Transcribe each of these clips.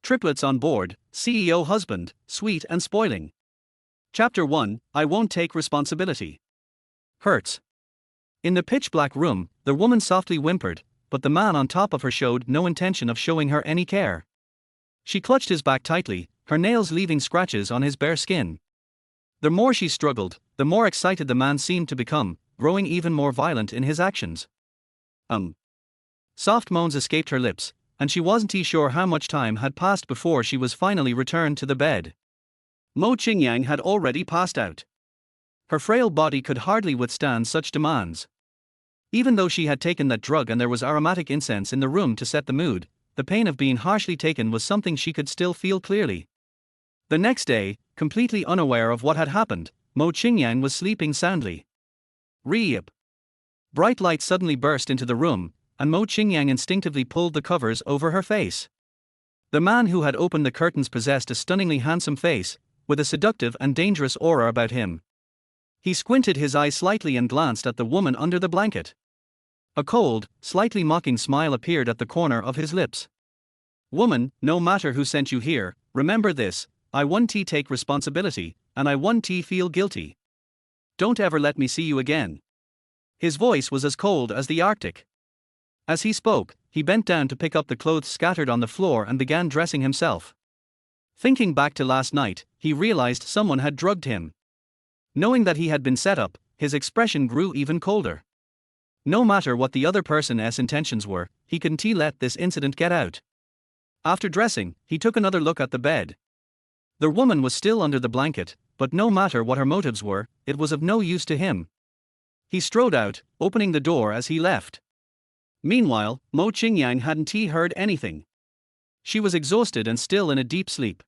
Triplets on board, CEO husband, sweet and spoiling. Chapter 1, I won't take responsibility. Hurts. In the pitch-black room, the woman softly whimpered, but the man on top of her showed no intention of showing her any care. She clutched his back tightly, her nails leaving scratches on his bare skin. The more she struggled, the more excited the man seemed to become, growing even more violent in his actions. Soft moans escaped her lips, and she wasn't sure how much time had passed before she was finally returned to the bed. Mo Qingyang had already passed out. Her frail body could hardly withstand such demands. Even though she had taken that drug and there was aromatic incense in the room to set the mood, the pain of being harshly taken was something she could still feel clearly. The next day, completely unaware of what had happened, Mo Qingyang was sleeping soundly. Reap. Bright light suddenly burst into the room, and Mo Qingyang instinctively pulled the covers over her face. The man who had opened the curtains possessed a stunningly handsome face, with a seductive and dangerous aura about him. He squinted his eyes slightly and glanced at the woman under the blanket. A cold, slightly mocking smile appeared at the corner of his lips. Woman, no matter who sent you here, remember this, I won't take responsibility, and I won't feel guilty. Don't ever let me see you again. His voice was as cold as the Arctic. As he spoke, he bent down to pick up the clothes scattered on the floor and began dressing himself. Thinking back to last night, he realized someone had drugged him. Knowing that he had been set up, his expression grew even colder. No matter what the other person's intentions were, he couldn't let this incident get out. After dressing, he took another look at the bed. The woman was still under the blanket, but no matter what her motives were, it was of no use to him. He strode out, opening the door as he left. Meanwhile, Mo Qingyang hadn't heard anything. She was exhausted and still in a deep sleep.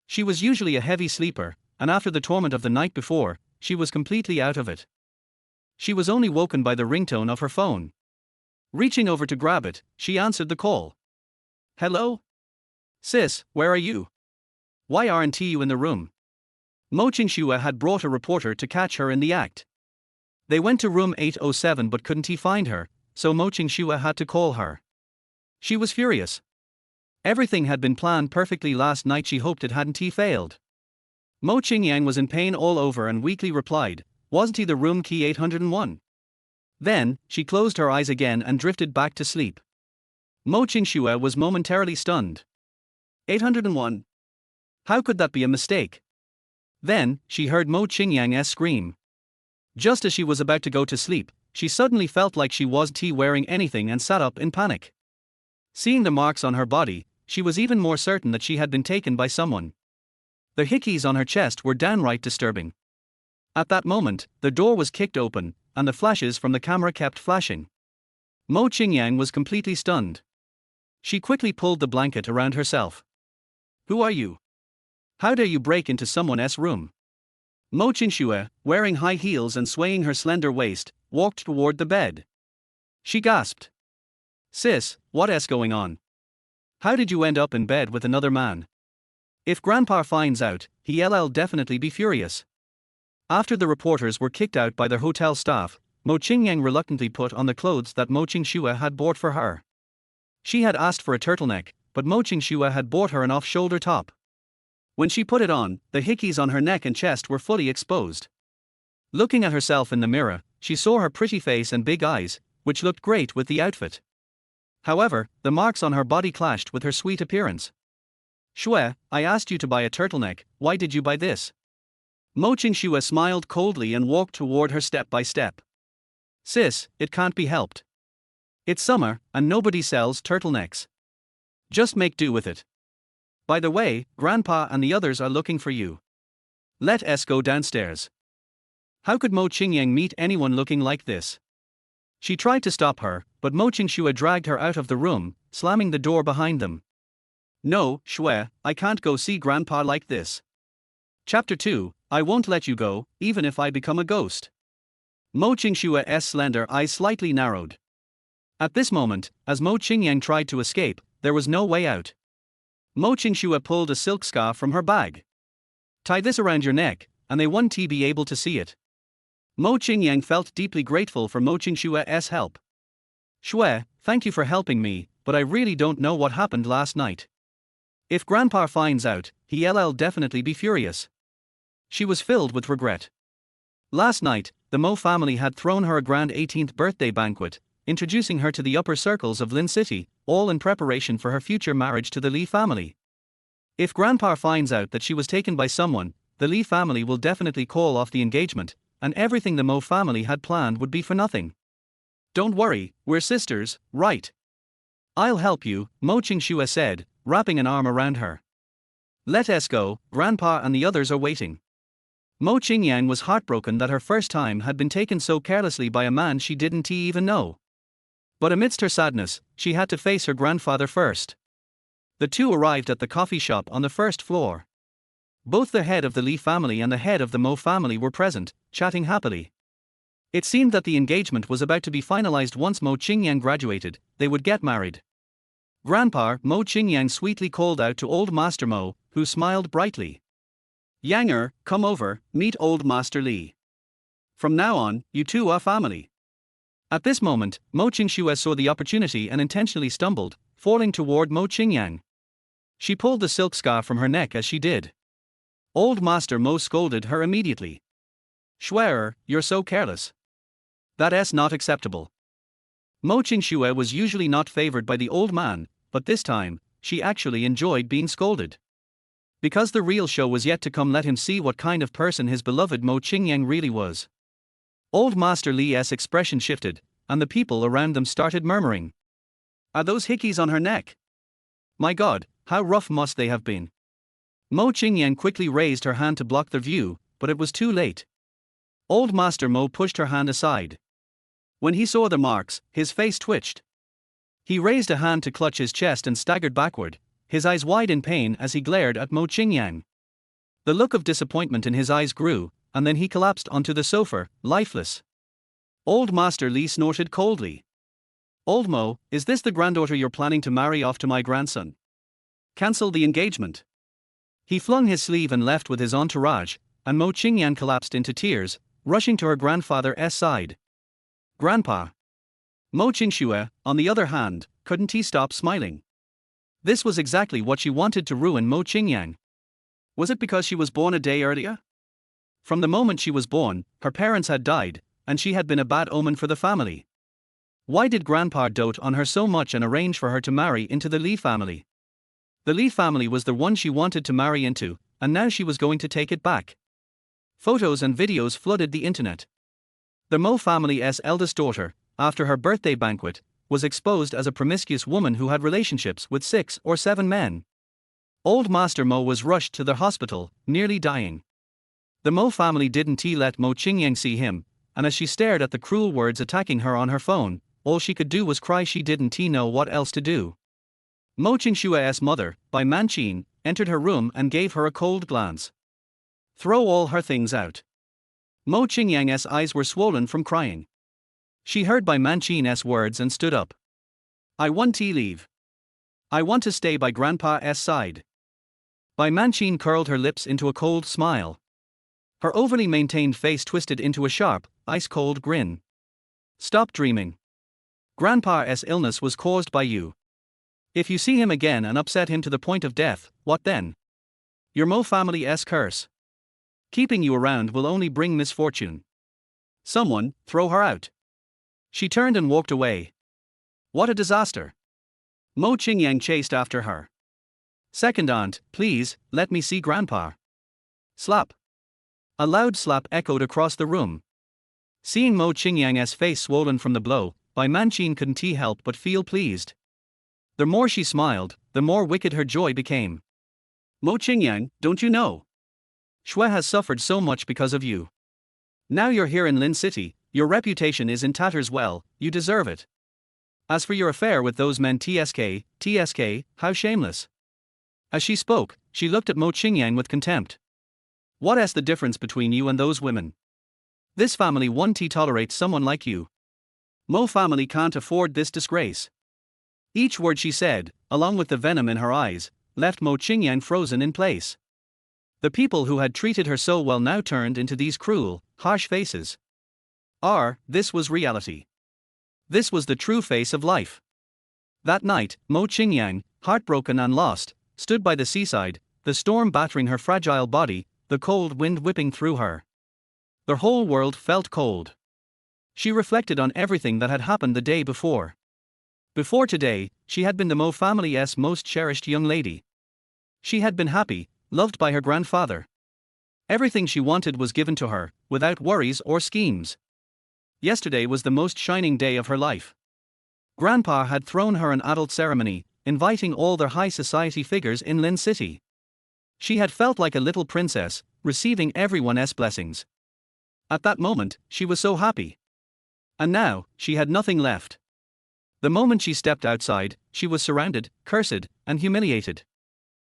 She was usually a heavy sleeper, and after the torment of the night before, she was completely out of it. She was only woken by the ringtone of her phone. Reaching over to grab it, she answered the call. Hello? Sis, where are you? Why aren't you in the room? Mo Qingjue had brought a reporter to catch her in the act. They went to room 807 but couldn't find her, so Mo Qingjue had to call her. She was furious. Everything had been planned perfectly last night, she hoped it hadn't failed. Mo Qingyang was in pain all over and weakly replied, wasn't he the room key 801? Then, she closed her eyes again and drifted back to sleep. Mo Qingjue was momentarily stunned. 801? How could that be a mistake? Then, she heard Mo Qingyang scream. Just as she was about to go to sleep, she suddenly felt like she wasn't wearing anything and sat up in panic. Seeing the marks on her body, she was even more certain that she had been taken by someone. The hickeys on her chest were downright disturbing. At that moment, the door was kicked open, and the flashes from the camera kept flashing. Mo Qingyang was completely stunned. She quickly pulled the blanket around herself. Who are you? How dare you break into someone's room? Mo Qingjue, wearing high heels and swaying her slender waist, walked toward the bed. She gasped. Sis, what's going on? How did you end up in bed with another man? If Grandpa finds out, he'll definitely be furious. After the reporters were kicked out by their hotel staff, Mo Qingyang reluctantly put on the clothes that Mo Qingjue had bought for her. She had asked for a turtleneck, but Mo Qingjue had bought her an off-shoulder top. When she put it on, the hickeys on her neck and chest were fully exposed. Looking at herself in the mirror, she saw her pretty face and big eyes, which looked great with the outfit. However, the marks on her body clashed with her sweet appearance. Shue, I asked you to buy a turtleneck, why did you buy this? Mo Qingjue smiled coldly and walked toward her step by step. Sis, it can't be helped. It's summer, and nobody sells turtlenecks. Just make do with it. By the way, Grandpa and the others are looking for you. Let us go downstairs. How could Mo Qingyang meet anyone looking like this? She tried to stop her, but Mo Qingjue dragged her out of the room, slamming the door behind them. No, Shue, I can't go see Grandpa like this. Chapter 2, I won't let you go, even if I become a ghost. Mo Qingjue's slender eyes slightly narrowed. At this moment, as Mo Qingyang tried to escape, there was no way out. Mo Qingjue pulled a silk scarf from her bag. Tie this around your neck, and they won't be able to see it. Mo Qingyang felt deeply grateful for Mo Qingjue's help. Shue, thank you for helping me, but I really don't know what happened last night. If Grandpa finds out, he'll definitely be furious. She was filled with regret. Last night, the Mo family had thrown her a grand 18th birthday banquet, introducing her to the upper circles of Lin City, all in preparation for her future marriage to the Li family. If Grandpa finds out that she was taken by someone, the Li family will definitely call off the engagement, and everything the Mo family had planned would be for nothing. Don't worry, we're sisters, right? I'll help you, Mo Qingxue said, wrapping an arm around her. Let us go, Grandpa and the others are waiting. Mo Qingyang was heartbroken that her first time had been taken so carelessly by a man she didn't even know. But amidst her sadness, she had to face her grandfather first. The two arrived at the coffee shop on the first floor. Both the head of the Li family and the head of the Mo family were present, chatting happily. It seemed that the engagement was about to be finalized. Once Mo Qingyang graduated, they would get married. Grandpa, Mo Qingyang sweetly called out to Old Master Mo, who smiled brightly. Yanger, come over, meet Old Master Li. From now on, you two are family. At this moment, Mo Qingxue saw the opportunity and intentionally stumbled, falling toward Mo Qingyang. She pulled the silk scarf from her neck as she did. Old Master Mo scolded her immediately. Schwerer, you're so careless. That's not acceptable. Mo Qingxue was usually not favored by the old man, but this time, she actually enjoyed being scolded. Because the real show was yet to come, let him see what kind of person his beloved Mo Qingyang really was. Old Master Li's expression shifted, and the people around them started murmuring. Are those hickeys on her neck? My God, how rough must they have been? Mo Qingyang quickly raised her hand to block their view, but it was too late. Old Master Mo pushed her hand aside. When he saw the marks, his face twitched. He raised a hand to clutch his chest and staggered backward, his eyes wide in pain as he glared at Mo Qingyang. The look of disappointment in his eyes grew, and then he collapsed onto the sofa, lifeless. Old Master Li snorted coldly. Old Mo, is this the granddaughter you're planning to marry off to my grandson? Cancel the engagement. He flung his sleeve and left with his entourage, and Mo Qingyang collapsed into tears, rushing to her grandfather's side. Grandpa. Mo Qingxue, on the other hand, couldn't he stop smiling? This was exactly what she wanted to ruin Mo Qingyang. Was it because she was born a day earlier? From the moment she was born, her parents had died, and she had been a bad omen for the family. Why did Grandpa dote on her so much and arrange for her to marry into the Li family? The Li family was the one she wanted to marry into, and now she was going to take it back. Photos and videos flooded the internet. The Mo family's eldest daughter, after her birthday banquet, was exposed as a promiscuous woman who had relationships with 6 or 7 men. Old Master Mo was rushed to the hospital, nearly dying. The Mo family didn't let Mo Qingyang see him, and as she stared at the cruel words attacking her on her phone, all she could do was cry. She didn't know what else to do. Mo Qingxue's mother, Bai Manqin, entered her room and gave her a cold glance. Throw all her things out. Mo Qingyang's eyes were swollen from crying. She heard Bai Manqin's words and stood up. I want to leave. I want to stay by Grandpa's side. Bai Manqin curled her lips into a cold smile. Her overly maintained face twisted into a sharp, ice-cold grin. Stop dreaming. Grandpa's illness was caused by you. If you see him again and upset him to the point of death, what then? Your Mo family's curse. Keeping you around will only bring misfortune. Someone, throw her out. She turned and walked away. What a disaster. Mo Qingyang chased after her. Second aunt, please, let me see Grandpa. Slap. A loud slap echoed across the room. Seeing Mo Qingyang's face swollen from the blow, Bai Manqin couldn't help but feel pleased. The more she smiled, the more wicked her joy became. Mo Qingyang, don't you know? Shui has suffered so much because of you. Now you're here in Lin City, your reputation is in tatters. Well, you deserve it. As for your affair with those men, TSK, how shameless. As she spoke, she looked at Mo Qingyang with contempt. What's the difference between you and those women? This family won't tolerate someone like you. Mo family can't afford this disgrace. Each word she said, along with the venom in her eyes, left Mo Qingyang frozen in place. The people who had treated her so well now turned into these cruel, harsh faces. This was reality. This was the true face of life. That night, Mo Qingyang, heartbroken and lost, stood by the seaside, the storm battering her fragile body, the cold wind whipping through her. The whole world felt cold. She reflected on everything that had happened the day before. Before today, she had been the Mo family's most cherished young lady. She had been happy, loved by her grandfather. Everything she wanted was given to her, without worries or schemes. Yesterday was the most shining day of her life. Grandpa had thrown her an adult ceremony, inviting all their high society figures in Lin City. She had felt like a little princess, receiving everyone's blessings. At that moment, she was so happy. And now, she had nothing left. The moment she stepped outside, she was surrounded, cursed, and humiliated.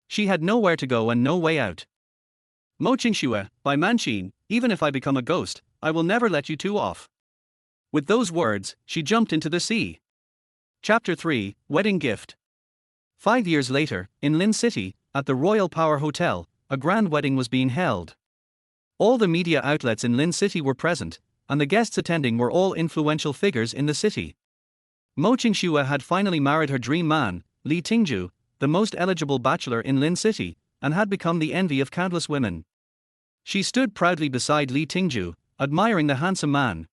She had nowhere to go and no way out. Mo Tingjue, by Manqin, even if I become a ghost, I will never let you two off. With those words, she jumped into the sea. Chapter 3, Wedding Gift. 5 years later, in Lin City, at the Royal Power Hotel, a grand wedding was being held. All the media outlets in Lin City were present, and the guests attending were all influential figures in the city. Mo Tingjue had finally married her dream man, Li Tingjue, the most eligible bachelor in Lin City, and had become the envy of countless women. She stood proudly beside Li Tingjue, admiring the handsome man.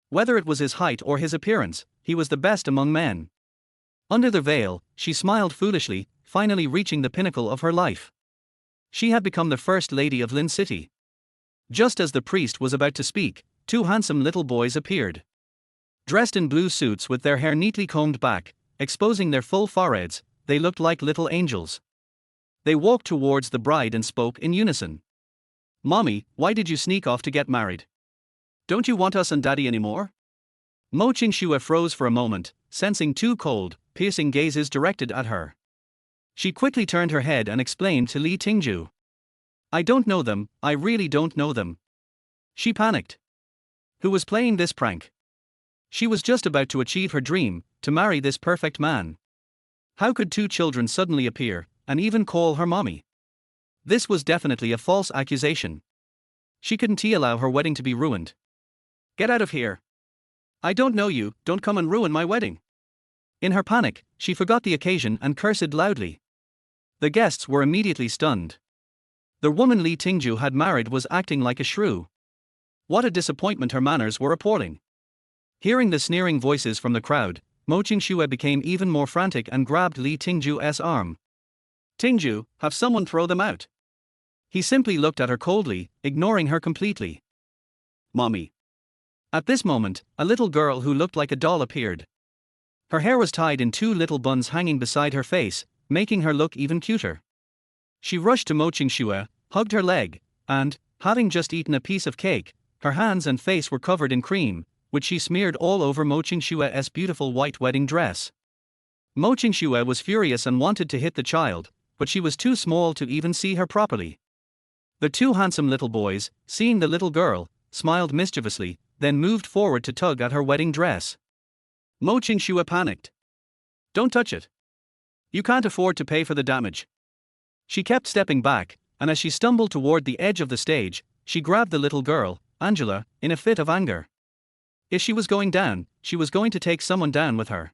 Whether it was his height or his appearance, he was the best among men. Under the veil, she smiled foolishly, finally reaching the pinnacle of her life. She had become the first lady of Lin City. Just as the priest was about to speak, two handsome little boys appeared. Dressed in blue suits with their hair neatly combed back, exposing their full foreheads, they looked like little angels. They walked towards the bride and spoke in unison. "Mommy, why did you sneak off to get married? Don't you want us and Daddy anymore?" Mo Tingjue froze for a moment, sensing two cold, piercing gazes directed at her. She quickly turned her head and explained to Li Tingjue. "I don't know them, I really don't know them." She panicked. Who was playing this prank? She was just about to achieve her dream, to marry this perfect man. How could two children suddenly appear, and even call her mommy? This was definitely a false accusation. She couldn't allow her wedding to be ruined. "Get out of here. I don't know you, don't come and ruin my wedding." In her panic, she forgot the occasion and cursed loudly. The guests were immediately stunned. The woman Li Tingjue had married was acting like a shrew. What a disappointment, her manners were appalling. Hearing the sneering voices from the crowd, Mo Tingjue became even more frantic and grabbed Li Tingjue's arm. "Tingjue, have someone throw them out." He simply looked at her coldly, ignoring her completely. "Mommy." At this moment, a little girl who looked like a doll appeared. Her hair was tied in two little buns hanging beside her face, making her look even cuter. She rushed to Mo Tingjue, hugged her leg, and, having just eaten a piece of cake, her hands and face were covered in cream, which she smeared all over Mo Tingjue's beautiful white wedding dress. Mo Tingjue was furious and wanted to hit the child, but she was too small to even see her properly. The two handsome little boys, seeing the little girl, smiled mischievously, then moved forward to tug at her wedding dress. Mo Tingjue panicked. "Don't touch it. You can't afford to pay for the damage." She kept stepping back, and as she stumbled toward the edge of the stage, she grabbed the little girl, Angela, in a fit of anger. If she was going down, she was going to take someone down with her.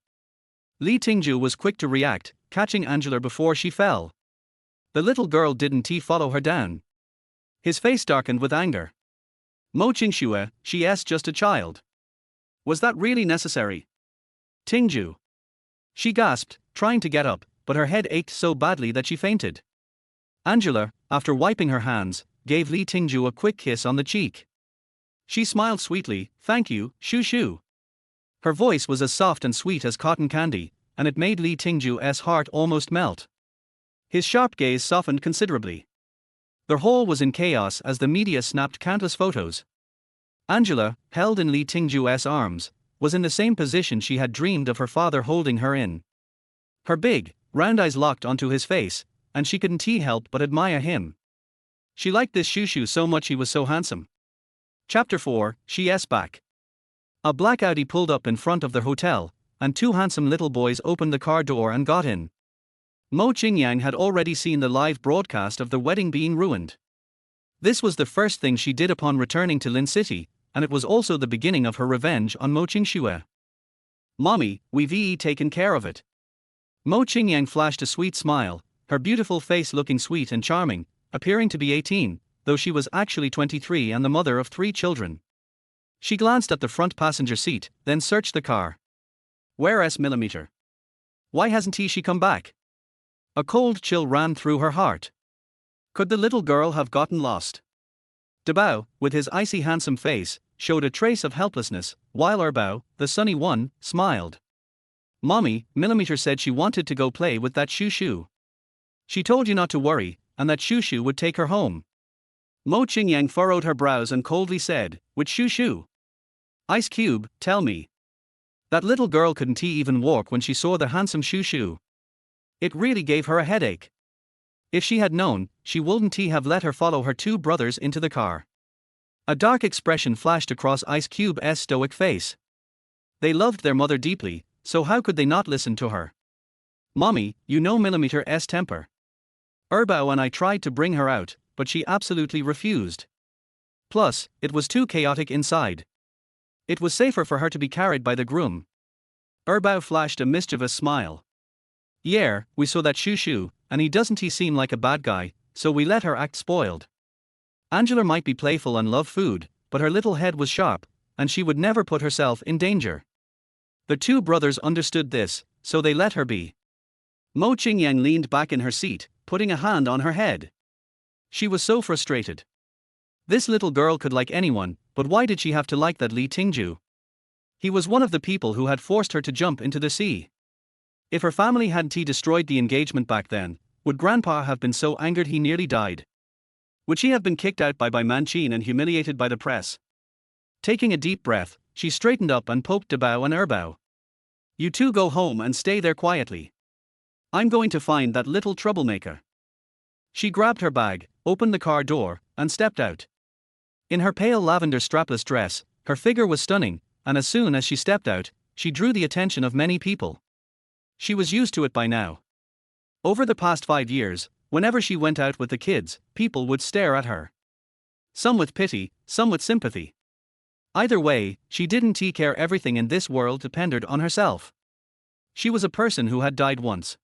Li Tingjue was quick to react, catching Angela before she fell. The little girl didn't follow her down. His face darkened with anger. "Mo Tingjue, she's just a child. Was that really necessary?" "Tingjue." She gasped, trying to get up, but her head ached so badly that she fainted. Angela, after wiping her hands, gave Li Tingjue a quick kiss on the cheek. She smiled sweetly, "Thank you, shoo shoo." Her voice was as soft and sweet as cotton candy, and it made Li Tingjue's heart almost melt. His sharp gaze softened considerably. The hall was in chaos as the media snapped countless photos. Angela, held in Li Tingjue's arms, was in the same position she had dreamed of her father holding her in. Her big, round eyes locked onto his face, and she couldn't help but admire him. She liked this shoo-shoo so much, he was so handsome. Chapter 4, She's Back. A black Audi pulled up in front of their hotel, and two handsome little boys opened the car door and got in. Mo Tingjue had already seen the live broadcast of the wedding being ruined. This was the first thing she did upon returning to Lin City, and it was also the beginning of her revenge on Mo Tingjue. "Mommy, we've taken care of it." Mo Tingjue flashed a sweet smile, her beautiful face looking sweet and charming, appearing to be 18, though she was actually 23 and the mother of 3 children. She glanced at the front passenger seat, then searched the car. Where's Millimeter? Why hasn't she come back? A cold chill ran through her heart. Could the little girl have gotten lost? Dabao, with his icy handsome face, showed a trace of helplessness, while Erbao, the sunny one, smiled. Mommy, Millimeter said she wanted to go play with that Shushu. She told you not to worry, and that Shushu would take her home. Mo Qingyang furrowed her brows and coldly said, which Shushu? Ice Cube, tell me. That little girl couldn't even walk when she saw the handsome Shushu. It really gave her a headache. If she had known, she wouldn't have let her follow her 2 brothers into the car. A dark expression flashed across Ice Cube's stoic face. They loved their mother deeply, so how could they not listen to her? Mommy, you know Millimeter's temper. Erbao and I tried to bring her out, but she absolutely refused. Plus, it was too chaotic inside. It was safer for her to be carried by the groom. Erbao flashed a mischievous smile. Yeah, we saw that Shushu, and he doesn't seem like a bad guy, so we let her act spoiled. Angela might be playful and love food, but her little head was sharp, and she would never put herself in danger. The 2 brothers understood this, so they let her be. Mo Qingyang leaned back in her seat, putting a hand on her head. She was so frustrated. This little girl could like anyone, but why did she have to like that Li Tingjue? He was one of the people who had forced her to jump into the sea. If her family hadn't destroyed the engagement back then, would Grandpa have been so angered he nearly died? Would she have been kicked out by Manchin and humiliated by the press? Taking a deep breath, she straightened up and poked Dabao and Erbao. You 2 go home and stay there quietly. I'm going to find that little troublemaker. She grabbed her bag, opened the car door, and stepped out. In her pale lavender strapless dress, her figure was stunning, and as soon as she stepped out, she drew the attention of many people. She was used to it by now. Over the past 5 years, whenever she went out with the kids, people would stare at her. Some with pity, some with sympathy. Either way, she didn't care. Everything in this world depended on herself. She was a person who had died once.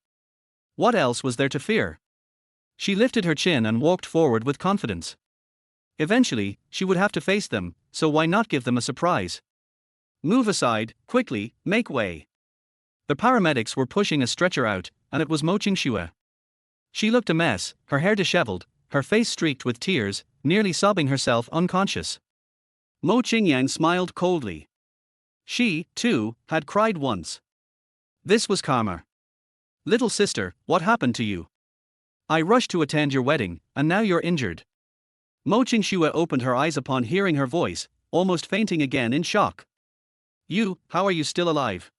What else was there to fear? She lifted her chin and walked forward with confidence. Eventually, she would have to face them, so why not give them a surprise? Move aside, quickly, make way. The paramedics were pushing a stretcher out, and it was Mo Qingjue. She looked a mess, her hair disheveled, her face streaked with tears, nearly sobbing herself unconscious. Mo Qingyang smiled coldly. She, too, had cried once. This was karma. Little sister, what happened to you? I rushed to attend your wedding, and now you're injured. Mo Qingjue opened her eyes upon hearing her voice, almost fainting again in shock. How are you still alive?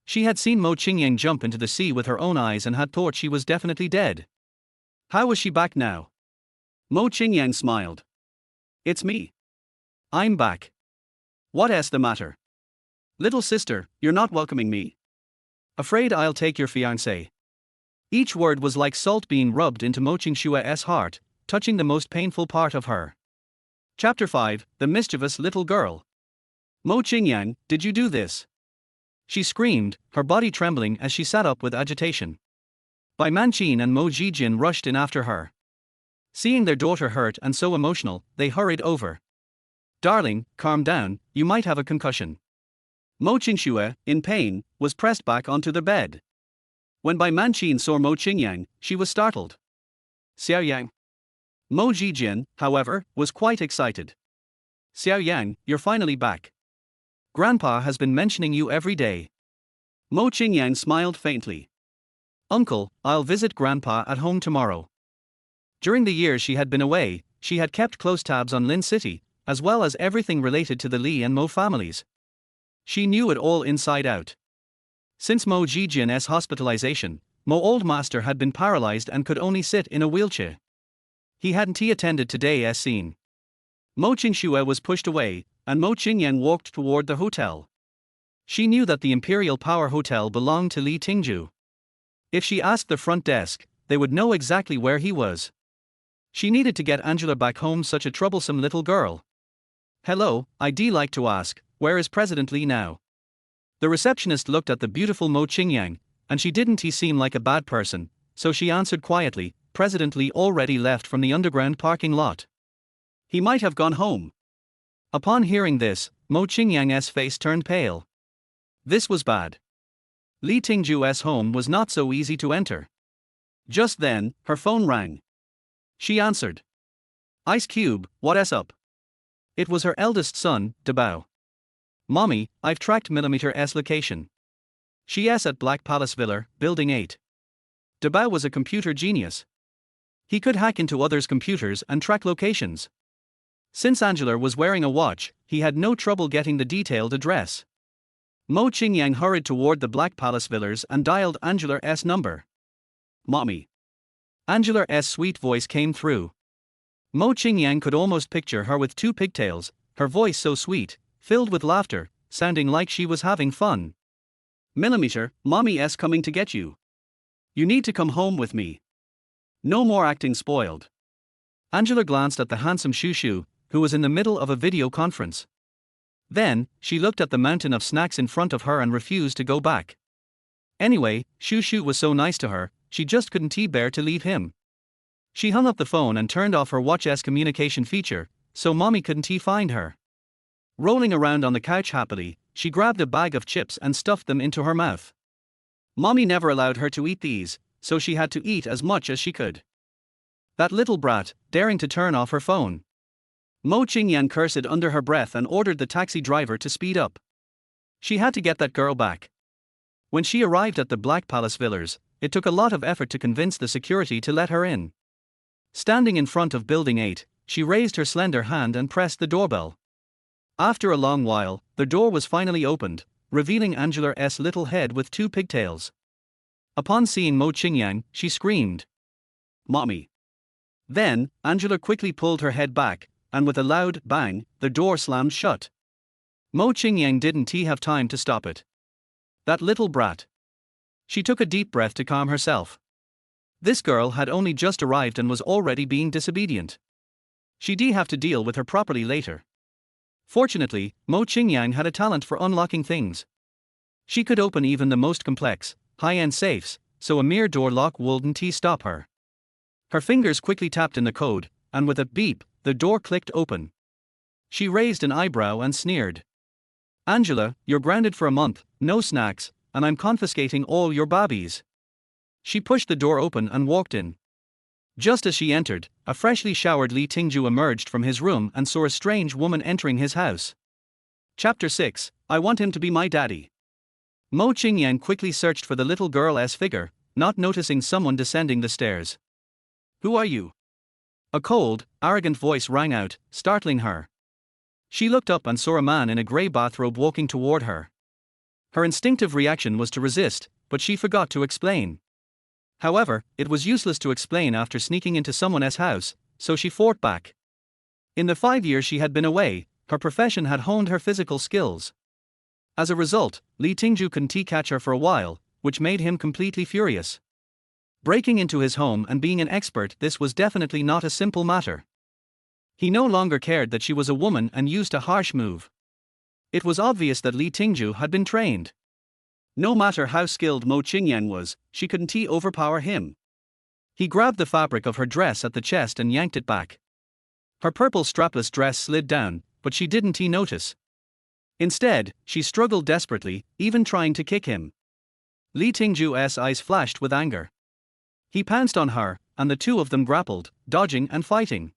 She had seen Mo Qingyang jump into the sea with her own eyes and had thought she was definitely dead. How was she back now? Mo Qingyang smiled. It's me. I'm back. What's the matter? Little sister, you're not welcoming me. Afraid I'll take your fiancé. Each word was like salt being rubbed into Mo Qingjue's heart, touching the most painful part of her. Chapter 5, The Mischievous Little Girl. Mo Qingyang, did you do this? She screamed, her body trembling as she sat up with agitation. Bai Manchin and Mo Zhijin rushed in after her. Seeing their daughter hurt and so emotional, they hurried over. Darling, calm down, you might have a concussion. Mo Qingjue, in pain, was pressed back onto the bed. When Bai Manchin saw Mo Qingyang, she was startled. Xiaoyang. Mo Zhijin, however, was quite excited. Xiaoyang, you're finally back. Grandpa has been mentioning you every day. Mo Qingyang smiled faintly. Uncle, I'll visit Grandpa at home tomorrow. During the years she had been away, she had kept close tabs on Lin City, as well as everything related to the Li and Mo families. She knew it all inside out. Since Mo Zhijin's hospitalization, Mo Old Master had been paralyzed and could only sit in a wheelchair. He hadn't attended today's scene. Mo Qingjue was pushed away, and Mo Qingyang walked toward the hotel. She knew that the Imperial Power Hotel belonged to Li Tingjue. If she asked the front desk, they would know exactly where he was. She needed to get Angela back home, such a troublesome little girl. Hello, I'd like to ask, where is President Li now? The receptionist looked at the beautiful Mo Qingyang, and she didn't seem like a bad person, so she answered quietly, President Li already left from the underground parking lot. He might have gone home. Upon hearing this, Mo Qingyang's face turned pale. This was bad. Li Tingjue's home was not so easy to enter. Just then, her phone rang. She answered. Ice Cube, what's up? It was her eldest son, Dabao. Mommy, I've tracked Millimeter's location. She's at Black Palace Villa, Building 8. Dabao was a computer genius. He could hack into others' computers and track locations. Since Angela was wearing a watch, he had no trouble getting the detailed address. Mo Qingyang hurried toward the Black Palace Villas and dialed Angela's number. Mommy. Angela's sweet voice came through. Mo Qingyang could almost picture her with two pigtails, her voice so sweet, filled with laughter, sounding like she was having fun. Millimeter, Mommy's coming to get you. You need to come home with me. No more acting spoiled. Angela glanced at the handsome Shushu, who was in the middle of a video conference. Then, she looked at the mountain of snacks in front of her and refused to go back. Anyway, Shushu was so nice to her, she just couldn't bear to leave him. She hung up the phone and turned off her watch's communication feature, so Mommy couldn't find her. Rolling around on the couch happily, she grabbed a bag of chips and stuffed them into her mouth. Mommy never allowed her to eat these, so she had to eat as much as she could. That little brat, daring to turn off her phone. Mo Qingyang cursed under her breath and ordered the taxi driver to speed up. She had to get that girl back. When she arrived at the Black Palace Villas, it took a lot of effort to convince the security to let her in. Standing in front of Building 8, she raised her slender hand and pressed the doorbell. After a long while, the door was finally opened, revealing Angela's little head with two pigtails. Upon seeing Mo Qingyang, she screamed. Mommy. Then, Angela quickly pulled her head back, and with a loud bang, the door slammed shut. Mo Qingyang didn't have time to stop it. That little brat. She took a deep breath to calm herself. This girl had only just arrived and was already being disobedient. She'd have to deal with her properly later. Fortunately, Mo Qingyang had a talent for unlocking things. She could open even the most complex, high-end safes, so a mere door lock wouldn't stop her. Her fingers quickly tapped in the code, and with a beep, the door clicked open. She raised an eyebrow and sneered. Angela, you're grounded for a month, no snacks, and I'm confiscating all your babies. She pushed the door open and walked in. Just as she entered, a freshly showered Li Tingjue emerged from his room and saw a strange woman entering his house. Chapter 6, I want him to be my daddy. Mo Qingyang quickly searched for the little girl's figure, not noticing someone descending the stairs. Who are you? A cold, arrogant voice rang out, startling her. She looked up and saw a man in a grey bathrobe walking toward her. Her instinctive reaction was to resist, but she forgot to explain. However, it was useless to explain after sneaking into someone's house, so she fought back. In the 5 years she had been away, her profession had honed her physical skills. As a result, Li Tingjue couldn't catch her for a while, which made him completely furious. Breaking into his home and being an expert, this was definitely not a simple matter. He no longer cared that she was a woman and used a harsh move. It was obvious that Li Tingjue had been trained. No matter how skilled Mo Qingyang was, she couldn't overpower him. He grabbed the fabric of her dress at the chest and yanked it back. Her purple strapless dress slid down, but she didn't notice. Instead, she struggled desperately, even trying to kick him. Li Tingjue's eyes flashed with anger. He pounced on her, and the two of them grappled, dodging and fighting.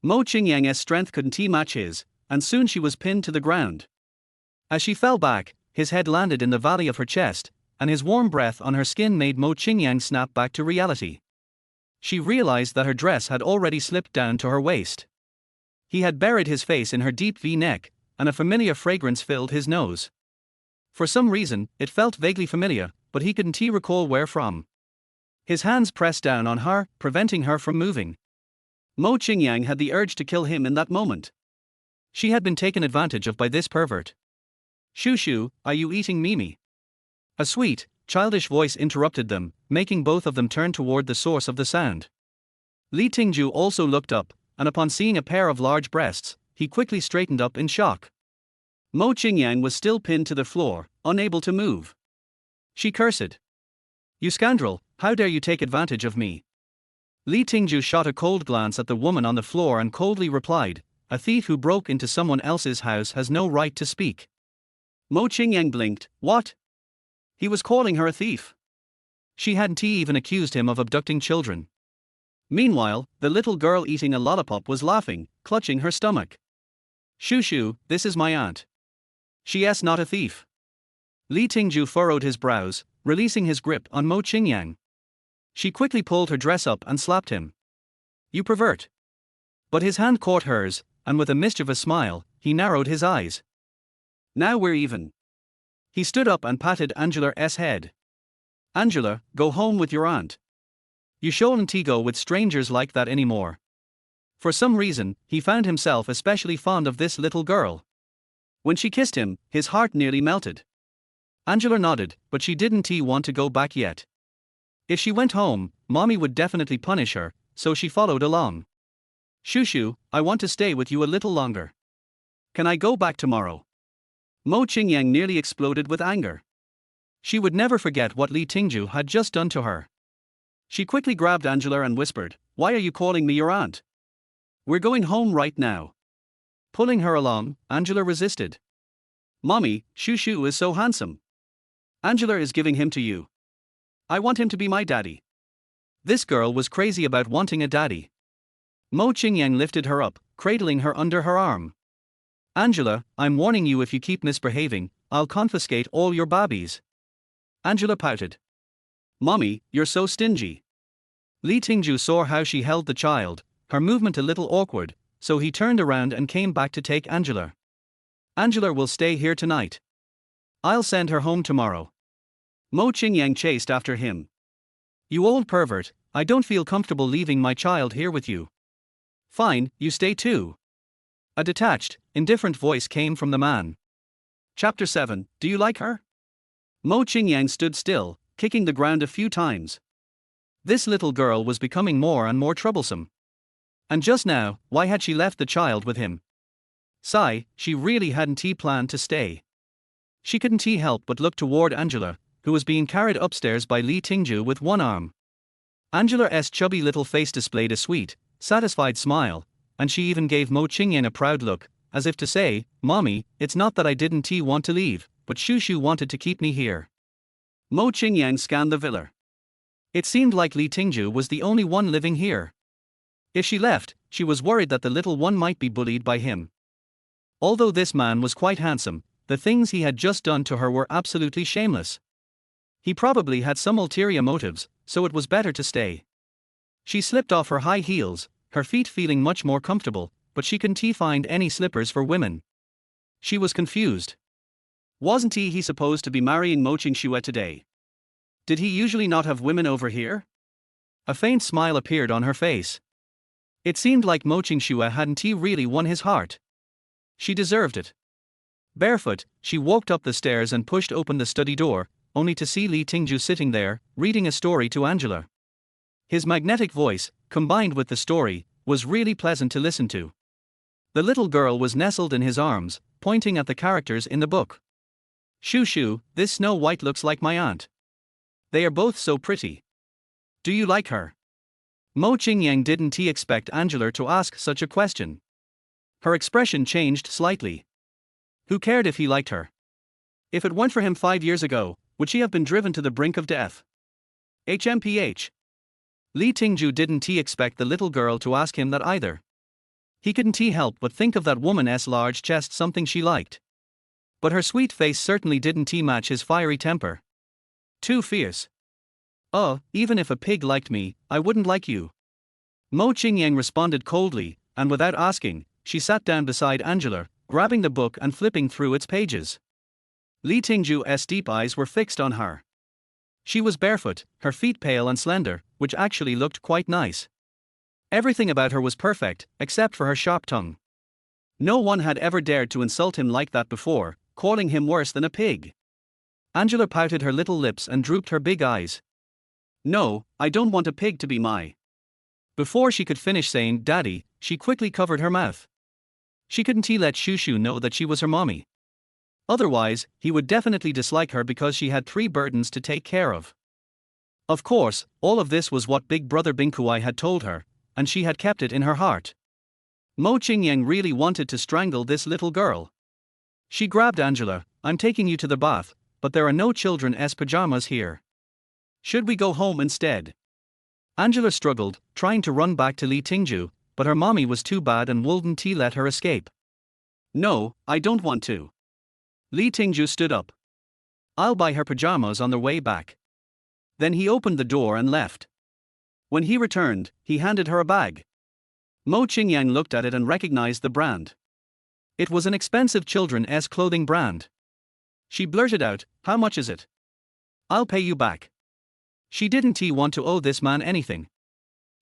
Mo Qingyang's strength couldn't match his, and soon she was pinned to the ground. As she fell back, his head landed in the valley of her chest, and his warm breath on her skin made Mo Qingyang snap back to reality. She realized that her dress had already slipped down to her waist. He had buried his face in her deep V-neck, and a familiar fragrance filled his nose. For some reason, it felt vaguely familiar, but he couldn't recall where from. His hands pressed down on her, preventing her from moving. Mo Qingyang had the urge to kill him in that moment. She had been taken advantage of by this pervert. Shushu, are you eating Mimi? A sweet, childish voice interrupted them, making both of them turn toward the source of the sound. Li Tingjue also looked up, and upon seeing a pair of large breasts, he quickly straightened up in shock. Mo Qingyang was still pinned to the floor, unable to move. She cursed. You scoundrel, How dare you take advantage of me? Li Tingjue shot a cold glance at the woman on the floor and coldly replied, a thief who broke into someone else's house has no right to speak. Mo Qingyang blinked. What? He was calling her a thief. She hadn't even accused him of abducting children. Meanwhile, the little girl eating a lollipop was laughing, clutching her stomach. Shushu, this is my aunt. She's not a thief. Li Tingjue furrowed his brows, releasing his grip on Mo Qingyang. She quickly pulled her dress up and slapped him. You pervert. But his hand caught hers, and with a mischievous smile, he narrowed his eyes. Now we're even. He stood up and patted Angela's head. Angela, go home with your aunt. You shouldn't go with strangers like that anymore. For some reason, he found himself especially fond of this little girl. When she kissed him, his heart nearly melted. Angela nodded, but she didn't want to go back yet. If she went home, Mommy would definitely punish her, so she followed along. Shushu, I want to stay with you a little longer. Can I go back tomorrow? Mo Qingyang nearly exploded with anger. She would never forget what Li Tingjue had just done to her. She quickly grabbed Angela and whispered, Why are you calling me your aunt? We're going home right now. Pulling her along, Angela resisted. Mommy, Shushu is so handsome. Angela is giving him to you. I want him to be my daddy. This girl was crazy about wanting a daddy. Mo Qingyang lifted her up, cradling her under her arm. Angela, I'm warning you, if you keep misbehaving, I'll confiscate all your babies. Angela pouted. Mommy, you're so stingy. Li Tingjue saw how she held the child, her movement a little awkward, so he turned around and came back to take Angela. Angela will stay here tonight. I'll send her home tomorrow. Mo Qingyang chased after him. You old pervert, I don't feel comfortable leaving my child here with you. Fine, you stay too. A detached, indifferent voice came from the man. Chapter 7, Do you like her? Mo Qingyang stood still, kicking the ground a few times. This little girl was becoming more and more troublesome. And just now, why had she left the child with him? Sigh, she really hadn't planned to stay. She couldn't help but look toward Angela, who was being carried upstairs by Li Tingjue with one arm. Angela's chubby little face displayed a sweet, satisfied smile, and she even gave Mo Qingyang a proud look, as if to say, Mommy, it's not that I didn't want to leave, but Shushu wanted to keep me here. Mo Qingyang scanned the villa. It seemed like Li Tingjue was the only one living here. If she left, she was worried that the little one might be bullied by him. Although this man was quite handsome, the things he had just done to her were absolutely shameless. He probably had some ulterior motives, so it was better to stay. She slipped off her high heels, her feet feeling much more comfortable, but she couldn't find any slippers for women. She was confused. Wasn't he supposed to be marrying Mo Qingjue today? Did he usually not have women over here? A faint smile appeared on her face. It seemed like Mo Qingjue hadn't really won his heart. She deserved it. Barefoot, she walked up the stairs and pushed open the study door, only to see Li Tingjue sitting there, reading a story to Angela. His magnetic voice, combined with the story, was really pleasant to listen to. The little girl was nestled in his arms, pointing at the characters in the book. Shushu, this Snow White looks like my aunt. They are both so pretty. Do you like her? Mo Qingyang didn't expect Angela to ask such a question. Her expression changed slightly. Who cared if he liked her? If it weren't for him 5 years ago, would she have been driven to the brink of death? HMPH. Li Tingjue didn't expect the little girl to ask him that either. He couldn't help but think of that woman's large chest, something she liked. But her sweet face certainly didn't match his fiery temper. Too fierce. Even if a pig liked me, I wouldn't like you. Mo Qingyang responded coldly, and without asking, she sat down beside Angela, grabbing the book and flipping through its pages. Li Tingjue's deep eyes were fixed on her. She was barefoot, her feet pale and slender, which actually looked quite nice. Everything about her was perfect, except for her sharp tongue. No one had ever dared to insult him like that before, calling him worse than a pig. Angela pouted her little lips and drooped her big eyes. No, I don't want a pig to be my. Before she could finish saying daddy, she quickly covered her mouth. She couldn't let Shushu know that she was her mommy. Otherwise, he would definitely dislike her because she had 3 burdens to take care of. Of course, all of this was what Big Brother Binkuai had told her, and she had kept it in her heart. Mo Qingyang really wanted to strangle this little girl. She grabbed Angela. I'm taking you to the bath, but there are no children's pajamas here. Should we go home instead? Angela struggled, trying to run back to Li Tingjue, but her mommy was too bad and wouldn't let her escape. No, I don't want to. Li Tingjue stood up. I'll buy her pajamas on the way back. Then he opened the door and left. When he returned, he handed her a bag. Mo Qingyang looked at it and recognized the brand. It was an expensive children's clothing brand. She blurted out, "How much is it?" "I'll pay you back." She didn't want to owe this man anything.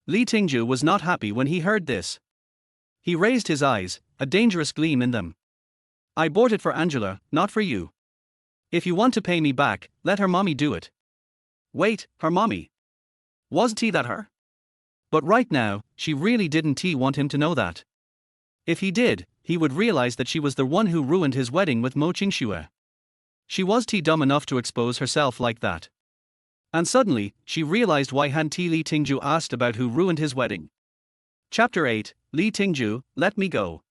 Li Tingjue was not happy when he heard this. He raised his eyes, a dangerous gleam in them. "I bought it for Angela, not for you. If you want to pay me back, let her mommy do it." Wait, her mommy? Wasn't that her? But right now, she really didn't want him to know that. If he did, he would realize that she was the one who ruined his wedding with Mo Qingjue. She was dumb enough to expose herself like that. And suddenly, she realized why Li Tingjue asked about who ruined his wedding. Chapter 8, Li Tingjue, let me go.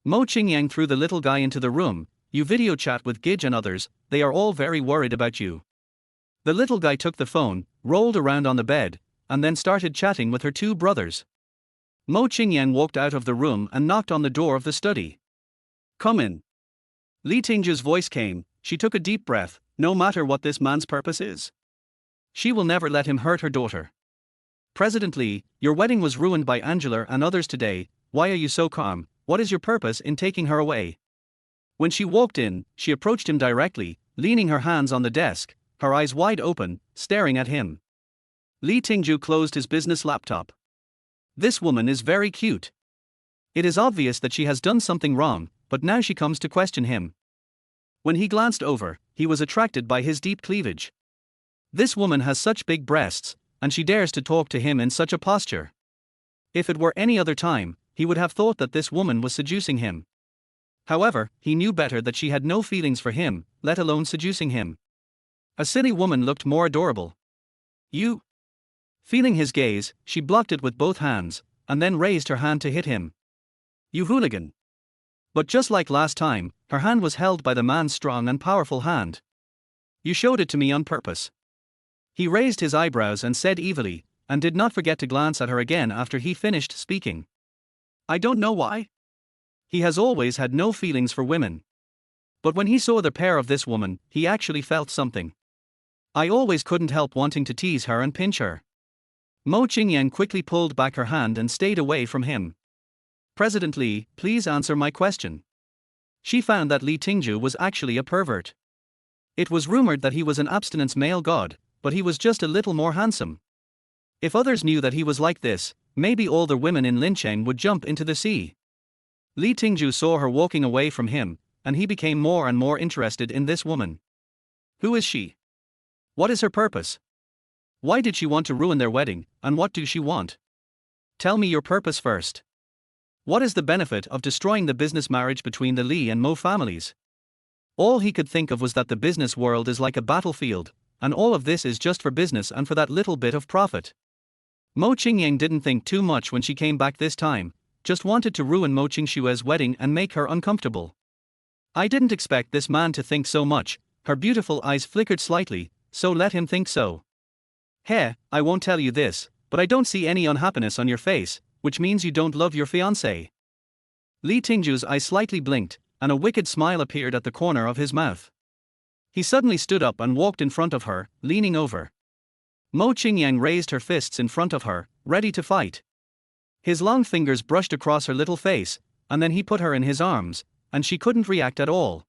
Mo Qingyang threw the little guy into the room. "You video chat with Gij and others, they are all very worried about you." The little guy took the phone, rolled around on the bed, and then started chatting with her two brothers. Mo Qingyang walked out of the room and knocked on the door of the study. "Come in." Li Tingjue's voice came. She took a deep breath. "No matter what this man's purpose is, she will never let him hurt her daughter. President Li, your wedding was ruined by Angela and others today. Why are you so calm? What is your purpose in taking her away?" When she walked in, she approached him directly, leaning her hands on the desk, her eyes wide open, staring at him. Li Tingjue closed his business laptop. This woman is very cute. It is obvious that she has done something wrong, but now she comes to question him. When he glanced over, he was attracted by his deep cleavage. This woman has such big breasts, and she dares to talk to him in such a posture. If it were any other time, he would have thought that this woman was seducing him. However, he knew better that she had no feelings for him, let alone seducing him. A silly woman looked more adorable. "You?" Feeling his gaze, she blocked it with both hands, and then raised her hand to hit him. "You hooligan." But just like last time, her hand was held by the man's strong and powerful hand. "You showed it to me on purpose." He raised his eyebrows and said evilly, and did not forget to glance at her again after he finished speaking. "I don't know why." He has always had no feelings for women. But when he saw the pair of this woman, he actually felt something. "I always couldn't help wanting to tease her and pinch her." Mo Qingyang quickly pulled back her hand and stayed away from him. "President Li, please answer my question." She found that Li Tingjue was actually a pervert. It was rumored that he was an abstinence male god, but he was just a little more handsome. If others knew that he was like this, maybe all the women in Lincheng would jump into the sea. Li Tingjue saw her walking away from him, and he became more and more interested in this woman. Who is she? What is her purpose? Why did she want to ruin their wedding, and what do she want? Tell me your purpose first. What is the benefit of destroying the business marriage between the Li and Mo families? All he could think of was that the business world is like a battlefield, and all of this is just for business and for that little bit of profit. Mo Qingyang didn't think too much when she came back this time, just wanted to ruin Mo Qingshue's wedding and make her uncomfortable. "I didn't expect this man to think so much." Her beautiful eyes flickered slightly. "So let him think so." "Hey, I won't tell you this, but I don't see any unhappiness on your face, which means you don't love your fiancée." Li Tingjue's eyes slightly blinked, and a wicked smile appeared at the corner of his mouth. He suddenly stood up and walked in front of her, leaning over. Mo Qingyang raised her fists in front of her, ready to fight. His long fingers brushed across her little face, and then he put her in his arms, and she couldn't react at all.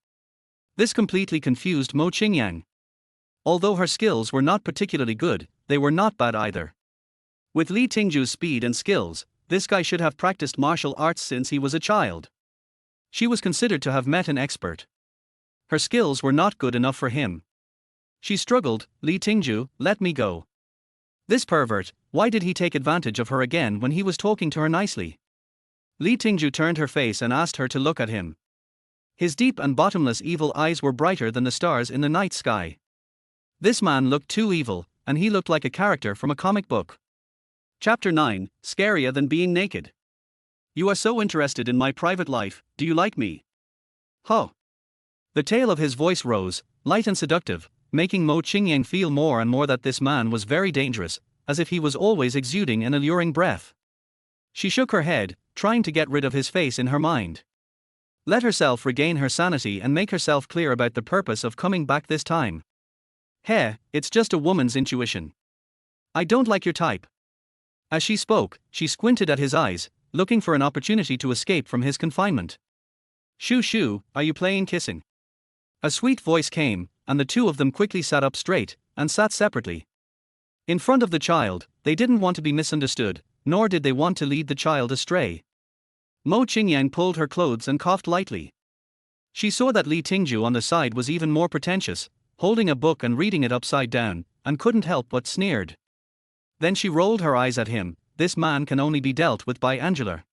This completely confused Mo Qingyang. Although her skills were not particularly good, they were not bad either. With Li Tingjue's speed and skills, this guy should have practiced martial arts since he was a child. She was considered to have met an expert. Her skills were not good enough for him. She struggled. "Li Tingjue, let me go." This pervert, why did he take advantage of her again when he was talking to her nicely? Li Tingjue turned her face and asked her to look at him. His deep and bottomless evil eyes were brighter than the stars in the night sky. This man looked too evil, and he looked like a character from a comic book. Chapter 9, Scarier Than Being Naked. You are so interested in my private life, do you like me? Huh. The tail of his voice rose, light and seductive, making Mo Qingyang feel more and more that this man was very dangerous, as if he was always exuding an alluring breath. She shook her head, trying to get rid of his face in her mind. Let herself regain her sanity and make herself clear about the purpose of coming back this time. Heh, it's just a woman's intuition. I don't like your type. As she spoke, she squinted at his eyes, looking for an opportunity to escape from his confinement. Shoo shoo, are you playing kissing? A sweet voice came, and the two of them quickly sat up straight, and sat separately. In front of the child, they didn't want to be misunderstood, nor did they want to lead the child astray. Mo Qingyang pulled her clothes and coughed lightly. She saw that Li Tingjue on the side was even more pretentious, holding a book and reading it upside down, and couldn't help but sneered. Then she rolled her eyes at him. This man can only be dealt with by Angela.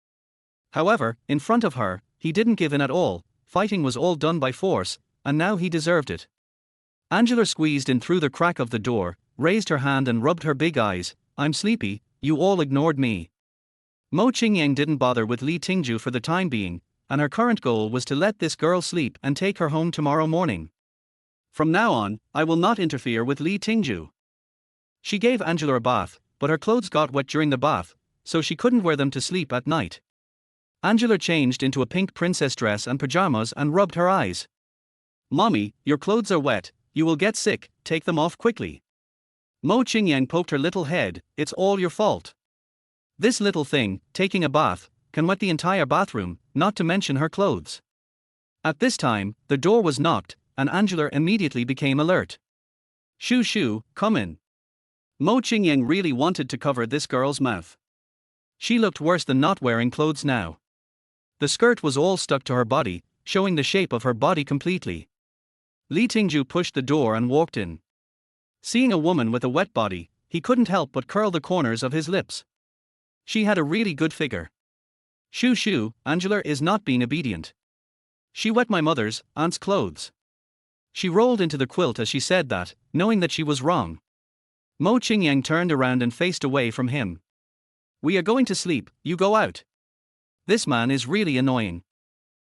However, in front of her, he didn't give in at all. Fighting was all done by force, and now he deserved it. Angela squeezed in through the crack of the door, raised her hand and rubbed her big eyes. I'm sleepy, you all ignored me. Mo Qingyang didn't bother with Li Tingjue for the time being, and her current goal was to let this girl sleep and take her home tomorrow morning. From now on, I will not interfere with Li Tingjue. She gave Angela a bath, but her clothes got wet during the bath, so she couldn't wear them to sleep at night. Angela changed into a pink princess dress and pajamas and rubbed her eyes. Mommy, your clothes are wet, you will get sick, take them off quickly. Mo Qingyang poked her little head, it's all your fault. This little thing, taking a bath, can wet the entire bathroom, not to mention her clothes. At this time, the door was knocked, and Angela immediately became alert. Shoo shoo, come in. Mo Qingyang really wanted to cover this girl's mouth. She looked worse than not wearing clothes now. The skirt was all stuck to her body, showing the shape of her body completely. Li Tingjue pushed the door and walked in. Seeing a woman with a wet body, he couldn't help but curl the corners of his lips. She had a really good figure. Shoo shoo, Angela is not being obedient. She wet my mother's, aunt's clothes. She rolled into the quilt as she said that, knowing that she was wrong. Mo Qingyang turned around and faced away from him. We are going to sleep, you go out. This man is really annoying.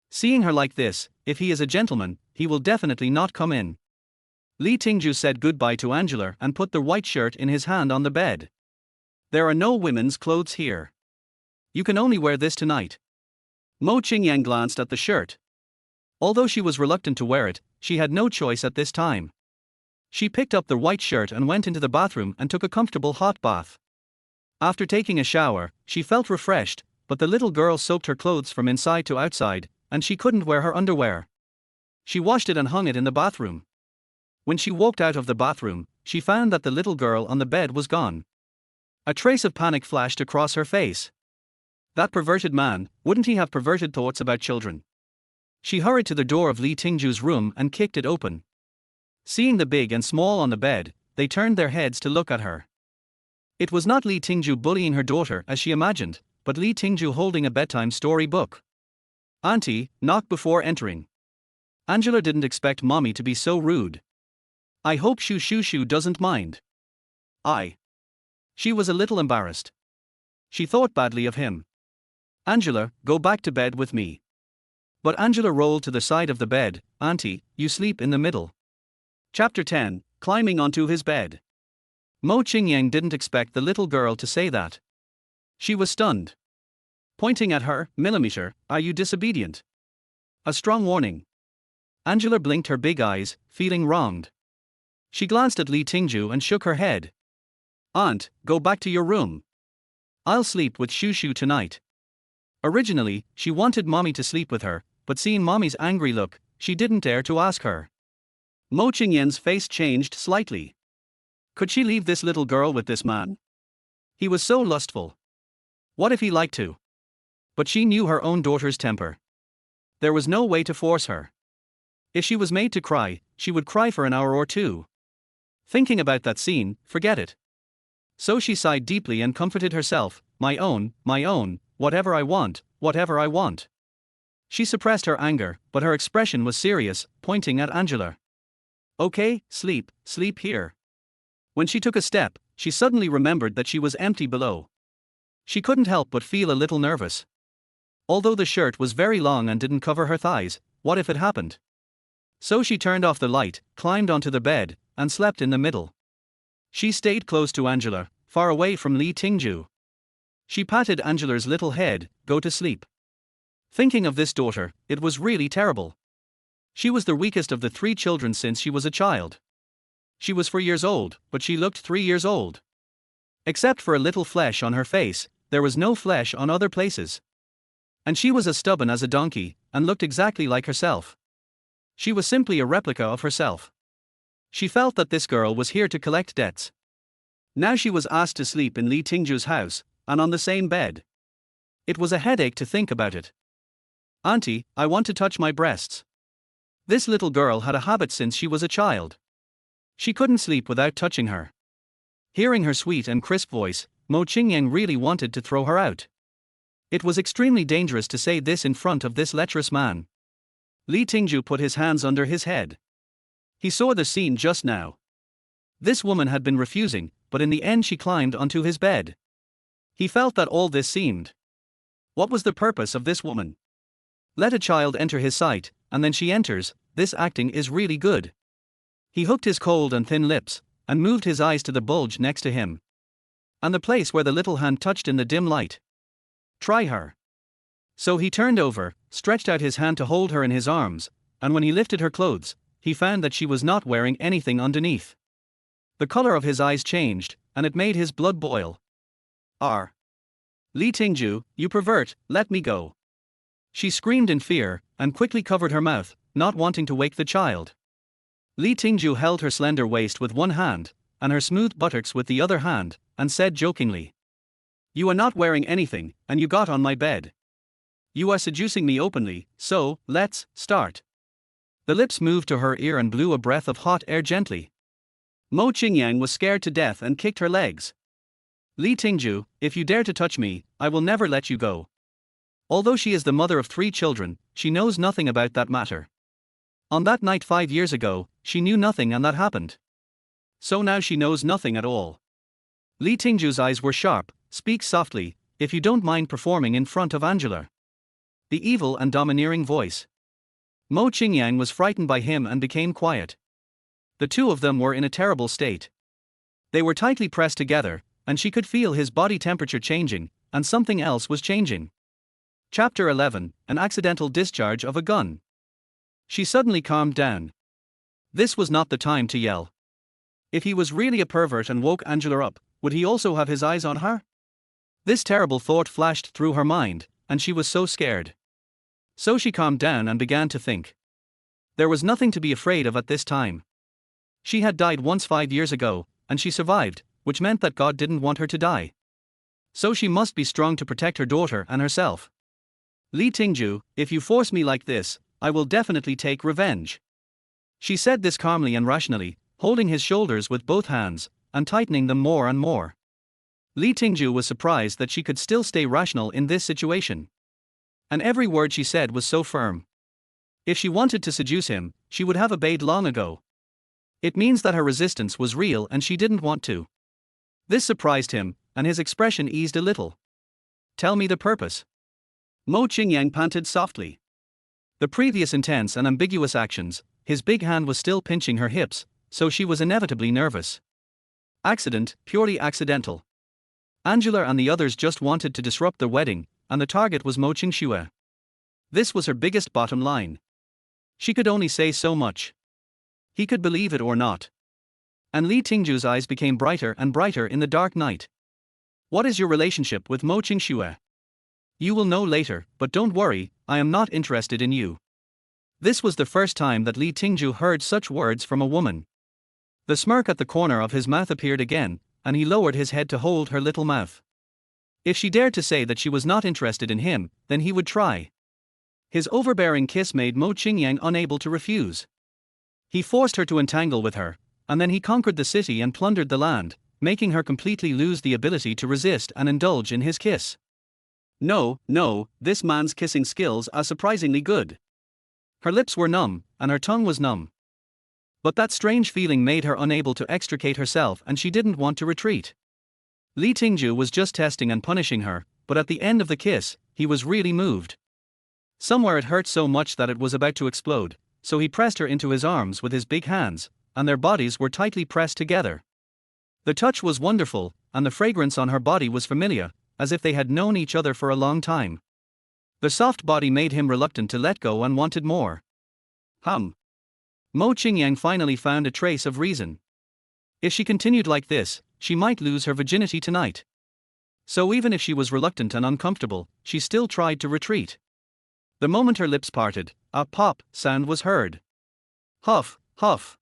Seeing her like this, if he is a gentleman, he will definitely not come in. Li Tingjue said goodbye to Angela and put the white shirt in his hand on the bed. There are no women's clothes here. You can only wear this tonight. Mo Qingyang glanced at the shirt. Although she was reluctant to wear it, she had no choice at this time. She picked up the white shirt and went into the bathroom and took a comfortable hot bath. After taking a shower, she felt refreshed, but the little girl soaked her clothes from inside to outside, and she couldn't wear her underwear. She washed it and hung it in the bathroom. When she walked out of the bathroom, she found that the little girl on the bed was gone. A trace of panic flashed across her face. That perverted man, wouldn't he have perverted thoughts about children? She hurried to the door of Li Tingjue's room and kicked it open. Seeing the big and small on the bed, they turned their heads to look at her. It was not Li Tingjue bullying her daughter as she imagined, but Li Tingjue holding a bedtime story book. Auntie, knock before entering. Angela didn't expect mommy to be so rude. I hope Shoo Shoo Shoo doesn't mind. She was a little embarrassed. She thought badly of him. Angela, go back to bed with me. But Angela rolled to the side of the bed. Auntie, you sleep in the middle. Chapter 10, Climbing onto his bed. Mo Qingyang didn't expect the little girl to say that. She was stunned. Pointing at her, millimeter, are you disobedient? A strong warning. Angela blinked her big eyes, feeling wronged. She glanced at Li Tingjue and shook her head. Aunt, go back to your room. I'll sleep with Shoo Shoo tonight. Originally, she wanted mommy to sleep with her, but seeing mommy's angry look, she didn't dare to ask her. Mo Qingyang's face changed slightly. Could she leave this little girl with this man? He was so lustful. What if he liked to? But she knew her own daughter's temper. There was no way to force her. If she was made to cry, she would cry for an hour or two. Thinking about that scene, forget it. So she sighed deeply and comforted herself, my own, whatever I want, whatever I want. She suppressed her anger, but her expression was serious, pointing at Angela. Okay, sleep here. When she took a step, she suddenly remembered that she was empty below. She couldn't help but feel a little nervous. Although the shirt was very long and didn't cover her thighs, what if it happened? So she turned off the light, climbed onto the bed, and slept in the middle. She stayed close to Angela, far away from Li Tingjue. She patted Angela's little head. Go to sleep. Thinking of this daughter, it was really terrible. She was the weakest of the 3 children since she was a child. She was 4 years old, but she looked 3 years old. Except for a little flesh on her face, there was no flesh on other places. And she was as stubborn as a donkey, and looked exactly like herself. She was simply a replica of herself. She felt that this girl was here to collect debts. Now she was asked to sleep in Li Tingjue's house, and on the same bed. It was a headache to think about it. Auntie, I want to touch my breasts. This little girl had a habit since she was a child. She couldn't sleep without touching her. Hearing her sweet and crisp voice, Mo Qingyang really wanted to throw her out. It was extremely dangerous to say this in front of this lecherous man. Li Tingjue put his hands under his head. He saw the scene just now. This woman had been refusing, but in the end she climbed onto his bed. He felt that all this seemed. What was the purpose of this woman? Let a child enter his sight, and then she enters. This acting is really good. He hooked his cold and thin lips, and moved his eyes to the bulge next to him. And the place where the little hand touched in the dim light. Try her. So he turned over, stretched out his hand to hold her in his arms, and when he lifted her clothes, he found that she was not wearing anything underneath. The color of his eyes changed, and it made his blood boil. R. Li Tingjue, you pervert, let me go. She screamed in fear, and quickly covered her mouth, not wanting to wake the child. Li Tingjue held her slender waist with one hand, and her smooth buttocks with the other hand, and said jokingly, "You are not wearing anything, and you got on my bed. You are seducing me openly, so, let's start." The lips moved to her ear and blew a breath of hot air gently. Mo Qingyang was scared to death and kicked her legs. "Li Tingjue, if you dare to touch me, I will never let you go." Although she is the mother of 3 children, she knows nothing about that matter. On that night 5 years ago, she knew nothing and that happened. So now she knows nothing at all. Li Tingjue's eyes were sharp. "Speak softly, if you don't mind performing in front of Angela." The evil and domineering voice. Mo Qingyang was frightened by him and became quiet. The two of them were in a terrible state. They were tightly pressed together, and she could feel his body temperature changing, and something else was changing. Chapter 11, An Accidental Discharge of a Gun. She suddenly calmed down. This was not the time to yell. If he was really a pervert and woke Angela up, would he also have his eyes on her? This terrible thought flashed through her mind, and she was so scared. So she calmed down and began to think. There was nothing to be afraid of at this time. She had died once 5 years ago, and she survived, which meant that God didn't want her to die. So she must be strong to protect her daughter and herself. "Li Tingjue, if you force me like this, I will definitely take revenge." She said this calmly and rationally, holding his shoulders with both hands, and tightening them more and more. Li Tingjue was surprised that she could still stay rational in this situation. And every word she said was so firm. If she wanted to seduce him, she would have obeyed long ago. It means that her resistance was real and she didn't want to. This surprised him, and his expression eased a little. "Tell me the purpose." Mo Qingyang panted softly. The previous intense and ambiguous actions, his big hand was still pinching her hips, so she was inevitably nervous. Accident, purely accidental. Angela and the others just wanted to disrupt the wedding, and the target was Mo Qingjue. This was her biggest bottom line. She could only say so much. He could believe it or not. And Li Tingjue's eyes became brighter and brighter in the dark night. "What is your relationship with Mo Qingjue? You will know later, but don't worry, I am not interested in you." This was the first time that Li Tingjue heard such words from a woman. The smirk at the corner of his mouth appeared again, and he lowered his head to hold her little mouth. If she dared to say that she was not interested in him, then he would try. His overbearing kiss made Mo Qingyang unable to refuse. He forced her to entangle with her, and then he conquered the city and plundered the land, making her completely lose the ability to resist and indulge in his kiss. No, this man's kissing skills are surprisingly good. Her lips were numb, and her tongue was numb. But that strange feeling made her unable to extricate herself and she didn't want to retreat. Li Tingjue was just testing and punishing her, but at the end of the kiss, he was really moved. Somewhere it hurt so much that it was about to explode, so he pressed her into his arms with his big hands, and their bodies were tightly pressed together. The touch was wonderful, and the fragrance on her body was familiar, as if they had known each other for a long time. The soft body made him reluctant to let go and wanted more. Mo Qingyang finally found a trace of reason. If she continued like this, she might lose her virginity tonight. So even if she was reluctant and uncomfortable, she still tried to retreat. The moment her lips parted, a pop sound was heard. Huff, huff.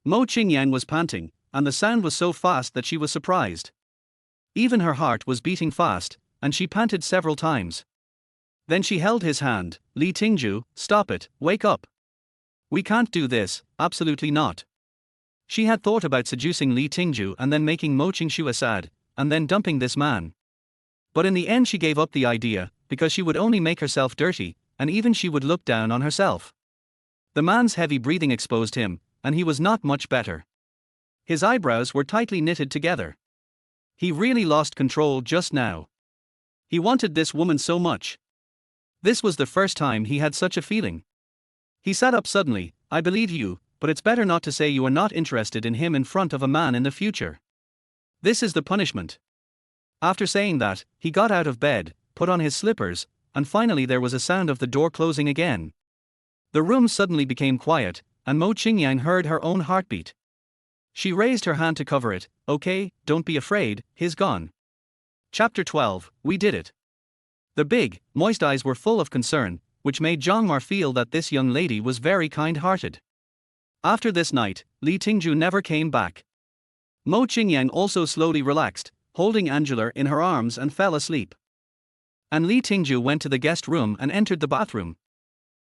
Mo Qingyang was panting, and the sound was so fast that she was surprised. Even her heart was beating fast, and she panted several times. Then she held his hand. Li Tingjue, stop it, wake up. We can't do this, absolutely not. She had thought about seducing Li Tingjue and then making Mo Qingjue sad, and then dumping this man. But in the end she gave up the idea, because she would only make herself dirty, and even she would look down on herself. The man's heavy breathing exposed him, and he was not much better. His eyebrows were tightly knitted together. He really lost control just now. He wanted this woman so much. This was the first time he had such a feeling. He sat up suddenly. I believe you, but it's better not to say you are not interested in him in front of a man in the future. This is the punishment. After saying that, he got out of bed, put on his slippers, and finally there was a sound of the door closing again. The room suddenly became quiet, and Mo Qingyang heard her own heartbeat. She raised her hand to cover it. Okay, don't be afraid, he's gone. Chapter 12, We Did It. The big, moist eyes were full of concern, which made Zhangmar feel that this young lady was very kind-hearted. After this night, Li Tingjue never came back. Mo Qingyang also slowly relaxed, holding Angela in her arms and fell asleep. And Li Tingjue went to the guest room and entered the bathroom.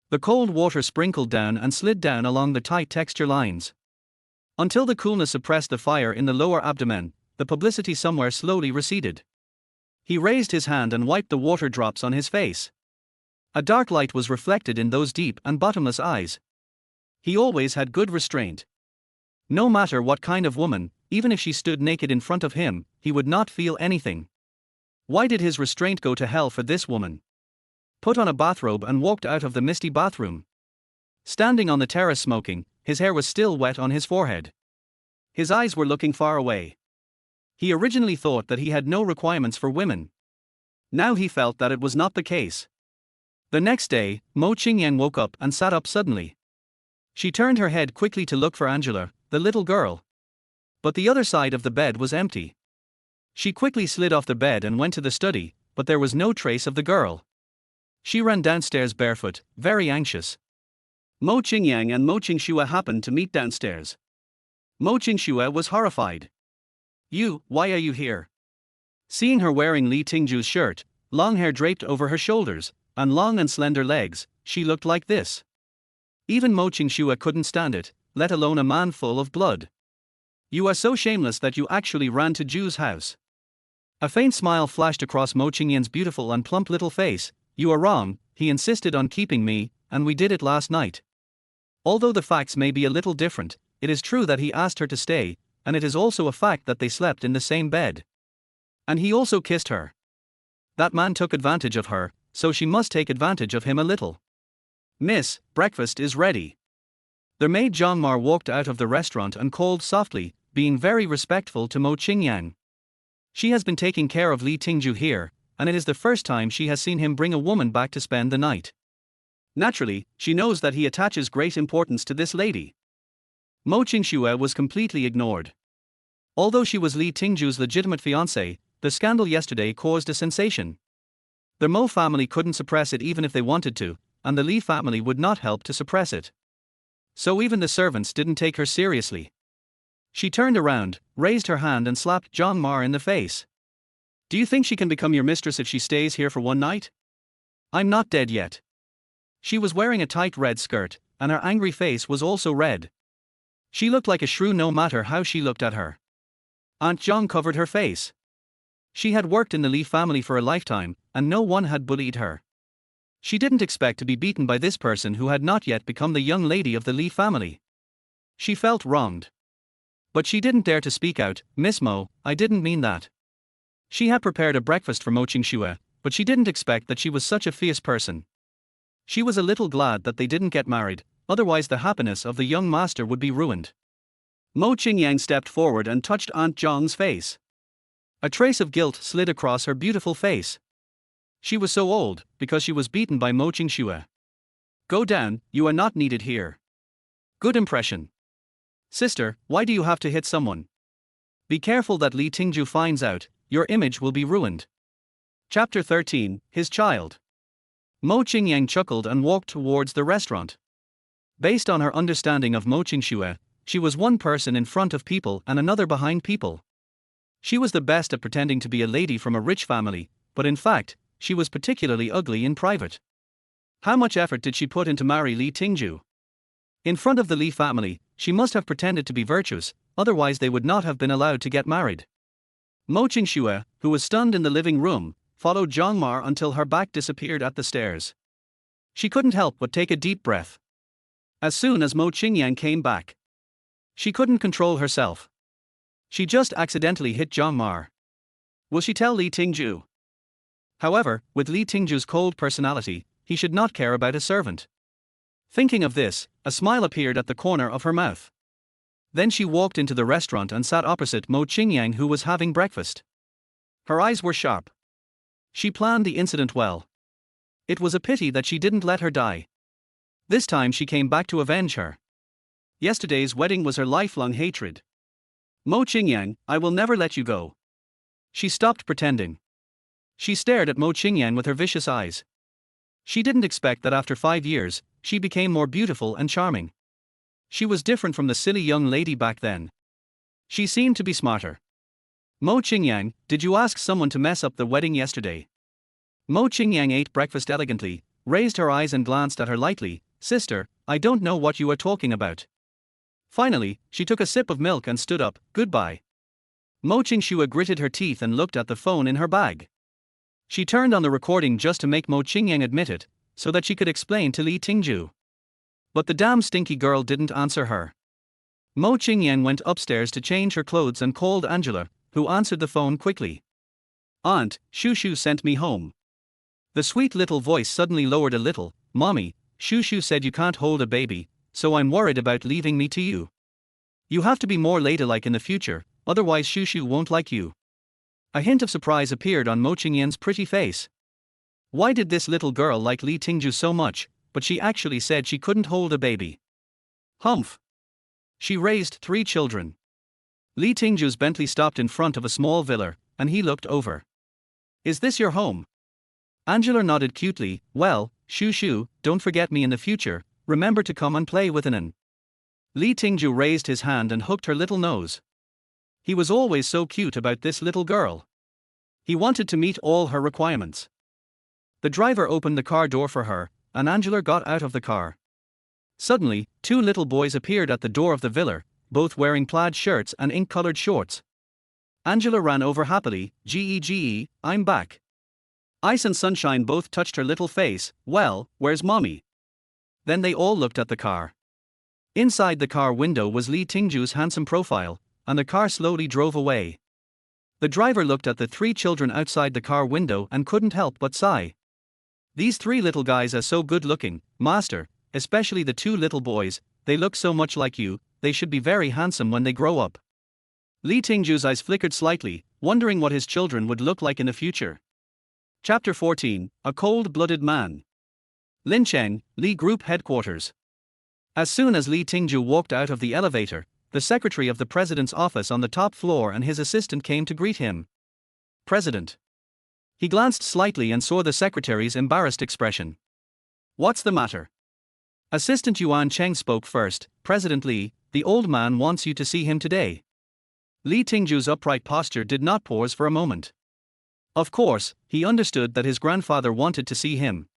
The cold water sprinkled down and slid down along the tight texture lines. Until the coolness suppressed the fire in the lower abdomen, the publicity somewhere slowly receded. He raised his hand and wiped the water drops on his face. A dark light was reflected in those deep and bottomless eyes. He always had good restraint. No matter what kind of woman, even if she stood naked in front of him, he would not feel anything. Why did his restraint go to hell for this woman? Put on a bathrobe and walked out of the misty bathroom. Standing on the terrace smoking, his hair was still wet on his forehead. His eyes were looking far away. He originally thought that he had no requirements for women. Now he felt that it was not the case. The next day, Mo Qingyang woke up and sat up suddenly. She turned her head quickly to look for Angela, the little girl. But the other side of the bed was empty. She quickly slid off the bed and went to the study, but there was no trace of the girl. She ran downstairs barefoot, very anxious. Mo Qingyang and Mo Qingjue happened to meet downstairs. Mo Qingjue was horrified. Why are you here? Seeing her wearing Li Tingjue's shirt, long hair draped over her shoulders, and long and slender legs, she looked like this. Even Mo Qingjue couldn't stand it, let alone a man full of blood. You are so shameless that you actually ran to Ju's house. A faint smile flashed across Mo Qingyang's beautiful and plump little face. You are wrong, he insisted on keeping me, and we did it last night. Although the facts may be a little different, it is true that he asked her to stay, and it is also a fact that they slept in the same bed. And he also kissed her. That man took advantage of her, so she must take advantage of him a little. Miss, breakfast is ready. The maid Zhangmar walked out of the restaurant and called softly, being very respectful to Mo Qingyang. She has been taking care of Li Tingjue here, and it is the first time she has seen him bring a woman back to spend the night. Naturally, she knows that he attaches great importance to this lady. Mo Qingjue was completely ignored. Although she was Li Tingjue's legitimate fiancée, the scandal yesterday caused a sensation. The Mo family couldn't suppress it even if they wanted to, and the Li family would not help to suppress it. So even the servants didn't take her seriously. She turned around, raised her hand and slapped Zhangmar in the face. Do you think she can become your mistress if she stays here for one night? I'm not dead yet. She was wearing a tight red skirt, and her angry face was also red. She looked like a shrew no matter how she looked at her. Aunt Zhang covered her face. She had worked in the Li family for a lifetime, and no one had bullied her. She didn't expect to be beaten by this person who had not yet become the young lady of the Li family. She felt wronged. But she didn't dare to speak out. Miss Mo, I didn't mean that. She had prepared a breakfast for Mo Tingjue, but she didn't expect that she was such a fierce person. She was a little glad that they didn't get married, otherwise the happiness of the young master would be ruined. Mo Qingyang stepped forward and touched Aunt Zhang's face. A trace of guilt slid across her beautiful face. She was so old, because she was beaten by Mo Tingjue. Go down, you are not needed here. Good impression. Sister, why do you have to hit someone? Be careful that Li Tingjue finds out, your image will be ruined. Chapter 13, His Child. Mo Qingyang chuckled and walked towards the restaurant. Based on her understanding of Mo Tingjue, she was one person in front of people and another behind people. She was the best at pretending to be a lady from a rich family, but in fact, she was particularly ugly in private. How much effort did she put into marry Li Tingjue? In front of the Li family, she must have pretended to be virtuous, otherwise they would not have been allowed to get married. Mo Qingjue, who was stunned in the living room, followed Zhang Mar until her back disappeared at the stairs. She couldn't help but take a deep breath. As soon as Mo Qingyang came back, she couldn't control herself. She just accidentally hit Zhang Mar. Will she tell Li Tingjue? However, with Li Tingjue's cold personality, he should not care about a servant. Thinking of this, a smile appeared at the corner of her mouth. Then she walked into the restaurant and sat opposite Mo Qingyang, who was having breakfast. Her eyes were sharp. She planned the incident well. It was a pity that she didn't let her die. This time she came back to avenge her. Yesterday's wedding was her lifelong hatred. Mo Qingyang, I will never let you go. She stopped pretending. She stared at Mo Qingyang with her vicious eyes. She didn't expect that after 5 years, she became more beautiful and charming. She was different from the silly young lady back then. She seemed to be smarter. Mo Qingyang, did you ask someone to mess up the wedding yesterday? Mo Qingyang ate breakfast elegantly, raised her eyes and glanced at her lightly. Sister, I don't know what you are talking about. Finally, she took a sip of milk and stood up. Goodbye. Mo Tingjue gritted her teeth and looked at the phone in her bag. She turned on the recording just to make Mo Qingyang admit it, so that she could explain to Li Tingjue. But the damn stinky girl didn't answer her. Mo Qingyang went upstairs to change her clothes and called Angela, who answered the phone quickly. Aunt, Shushu sent me home. The sweet little voice suddenly lowered a little. Mommy, Shushu said you can't hold a baby, so I'm worried about leaving me to you. You have to be more ladylike in the future, otherwise Shushu won't like you. A hint of surprise appeared on Mo Qingyang's pretty face. Why did this little girl like Li Tingjue so much, but she actually said she couldn't hold a baby? Humph. She raised 3 children. Li Tingjue's Bentley stopped in front of a small villa, and he looked over. Is this your home? Angela nodded cutely. Well, Shushu, don't forget me in the future, remember to come and play with Anan. Li Tingjue raised his hand and hooked her little nose. He was always so cute about this little girl. He wanted to meet all her requirements. The driver opened the car door for her, and Angela got out of the car. Suddenly, 2 little boys appeared at the door of the villa, both wearing plaid shirts and ink-colored shorts. Angela ran over happily. Gee, I'm back. Ice and sunshine both touched her little face. Well, where's mommy? Then they all looked at the car. Inside the car window was Li Tingjue's handsome profile, and the car slowly drove away. The driver looked at the 3 children outside the car window and couldn't help but sigh. These 3 little guys are so good looking, master, especially the 2 little boys, they look so much like you, they should be very handsome when they grow up. Li Tingjue's eyes flickered slightly, wondering what his children would look like in the future. Chapter 14, A Cold-Blooded Man. Lincheng, Li Group Headquarters. As soon as Li Tingjue walked out of the elevator, the secretary of the president's office on the top floor and his assistant came to greet him. President. He glanced slightly and saw the secretary's embarrassed expression. What's the matter? Assistant Yuan Cheng spoke first. President Li, the old man wants you to see him today. Li Tingjue's upright posture did not pause for a moment. Of course, he understood that his grandfather wanted to see him.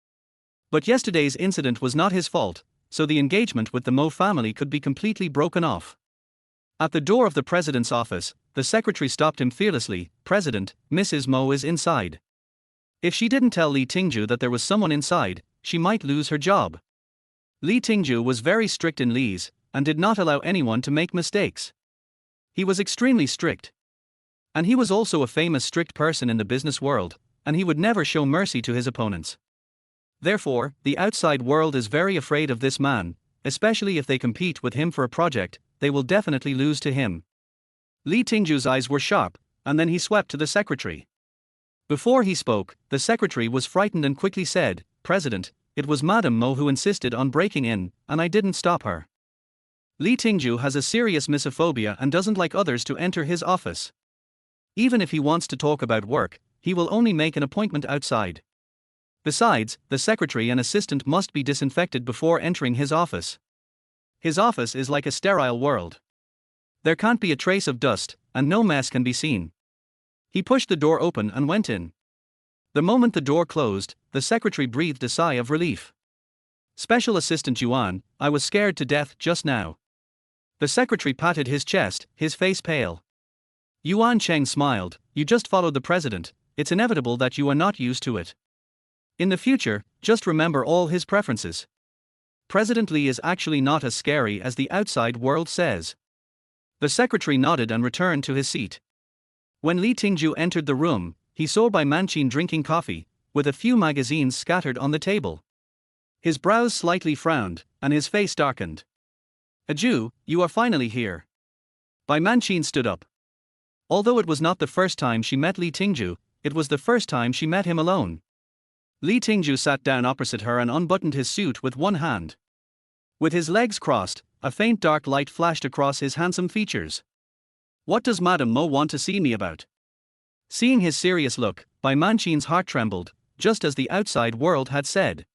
But yesterday's incident was not his fault, so the engagement with the Mo family could be completely broken off. At the door of the president's office, the secretary stopped him fearlessly. President, Mrs. Mo is inside. If she didn't tell Li Tingjue that there was someone inside, she might lose her job. Li Tingjue was very strict in Li's, and did not allow anyone to make mistakes. He was extremely strict. And he was also a famous strict person in the business world, and he would never show mercy to his opponents. Therefore, the outside world is very afraid of this man, especially if they compete with him for a project, they will definitely lose to him. Li Tingjue's eyes were sharp, and then he swept to the secretary. Before he spoke, the secretary was frightened and quickly said, "President, it was Madame Mo who insisted on breaking in, and I didn't stop her. Li Tingjue has a serious misophobia and doesn't like others to enter his office. Even if he wants to talk about work, he will only make an appointment outside. Besides, the secretary and assistant must be disinfected before entering his office. His office is like a sterile world. There can't be a trace of dust, and no mess can be seen." He pushed the door open and went in. The moment the door closed, the secretary breathed a sigh of relief. "Special Assistant Yuan, I was scared to death just now." The secretary patted his chest, his face pale. Yuan Cheng smiled, "You just followed the president, it's inevitable that you are not used to it. In the future, just remember all his preferences. President Li is actually not as scary as the outside world says." The secretary nodded and returned to his seat. When Li Tingjue entered the room, he saw Bai Manqin drinking coffee, with a few magazines scattered on the table. His brows slightly frowned, and his face darkened. "Aju, you are finally here." Bai Manqin stood up. Although it was not the first time she met Li Tingjue, it was the first time she met him alone. Li Tingjue sat down opposite her and unbuttoned his suit with one hand. With his legs crossed, a faint dark light flashed across his handsome features. "What does Madame Mo want to see me about?" Seeing his serious look, Bai Manqin's heart trembled, just as the outside world had said.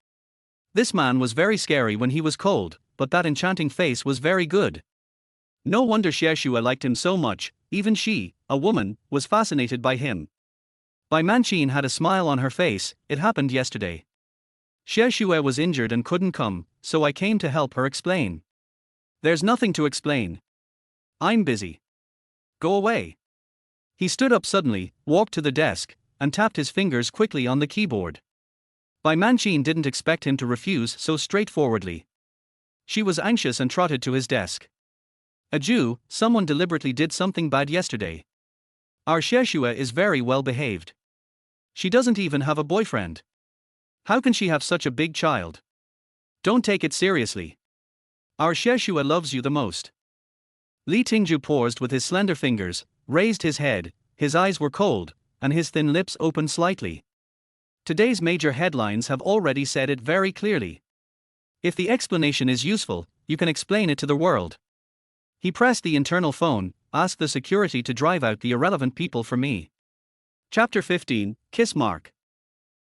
This man was very scary when he was cold, but that enchanting face was very good. No wonder Xieshua liked him so much, even she, a woman, was fascinated by him. Bai Manqin had a smile on her face, "It happened yesterday. Xieshua was injured and couldn't come, so I came to help her explain." "There's nothing to explain. I'm busy. Go away." He stood up suddenly, walked to the desk, and tapped his fingers quickly on the keyboard. Bai Manqin didn't expect him to refuse so straightforwardly. She was anxious and trotted to his desk. "Aju, someone deliberately did something bad yesterday. Our Xieshua is very well behaved. She doesn't even have a boyfriend. How can she have such a big child? Don't take it seriously. Our Xieshua loves you the most." Li Tingjue paused with his slender fingers, raised his head, his eyes were cold, and his thin lips opened slightly. Today's major headlines have already said it very clearly. If the explanation is useful, you can explain it to the world. He pressed the internal phone, "Ask the security to drive out the irrelevant people for me." Chapter 15, Kiss Mark.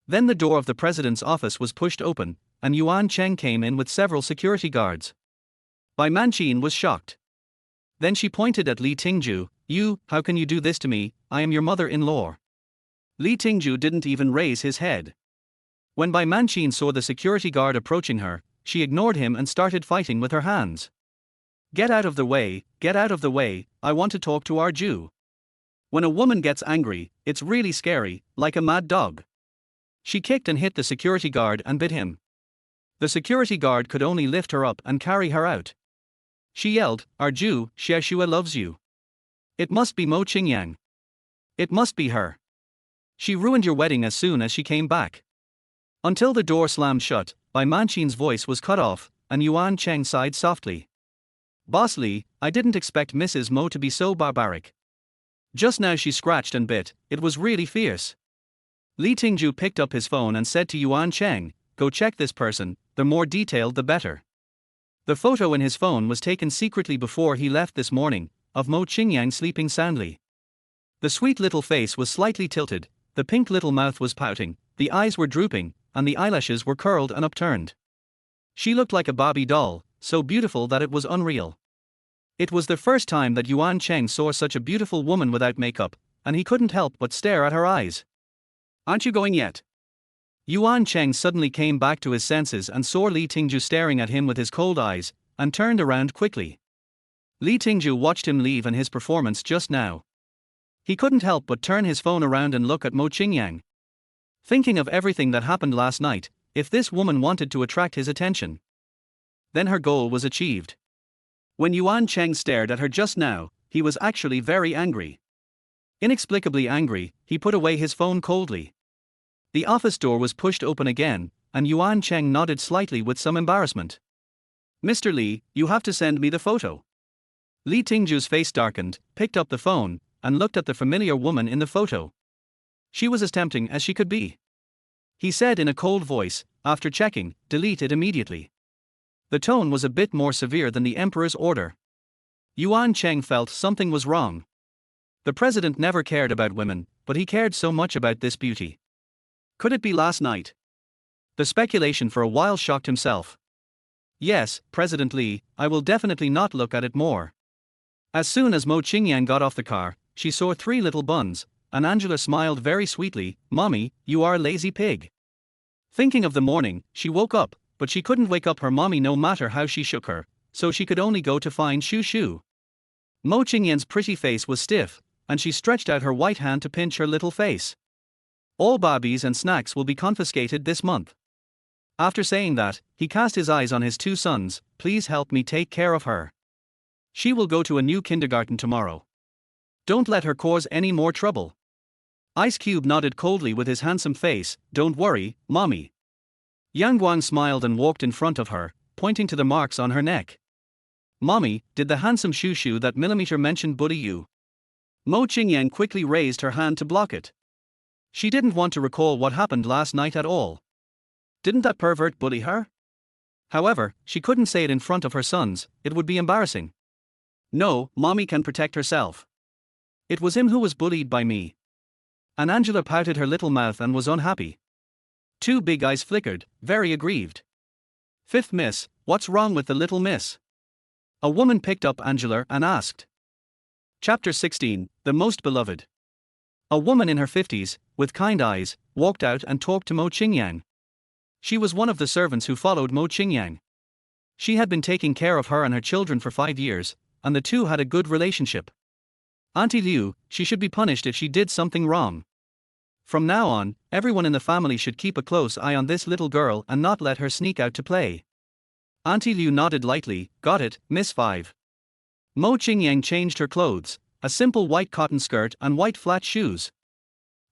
Then the door of the president's office was pushed open, and Yuan Cheng came in with several security guards. Bai Manqin was shocked. Then she pointed at Li Tingjue, "You, how can you do this to me? I am your mother-in-law." Li Tingjue didn't even raise his head. When Bai Manqin saw the security guard approaching her, she ignored him and started fighting with her hands. Get out of the way, I want to talk to our Jew." When a woman gets angry, it's really scary, like a mad dog. She kicked and hit the security guard and bit him. The security guard could only lift her up and carry her out. She yelled, "Our Jew, Xieshua loves you. It must be Mo Qingyang. It must be her. She ruined your wedding as soon as she came back." Until the door slammed shut, Bai Manqin's voice was cut off, and Yuan Cheng sighed softly. "Boss Li, I didn't expect Mrs. Mo to be so barbaric. Just now she scratched and bit, it was really fierce." Li Tingjue picked up his phone and said to Yuan Cheng, "Go check this person, the more detailed the better." The photo in his phone was taken secretly before he left this morning, of Mo Qingyang sleeping soundly. The sweet little face was slightly tilted, the pink little mouth was pouting, the eyes were drooping, and the eyelashes were curled and upturned. She looked like a Barbie doll, so beautiful that it was unreal. It was the first time that Yuan Cheng saw such a beautiful woman without makeup, and he couldn't help but stare at her eyes. "Aren't you going yet?" Yuan Cheng suddenly came back to his senses and saw Li Tingjue staring at him with his cold eyes, and turned around quickly. Li Tingjue watched him leave and his performance just now. He couldn't help but turn his phone around and look at Mo Qingyang. Thinking of everything that happened last night, if this woman wanted to attract his attention, then her goal was achieved. When Yuan Cheng stared at her just now, he was actually very angry. Inexplicably angry, he put away his phone coldly. The office door was pushed open again, and Yuan Cheng nodded slightly with some embarrassment. "Mr. Li, you have to send me the photo." Li Tingjue's face darkened, picked up the phone, and looked at the familiar woman in the photo. She was as tempting as she could be. He said in a cold voice, after checking, "Delete it immediately." The tone was a bit more severe than the emperor's order. Yuan Cheng felt something was wrong. The president never cared about women, but he cared so much about this beauty. Could it be last night? The speculation for a while shocked himself. "Yes, President Li, I will definitely not look at it more." As soon as Mo Qingyang got off the car, she saw 3 little buns, and Angela smiled very sweetly. "Mommy, you are a lazy pig." Thinking of the morning, she woke up, but she couldn't wake up her mommy no matter how she shook her, so she could only go to find Shu Shu. Mo Qingyang's pretty face was stiff, and she stretched out her white hand to pinch her little face. "All babies and snacks will be confiscated this month." After saying that, he cast his eyes on his 2 sons. "Please help me take care of her. She will go to a new kindergarten tomorrow. Don't let her cause any more trouble." Ice Cube nodded coldly with his handsome face. "Don't worry, mommy." Yang Guang smiled and walked in front of her, pointing to the marks on her neck. "Mommy, did the handsome Shu Shu that millimeter mention bully you?" Mo Qingyang quickly raised her hand to block it. She didn't want to recall what happened last night at all. Didn't that pervert bully her? However, she couldn't say it in front of her sons, it would be embarrassing. "No, mommy can protect herself. It was him who was bullied by me." And Angela pouted her little mouth and was unhappy. 2 big eyes flickered, very aggrieved. "Fifth miss, what's wrong with the little miss?" A woman picked up Angela and asked. Chapter 16, The Most Beloved. A woman in her 50s, with kind eyes, walked out and talked to Mo Qingyang. She was one of the servants who followed Mo Qingyang. She had been taking care of her and her children for 5 years, and the two had a good relationship. "Auntie Liu, she should be punished if she did something wrong. From now on, everyone in the family should keep a close eye on this little girl and not let her sneak out to play." Auntie Liu nodded lightly. "Got it, Miss 5. Mo Qingyang changed her clothes, a simple white cotton skirt and white flat shoes.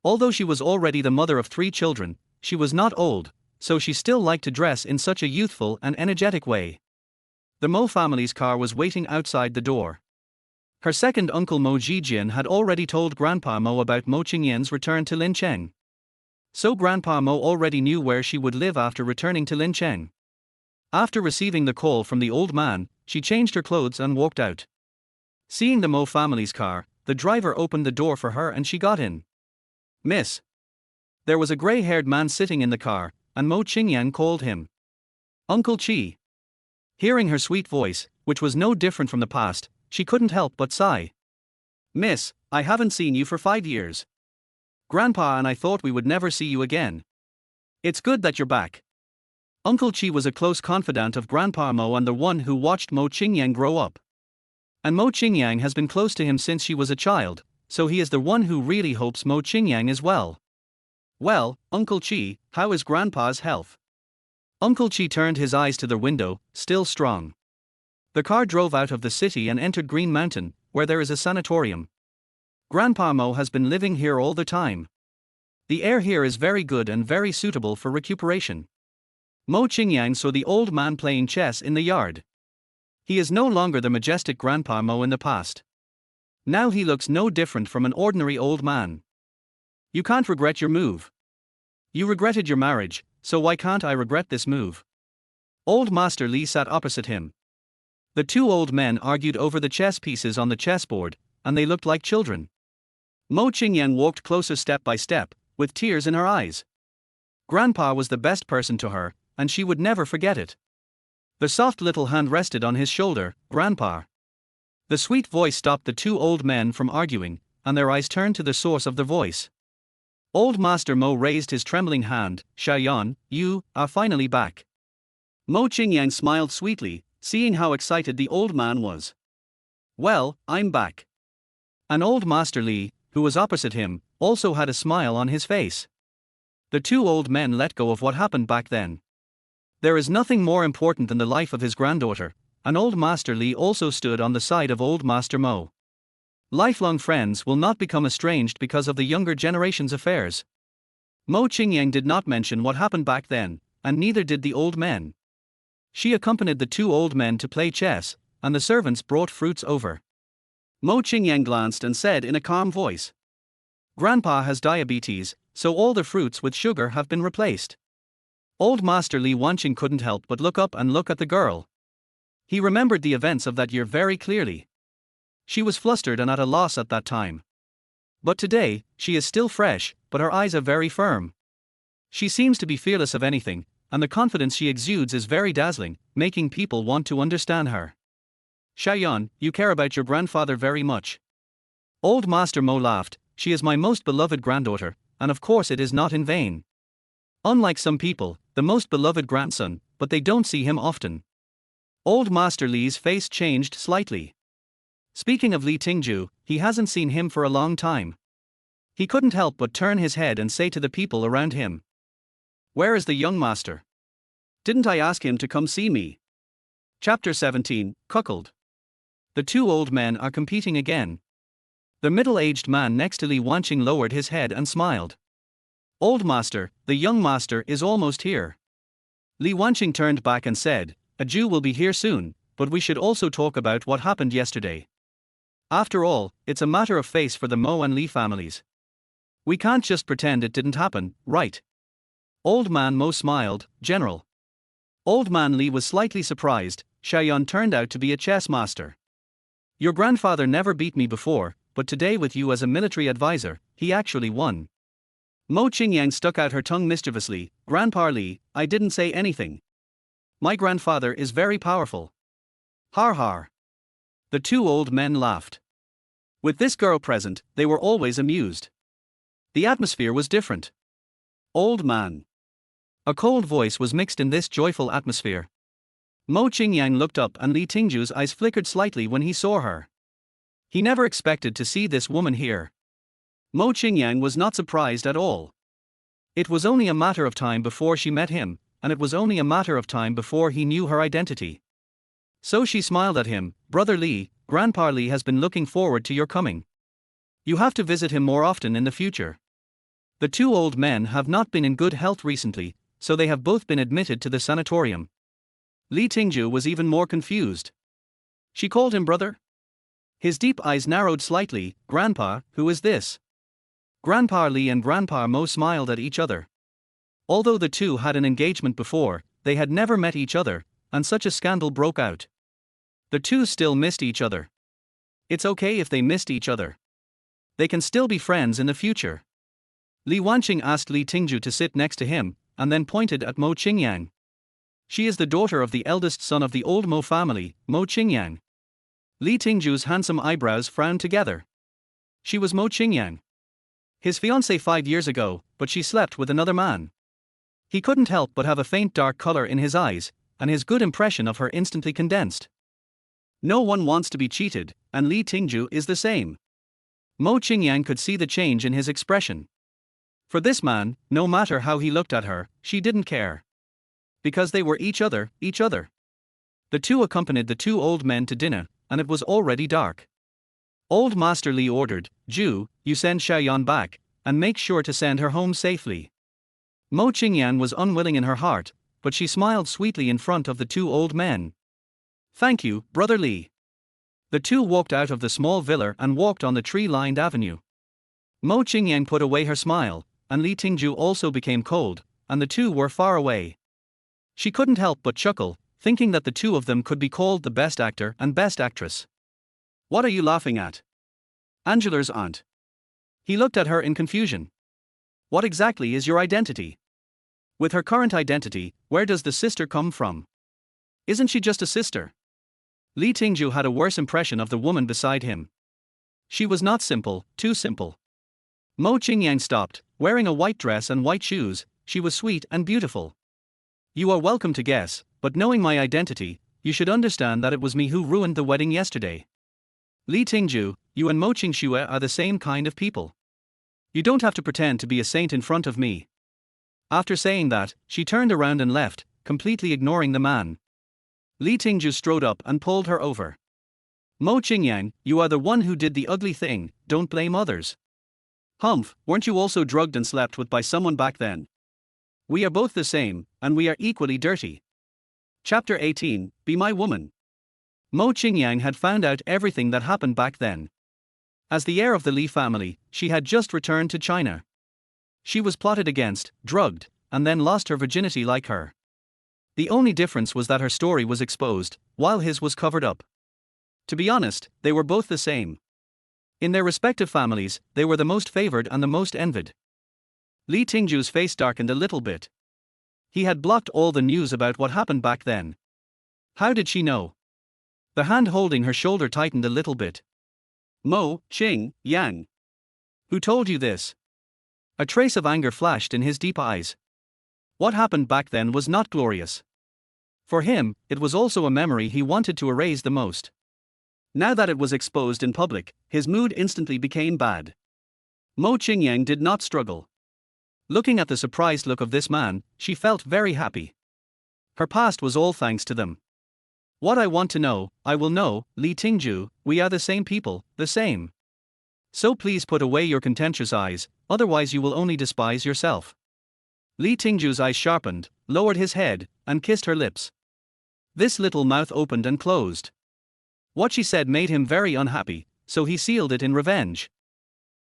Although she was already the mother of 3 children, she was not old, so she still liked to dress in such a youthful and energetic way. The Mo family's car was waiting outside the door. Her second uncle Mo Zhijian had already told Grandpa Mo about Mo Qingyang's return to Lincheng. So Grandpa Mo already knew where she would live after returning to Lincheng. After receiving the call from the old man, she changed her clothes and walked out. Seeing the Mo family's car, the driver opened the door for her and she got in. "Miss." There was a gray-haired man sitting in the car, and Mo Qingyang called him Uncle Chi. Hearing her sweet voice, which was no different from the past, she couldn't help but sigh. "Miss, I haven't seen you for 5 years. Grandpa and I thought we would never see you again. It's good that you're back." Uncle Chi was a close confidant of Grandpa Mo and the one who watched Mo Qingyang grow up. And Mo Qingyang has been close to him since she was a child, so he is the one who really hopes Mo Qingyang is well. "Well, Uncle Chi, how is Grandpa's health?" Uncle Chi turned his eyes to the window, still strong. The car drove out of the city and entered Green Mountain, where there is a sanatorium. Grandpa Mo has been living here all the time. The air here is very good and very suitable for recuperation. Mo Qingyang saw the old man playing chess in the yard. He is no longer the majestic Grandpa Mo in the past. Now he looks no different from an ordinary old man. "You can't regret your move. You regretted your marriage, so why can't I regret this move?" Old Master Li sat opposite him. The 2 old men argued over the chess pieces on the chessboard, and they looked like children. Mo Qingyang walked closer step by step, with tears in her eyes. Grandpa was the best person to her, and she would never forget it. The soft little hand rested on his shoulder. "Grandpa." The sweet voice stopped the 2 old men from arguing, and their eyes turned to the source of the voice. Old Master Mo raised his trembling hand. "Xiaoyan, you are finally back." Mo Qingyang smiled sweetly, seeing how excited the old man was. "Well, I'm back." And old Master Li, who was opposite him, also had a smile on his face. The 2 old men let go of what happened back then. There is nothing more important than the life of his granddaughter, and Old Master Li also stood on the side of Old Master Mo. Lifelong friends will not become estranged because of the younger generation's affairs. Mo Qingyang did not mention what happened back then, and neither did the old men. She accompanied the two old men to play chess, and the servants brought fruits over. Mo Qingyang glanced and said in a calm voice, "Grandpa has diabetes, so all the fruits with sugar have been replaced." Old Master Li Wanqing couldn't help but look up and look at the girl. He remembered the events of that year very clearly. She was flustered and at a loss at that time. But today, she is still fresh, but her eyes are very firm. She seems to be fearless of anything, and the confidence she exudes is very dazzling, making people want to understand her. "Xiaoyan, you care about your grandfather very much." Old Master Mo laughed. "She is my most beloved granddaughter, and of course it is not in vain. Unlike some people, the most beloved grandson, but they don't see him often." Old Master Li's face changed slightly. Speaking of Li Tingjue, he hasn't seen him for a long time. He couldn't help but turn his head and say to the people around him, "Where is the young master? Didn't I ask him to come see me?" Chapter 17, Cuckold. The two old men are competing again. The middle-aged man next to Li Wanqing lowered his head and smiled. "Old master, the young master is almost here." Li Wanqing turned back and said, "A Jew will be here soon, but we should also talk about what happened yesterday. After all, it's a matter of face for the Mo and Li families. We can't just pretend it didn't happen, right?" Old Man Mo smiled. "General." Old Man Li was slightly surprised. "Xiaoyan turned out to be a chess master. Your grandfather never beat me before, but today with you as a military advisor, he actually won." Mo Qingyang stuck out her tongue mischievously. "Grandpa Li, I didn't say anything. My grandfather is very powerful." Har har. The two old men laughed. With this girl present, they were always amused. The atmosphere was different. "Old man." A cold voice was mixed in this joyful atmosphere. Mo Qingyang looked up and Li Tingjue's eyes flickered slightly when he saw her. He never expected to see this woman here. Mo Qingyang was not surprised at all. It was only a matter of time before she met him, and it was only a matter of time before he knew her identity. So she smiled at him. "Brother Li, Grandpa Li has been looking forward to your coming. You have to visit him more often in the future." The two old men have not been in good health recently, so they have both been admitted to the sanatorium. Li Tingjue was even more confused. She called him brother? His deep eyes narrowed slightly. "Grandpa, who is this?" Grandpa Li and Grandpa Mo smiled at each other. Although the two had an engagement before, they had never met each other, and such a scandal broke out. The two still missed each other. It's okay if they missed each other. They can still be friends in the future. Li Wanqing asked Li Tingjue to sit next to him, and then pointed at Mo Qingyang. She is the daughter of the eldest son of the old Mo family, Mo Qingyang. Li Tingjue's handsome eyebrows frowned together. She was Mo Qingyang, his fiancée 5 years ago, but she slept with another man. He couldn't help but have a faint dark color in his eyes, and his good impression of her instantly condensed. No one wants to be cheated, and Li Tingjue is the same. Mo Qingyang could see the change in his expression. For this man, no matter how he looked at her, she didn't care. Because they were each other. The two accompanied the two old men to dinner, and it was already dark. Old Master Li ordered, "Ju, you send Xiaoyan back, and make sure to send her home safely." Mo Qingyang was unwilling in her heart, but she smiled sweetly in front of the two old men. "Thank you, Brother Li." The two walked out of the small villa and walked on the tree-lined avenue. Mo Qingyang put away her smile, and Li Tingjue also became cold, and the two were far away. She couldn't help but chuckle, thinking that the two of them could be called the best actor and best actress. "What are you laughing at?" Angela's aunt. He looked at her in confusion. "What exactly is your identity? With her current identity, where does the sister come from? Isn't she just a sister?" Li Tingjue had a worse impression of the woman beside him. She was not simple, too simple. Mo Qingyang stopped, wearing a white dress and white shoes. She was sweet and beautiful. "You are welcome to guess, but knowing my identity, you should understand that it was me who ruined the wedding yesterday. Li Tingjue, you and Mo Qingjue are the same kind of people. You don't have to pretend to be a saint in front of me." After saying that, she turned around and left, completely ignoring the man. Li Tingjue strode up and pulled her over. Mo Qingyang, you are the one who did the ugly thing, don't blame others. Humph, weren't you also drugged and slept with by someone back then? We are both the same, and we are equally dirty. Chapter 18, Be My Woman. Mo Qingyang had found out everything that happened back then. As the heir of the Li family, she had just returned to China. She was plotted against, drugged, and then lost her virginity like her. The only difference was that her story was exposed, while his was covered up. To be honest, they were both the same. In their respective families, they were the most favored and the most envied. Li Tingjue's face darkened a little bit. He had blocked all the news about what happened back then. How did she know? The hand holding her shoulder tightened a little bit. Mo Qingyang. Who told you this? A trace of anger flashed in his deep eyes. What happened back then was not glorious. For him, it was also a memory he wanted to erase the most. Now that it was exposed in public, his mood instantly became bad. Mo Qingyang did not struggle. Looking at the surprised look of this man, she felt very happy. Her past was all thanks to them. What I want to know, I will know, Li Tingjue, we are the same people, the same. So please put away your contentious eyes, otherwise you will only despise yourself. Li Tingjue's eyes sharpened, lowered his head, and kissed her lips. This little mouth opened and closed. What she said made him very unhappy, so he sealed it in revenge.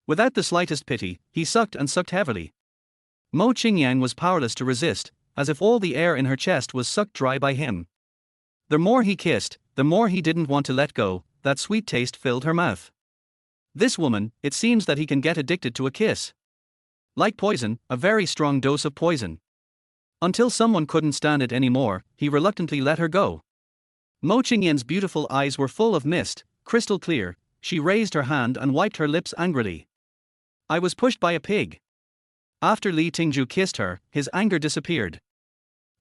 Without the slightest pity, he sucked and sucked heavily. Mo Qingyang was powerless to resist, as if all the air in her chest was sucked dry by him. The more he kissed, the more he didn't want to let go, that sweet taste filled her mouth. This woman, it seems that he can get addicted to a kiss. Like poison, a very strong dose of poison. Until someone couldn't stand it anymore, he reluctantly let her go. Mo Qingyang's beautiful eyes were full of mist, crystal clear. She raised her hand and wiped her lips angrily. I was pushed by a pig. After Li Tingjue kissed her, his anger disappeared.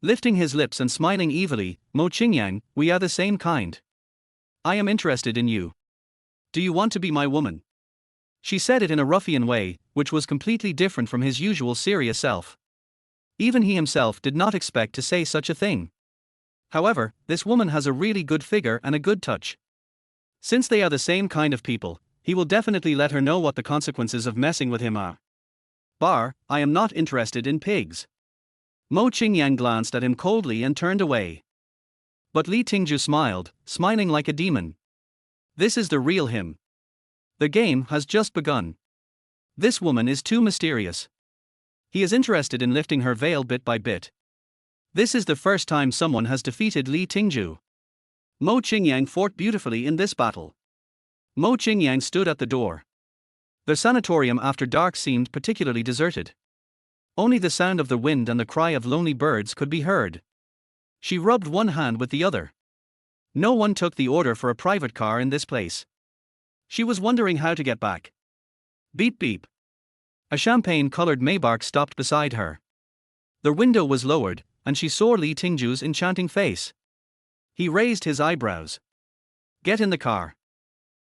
Lifting his lips and smiling evilly, Mo Qingyang, we are the same kind. I am interested in you. Do you want to be my woman? She said it in a ruffian way, which was completely different from his usual serious self. Even he himself did not expect to say such a thing. However, this woman has a really good figure and a good touch. Since they are the same kind of people, he will definitely let her know what the consequences of messing with him are. I am not interested in pigs. Mo Qingyang glanced at him coldly and turned away. But Li Tingjue smiled, smiling like a demon. This is the real him. The game has just begun. This woman is too mysterious. He is interested in lifting her veil bit by bit. This is the first time someone has defeated Li Tingjue. Mo Qingyang fought beautifully in this battle. Mo Qingyang stood at the door. The sanatorium after dark seemed particularly deserted. Only the sound of the wind and the cry of lonely birds could be heard. She rubbed one hand with the other. No one took the order for a private car in this place. She was wondering how to get back. Beep beep. A champagne-colored Maybach stopped beside her. The window was lowered, and she saw Li Tingjue's enchanting face. He raised his eyebrows. Get in the car.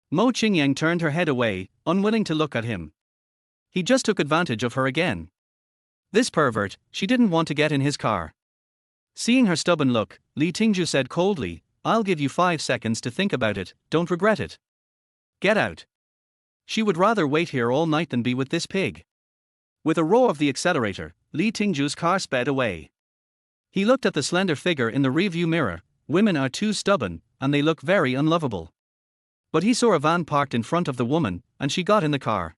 Mo Qingyang turned her head away, unwilling to look at him. He just took advantage of her again. This pervert, she didn't want to get in his car. Seeing her stubborn look, Li Tingjue said coldly, I'll give you 5 seconds to think about it, don't regret it. Get out. She would rather wait here all night than be with this pig. With a roar of the accelerator, Li Tingjue's car sped away. He looked at the slender figure in the rearview mirror. Women are too stubborn, and they look very unlovable. But he saw a van parked in front of the woman, and she got in the car.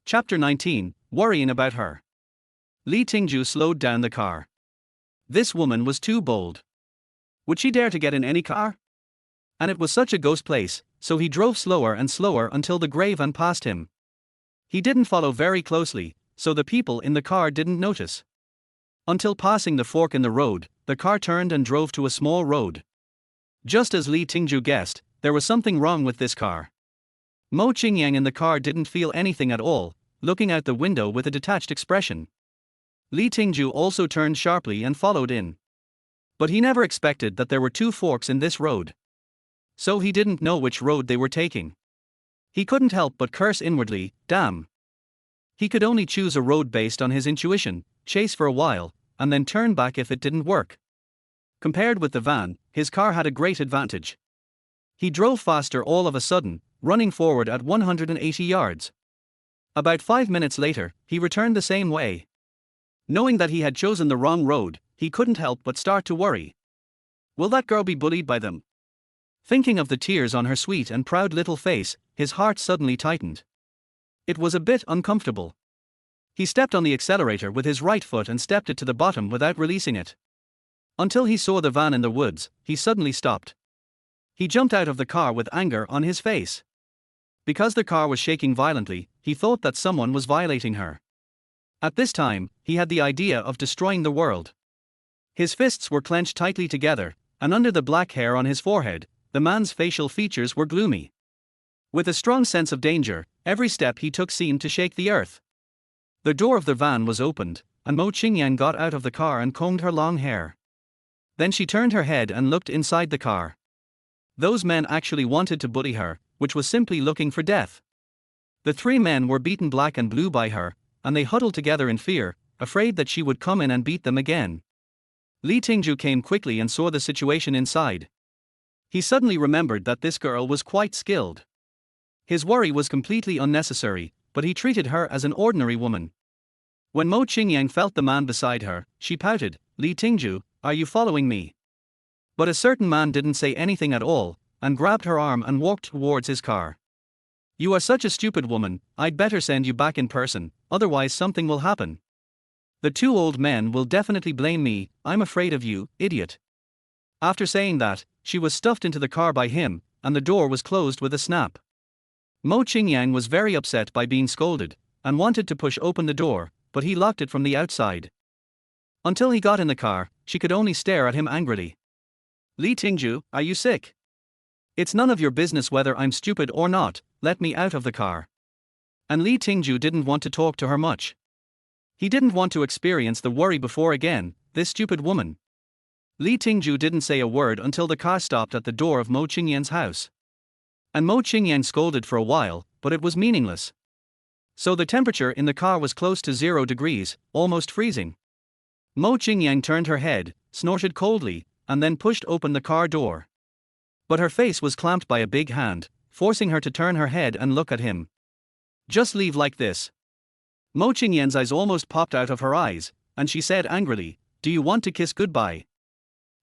Chapter 19, Worrying about her. Li Tingjue slowed down the car. This woman was too bold. Would she dare to get in any car? And it was such a ghost place, so he drove slower and slower until the grey van passed him. He didn't follow very closely, so the people in the car didn't notice. Until passing the fork in the road, the car turned and drove to a small road. Just as Li Tingjue guessed, there was something wrong with this car. Mo Qingyang in the car didn't feel anything at all, looking out the window with a detached expression. Li Tingjue also turned sharply and followed in. But he never expected that there were 2 forks in this road. So he didn't know which road they were taking. He couldn't help but curse inwardly, damn. He could only choose a road based on his intuition, chase for a while, and then turn back if it didn't work. Compared with the van, his car had a great advantage. He drove faster all of a sudden, running forward at 180 yards. About 5 minutes later, he returned the same way. Knowing that he had chosen the wrong road, he couldn't help but start to worry. Will that girl be bullied by them? Thinking of the tears on her sweet and proud little face, his heart suddenly tightened. It was a bit uncomfortable. He stepped on the accelerator with his right foot and stepped it to the bottom without releasing it. Until he saw the van in the woods, he suddenly stopped. He jumped out of the car with anger on his face. Because the car was shaking violently, he thought that someone was violating her. At this time, he had the idea of destroying the world. His fists were clenched tightly together, and under the black hair on his forehead, the man's facial features were gloomy. With a strong sense of danger, every step he took seemed to shake the earth. The door of the van was opened, and Mo Qingyang got out of the car and combed her long hair. Then she turned her head and looked inside the car. Those men actually wanted to bully her, which was simply looking for death. The three men were beaten black and blue by her, and they huddled together in fear, afraid that she would come in and beat them again. Li Tingjue came quickly and saw the situation inside. He suddenly remembered that this girl was quite skilled. His worry was completely unnecessary, but he treated her as an ordinary woman. When Mo Qingyang felt the man beside her, she pouted, "Li Tingjue, are you following me?" But a certain man didn't say anything at all, and grabbed her arm and walked towards his car. "You are such a stupid woman, I'd better send you back in person, otherwise something will happen. The two old men will definitely blame me, I'm afraid of you, idiot." After saying that, she was stuffed into the car by him, and the door was closed with a snap. Mo Qingyang was very upset by being scolded, and wanted to push open the door, but he locked it from the outside. Until he got in the car, she could only stare at him angrily. "Li Tingjue, are you sick? It's none of your business whether I'm stupid or not, let me out of the car." And Li Tingjue didn't want to talk to her much. He didn't want to experience the worry before again, this stupid woman. Li Tingjue didn't say a word until the car stopped at the door of Mo Qingyang's house. And Mo Qingyang scolded for a while, but it was meaningless. So the temperature in the car was close to 0 degrees, almost freezing. Mo Qingyang turned her head, snorted coldly, and then pushed open the car door. But her face was clamped by a big hand, forcing her to turn her head and look at him. "Just leave like this." Mo Qingyang's eyes almost popped out of her eyes, and she said angrily, "Do you want to kiss goodbye?"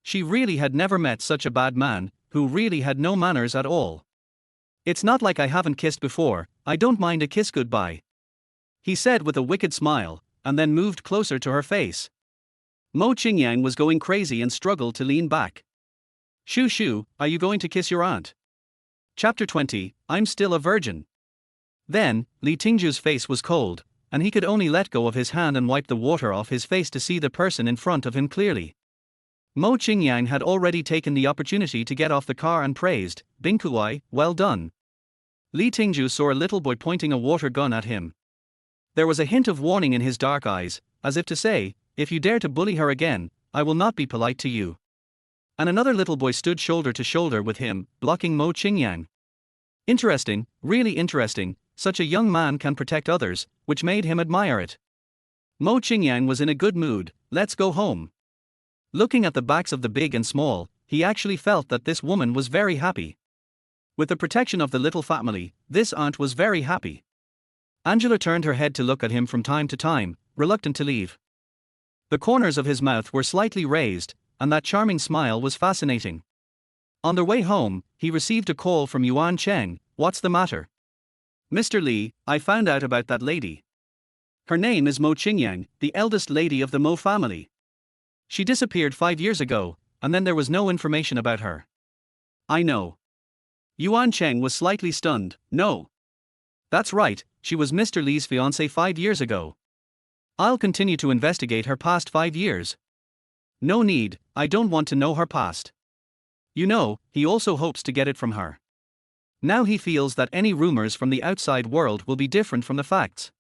She really had never met such a bad man, who really had no manners at all. "It's not like I haven't kissed before, I don't mind a kiss goodbye," he said with a wicked smile, and then moved closer to her face. Mo Qingyang was going crazy and struggled to lean back. "Shoo shoo, are you going to kiss your aunt?" Chapter 20, I'm Still a Virgin. Then, Li Tingjue's face was cold, and he could only let go of his hand and wipe the water off his face to see the person in front of him clearly. Mo Qingyang had already taken the opportunity to get off the car and praised, "Bingkuai, well done." Li Tingjue saw a little boy pointing a water gun at him. There was a hint of warning in his dark eyes, as if to say, "If you dare to bully her again, I will not be polite to you." And another little boy stood shoulder to shoulder with him, blocking Mo Qingyang. Interesting, really interesting, such a young man can protect others, which made him admire it. Mo Qingyang was in a good mood, let's go home. Looking at the backs of the big and small, he actually felt that this woman was very happy. With the protection of the little family, this aunt was very happy. Angela turned her head to look at him from time to time, reluctant to leave. The corners of his mouth were slightly raised, and that charming smile was fascinating. On their way home, he received a call from Yuan Cheng. "What's the matter?" "Mr. Li, I found out about that lady. Her name is Mo Qingyang, the eldest lady of the Mo family. She disappeared 5 years ago, and then there was no information about her." "I know." Yuan Cheng was slightly stunned. "No. That's right, she was Mr. Li's fiancée 5 years ago. I'll continue to investigate her past 5 years. No need, I don't want to know her past. You know, he also hopes to get it from her. Now he feels that any rumors from the outside world will be different from the facts.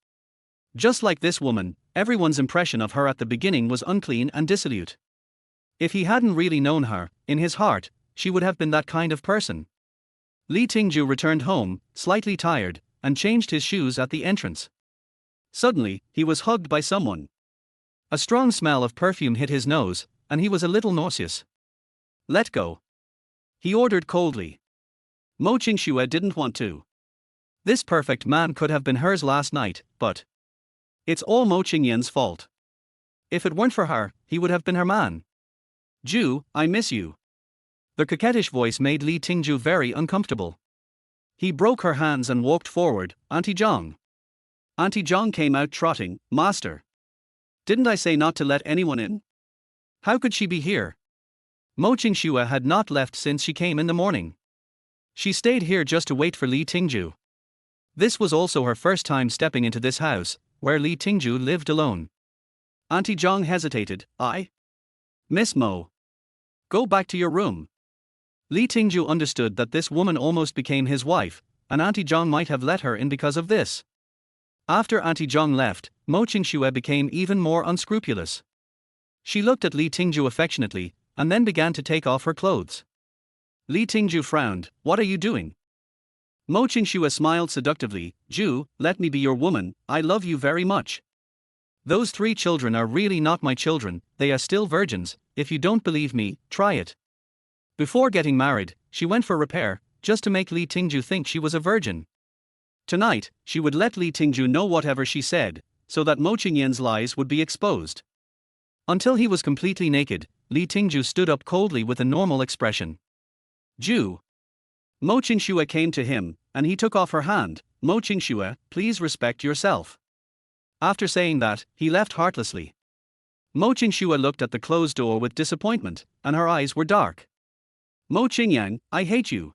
Just like this woman, everyone's impression of her at the beginning was unclean and dissolute. If he hadn't really known her, in his heart, she would have been that kind of person." Li Tingjue returned home, slightly tired, and changed his shoes at the entrance. Suddenly, he was hugged by someone. A strong smell of perfume hit his nose, and he was a little nauseous. Let go, he ordered coldly. Mo Qingxue didn't want to. This perfect man could have been hers last night, but it's all Mo Qingyan's fault. If it weren't for her, he would have been her man. Ju, I miss you. The coquettish voice made Li Tingjue very uncomfortable. He broke her hands and walked forward. Auntie Zhang. Auntie Zhang came out trotting. Master. Didn't I say not to let anyone in? How could she be here? Mo Qingxue had not left since she came in the morning. She stayed here just to wait for Li Tingjue. This was also her first time stepping into this house, where Li Tingjue lived alone. Auntie Zhang hesitated. Miss Mo. Go back to your room. Li Tingjue understood that this woman almost became his wife, and Auntie Zhang might have let her in because of this. After Auntie Zhang left, Mo Qingxue became even more unscrupulous. She looked at Li Tingjue affectionately, and then began to take off her clothes. Li Tingjue frowned. What are you doing? Mo Qingxue smiled seductively. Ju, let me be your woman, I love you very much. Those 3 children are really not my children, they are still virgins. If you don't believe me, try it. Before getting married, she went for repair, just to make Li Tingjue think she was a virgin. Tonight, she would let Li Tingjue know whatever she said, so that Mo Qingyan's lies would be exposed. Until he was completely naked, Li Tingjue stood up coldly with a normal expression. Ju. Mo Qingxue came to him, and he took off her hand. Mo Qingxue, please respect yourself. After saying that, he left heartlessly. Mo Qingxue looked at the closed door with disappointment, and her eyes were dark. Mo Qingyang, I hate you.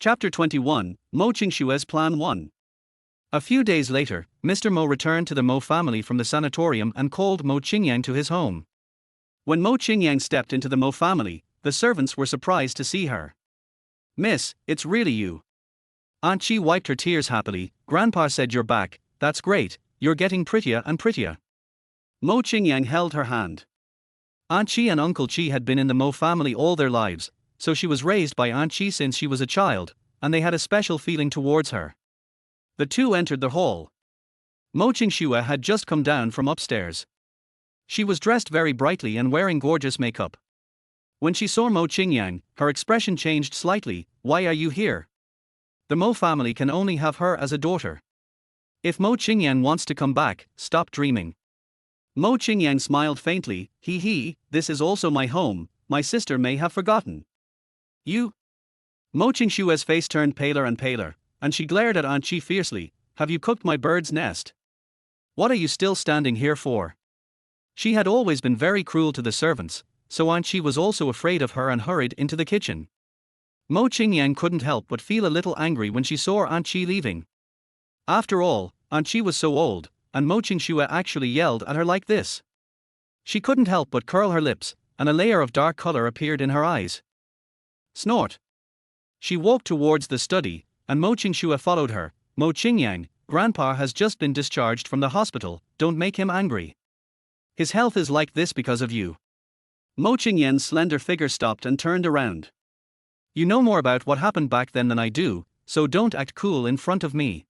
Chapter 21, Mo Qingxue's Plan 1. A few days later, Mr. Mo returned to the Mo family from the sanatorium and called Mo Qingyang to his home. When Mo Qingyang stepped into the Mo family, the servants were surprised to see her. Miss, it's really you. Aunt Chi wiped her tears happily. Grandpa said you're back, that's great, you're getting prettier and prettier. Mo Qingyang held her hand. Aunt Chi and Uncle Chi had been in the Mo family all their lives, so she was raised by Aunt Chi since she was a child, and they had a special feeling towards her. The two entered the hall. Mo Qingxue had just come down from upstairs. She was dressed very brightly and wearing gorgeous makeup. When she saw Mo Qingyang, her expression changed slightly. Why are you here? The Mo family can only have her as a daughter. If Mo Qingyang wants to come back, stop dreaming. Mo Qingyang smiled faintly. This is also my home, my sister may have forgotten. You? Mo Qingxue's face turned paler and paler, and she glared at Aunt Chi fiercely. Have you cooked my bird's nest? What are you still standing here for? She had always been very cruel to the servants, so Aunt Chi was also afraid of her and hurried into the kitchen. Mo Qingyang couldn't help but feel a little angry when she saw Aunt Chi leaving. After all, Aunt Chi was so old, and Mo Qingxue actually yelled at her like this. She couldn't help but curl her lips, and a layer of dark color appeared in her eyes. Snort. She walked towards the study, and Mo Qingxue followed her. Mo Qingyang, Grandpa has just been discharged from the hospital, don't make him angry. His health is like this because of you. Mo Qingyang's slender figure stopped and turned around. You know more about what happened back then than I do, so don't act cool in front of me.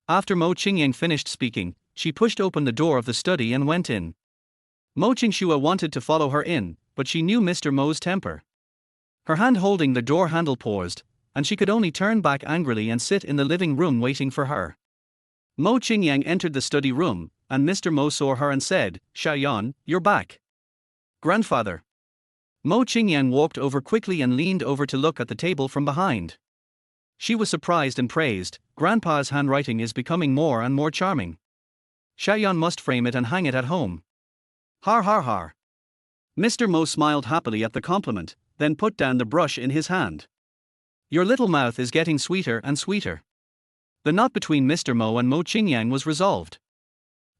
After Mo Qingyang finished speaking, she pushed open the door of the study and went in. Mo Qingxue wanted to follow her in, but she knew Mr. Mo's temper. Her hand holding the door handle paused, and she could only turn back angrily and sit in the living room waiting for her. Mo Qingyang entered the study room, and Mr. Mo saw her and said, Xiaoyan, you're back. Grandfather. Mo Qingyang walked over quickly and leaned over to look at the table from behind. She was surprised and praised. Grandpa's handwriting is becoming more and more charming. Xiaoyan must frame it and hang it at home. Har har har. Mr. Mo smiled happily at the compliment, then put down the brush in his hand. Your little mouth is getting sweeter and sweeter. The knot between Mr. Mo and Mo Qingyang was resolved.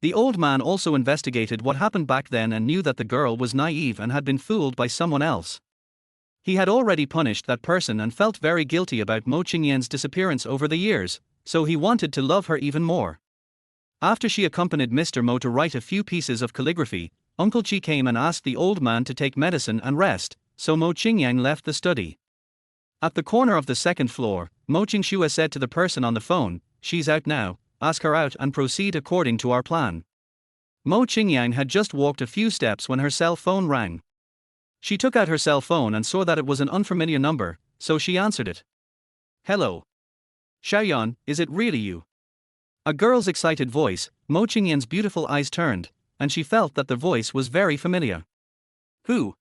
The old man also investigated what happened back then and knew that the girl was naive and had been fooled by someone else. He had already punished that person and felt very guilty about Mo Qingyang's disappearance over the years, so he wanted to love her even more. After she accompanied Mr. Mo to write a few pieces of calligraphy, Uncle Chi came and asked the old man to take medicine and rest, so Mo Qingyang left the study. At the corner of the second floor, Mo Qingxue said to the person on the phone, she's out now, ask her out and proceed according to our plan. Mo Qingyang had just walked a few steps when her cell phone rang. She took out her cell phone and saw that it was an unfamiliar number, so she answered it. Hello. Xiaoyan, is it really you? A girl's excited voice. Mo Qingyan's beautiful eyes turned, and she felt that the voice was very familiar. Who?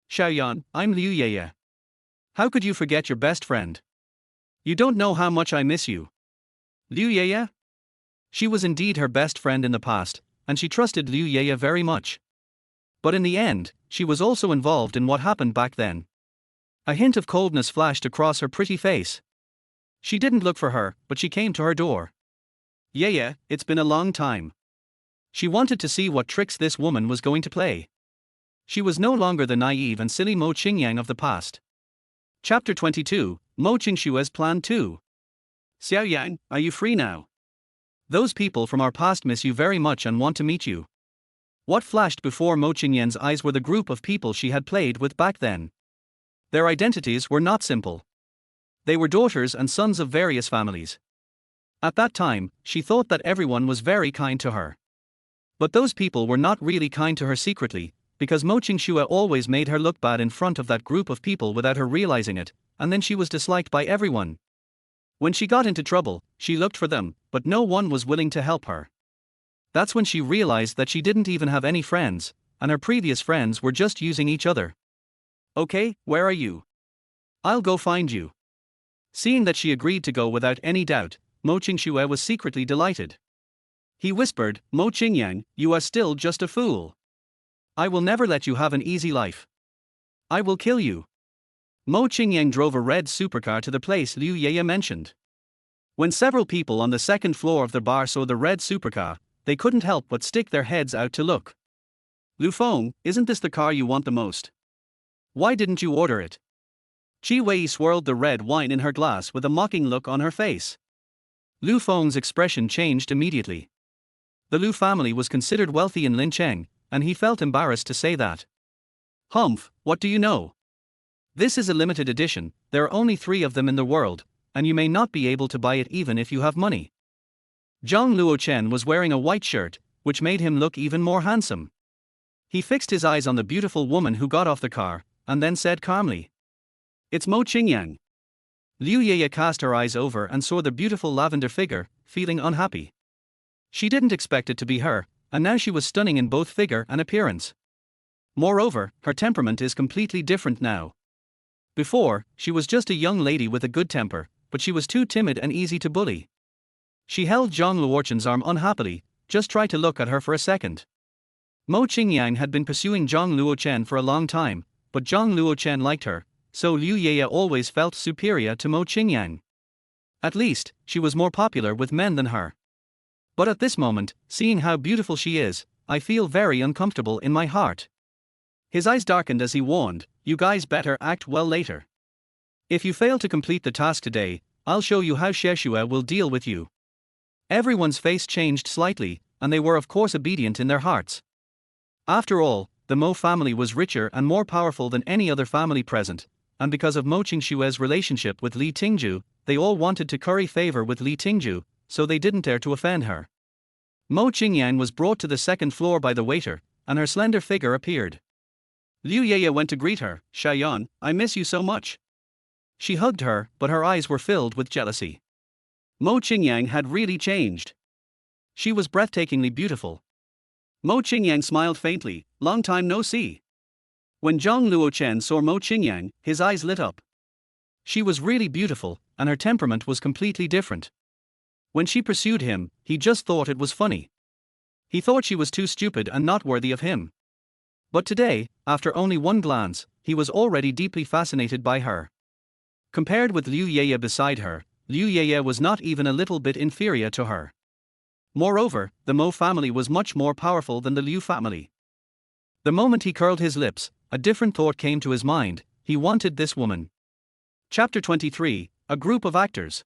Xiaoyan, I'm Liu Yeye. How could you forget your best friend? You don't know how much I miss you. Liu Yeye? She was indeed her best friend in the past, and she trusted Liu Yeye very much. But in the end, she was also involved in what happened back then. A hint of coldness flashed across her pretty face. She didn't look for her, but she came to her door. Yeye, it's been a long time. She wanted to see what tricks this woman was going to play. She was no longer the naive and silly Mo Qingyang of the past. Chapter 22, Mo Qingshue's Plan 2. Xiaoyang, are you free now? Those people from our past miss you very much and want to meet you. What flashed before Mo Qingyan's eyes were the group of people she had played with back then. Their identities were not simple. They were daughters and sons of various families. At that time, she thought that everyone was very kind to her. But those people were not really kind to her secretly, because Mo Qingshue always made her look bad in front of that group of people without her realizing it, and then she was disliked by everyone. When she got into trouble, she looked for them, but no one was willing to help her. That's when she realized that she didn't even have any friends, and her previous friends were just using each other. Okay, where are you? I'll go find you. Seeing that she agreed to go without any doubt, Mo Qingshue was secretly delighted. He whispered, Mo Qingyang, you are still just a fool. I will never let you have an easy life. I will kill you. Mo Qingyang drove a red supercar to the place Liu Yeye mentioned. When several people on the second floor of the bar saw the red supercar, they couldn't help but stick their heads out to look. Lu Feng, isn't this the car you want the most? Why didn't you order it? Qi Wei swirled the red wine in her glass with a mocking look on her face. Lu Feng's expression changed immediately. The Lu family was considered wealthy in Lincheng, and he felt embarrassed to say that. Humph, what do you know? This is a limited edition, there are only 3 of them in the world, and you may not be able to buy it even if you have money. Zhang Luochen was wearing a white shirt, which made him look even more handsome. He fixed his eyes on the beautiful woman who got off the car, and then said calmly. It's Mo Qingyang. Liu Yeye cast her eyes over and saw the beautiful lavender figure, feeling unhappy. She didn't expect it to be her, and now she was stunning in both figure and appearance. Moreover, her temperament is completely different now. Before, she was just a young lady with a good temper, but she was too timid and easy to bully. She held Zhang Luochen's arm unhappily. Just try to look at her for a second. Mo Qingyang had been pursuing Zhang Luochen for a long time, but Zhang Luochen liked her, so Liu Yeye always felt superior to Mo Qingyang. At least, she was more popular with men than her. But at this moment, seeing how beautiful she is, I feel very uncomfortable in my heart. His eyes darkened as he warned, you guys better act well later. If you fail to complete the task today, I'll show you how Sheshue will deal with you. Everyone's face changed slightly, and they were of course obedient in their hearts. After all, the Mo family was richer and more powerful than any other family present, and because of Mo Qingshue's relationship with Li Tingjue, they all wanted to curry favor with Li Tingjue, so they didn't dare to offend her. Mo Qingyang was brought to the second floor by the waiter, and her slender figure appeared. Liu Yeye went to greet her. Xiaoyan, I miss you so much. She hugged her, but her eyes were filled with jealousy. Mo Qingyang had really changed. She was breathtakingly beautiful. Mo Qingyang smiled faintly, long time no see. When Zhang Luochen saw Mo Qingyang, his eyes lit up. She was really beautiful, and her temperament was completely different. When she pursued him, he just thought it was funny. He thought she was too stupid and not worthy of him. But today, after only one glance, he was already deeply fascinated by her. Compared with Liu Yeye beside her, Liu Yeye was not even a little bit inferior to her. Moreover, the Mo family was much more powerful than the Liu family. The moment he curled his lips, a different thought came to his mind. He wanted this woman. Chapter 23, A Group of Actors.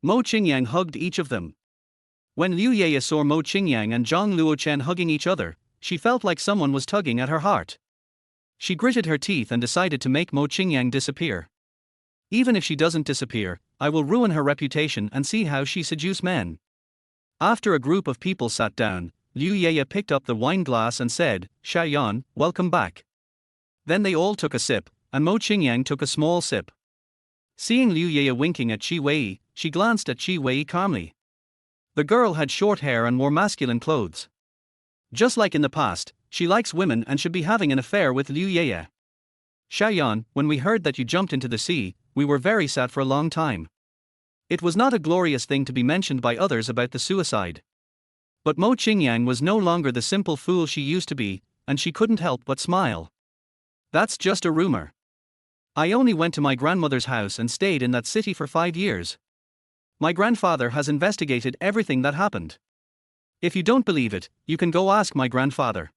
Mo Qingyang hugged each of them. When Liu Yeye saw Mo Qingyang and Zhang Luochen hugging each other, she felt like someone was tugging at her heart. She gritted her teeth and decided to make Mo Qingyang disappear. Even if she doesn't disappear, I will ruin her reputation and see how she seduces men. After a group of people sat down, Liu Yeye picked up the wine glass and said, Xiaoyan, welcome back. Then they all took a sip, and Mo Qingyang took a small sip. Seeing Liu Ye winking at Qi Wei, she glanced at Qi Wei calmly. The girl had short hair and wore masculine clothes. Just like in the past, she likes women and should be having an affair with Liu Ye. Xiaoyan, when we heard that you jumped into the sea, we were very sad for a long time. It was not a glorious thing to be mentioned by others about the suicide. But Mo Qingyang was no longer the simple fool she used to be, and she couldn't help but smile. That's just a rumor. I only went to my grandmother's house and stayed in that city for 5 years. My grandfather has investigated everything that happened. If you don't believe it, you can go ask my grandfather.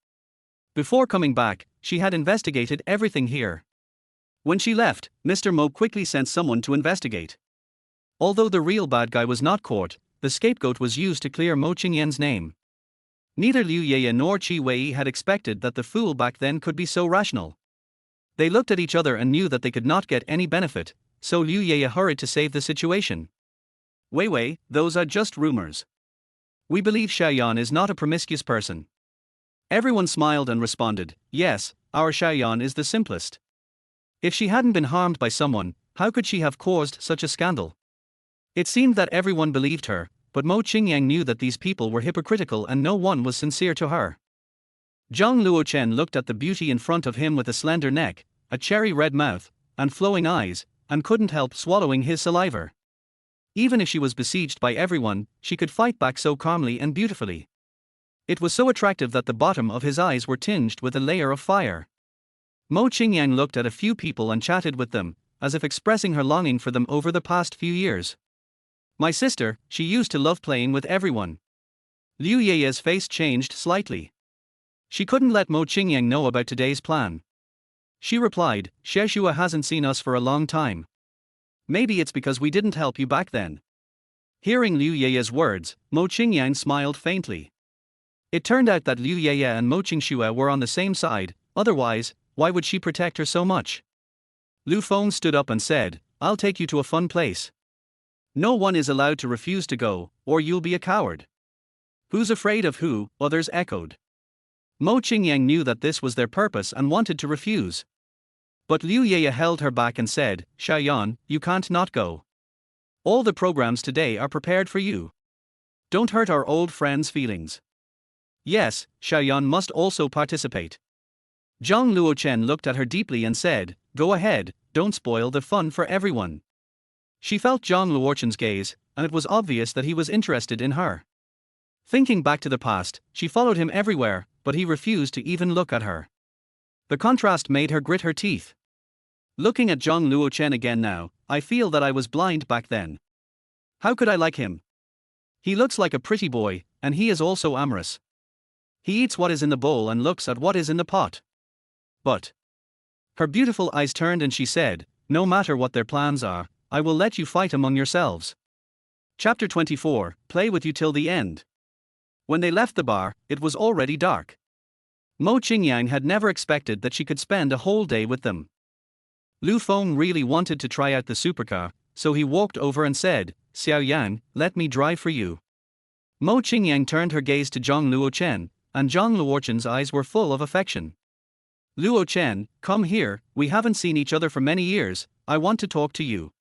Before coming back, she had investigated everything here. When she left, Mr. Mo quickly sent someone to investigate. Although the real bad guy was not caught, the scapegoat was used to clear Mo Qingyan's name. Neither Liu Ye nor Qi Wei had expected that the fool back then could be so rational. They looked at each other and knew that they could not get any benefit, so Liu Ye hurried to save the situation. Wei, those are just rumors. We believe Xiaoyan is not a promiscuous person. Everyone smiled and responded, yes, our Xiaoyan is the simplest. If she hadn't been harmed by someone, how could she have caused such a scandal? It seemed that everyone believed her, but Mo Qingyang knew that these people were hypocritical and no one was sincere to her. Zhang Luochen looked at the beauty in front of him with a slender neck, a cherry-red mouth, and flowing eyes, and couldn't help swallowing his saliva. Even if she was besieged by everyone, she could fight back so calmly and beautifully. It was so attractive that the bottom of his eyes were tinged with a layer of fire. Mo Qingyang looked at a few people and chatted with them, as if expressing her longing for them over the past few years. My sister, she used to love playing with everyone. Liu Ye's face changed slightly. She couldn't let Mo Qingyang know about today's plan. She replied, Sheshua hasn't seen us for a long time. Maybe it's because we didn't help you back then. Hearing Liu Ye's words, Mo Qingyang smiled faintly. It turned out that Liu Ye and Mo Qingxue were on the same side, otherwise, why would she protect her so much? Lu Feng stood up and said, I'll take you to a fun place. No one is allowed to refuse to go, or you'll be a coward. Who's afraid of who? Others echoed. Mo Qingyang knew that this was their purpose and wanted to refuse. But Liu Ye held her back and said, Xiaoyan, you can't not go. All the programs today are prepared for you. Don't hurt our old friends' feelings. Yes, Xiaoyan must also participate. Zhang Luochen looked at her deeply and said, Go ahead, don't spoil the fun for everyone. She felt Zhang Luochen's gaze, and it was obvious that he was interested in her. Thinking back to the past, she followed him everywhere, but he refused to even look at her. The contrast made her grit her teeth. Looking at Zhang Luochen again now, I feel that I was blind back then. How could I like him? He looks like a pretty boy, and he is also amorous. He eats what is in the bowl and looks at what is in the pot. But her beautiful eyes turned and she said, No matter what their plans are, I will let you fight among yourselves. Chapter 24, Play with you till the end. When they left the bar, it was already dark. Mo Qingyang had never expected that she could spend a whole day with them. Lu Feng really wanted to try out the supercar, so he walked over and said, Xiaoyan, let me drive for you. Mo Qingyang turned her gaze to Zhang Luochen, and Zhang Luochen's eyes were full of affection. Luochen, come here, we haven't seen each other for many years, I want to talk to you.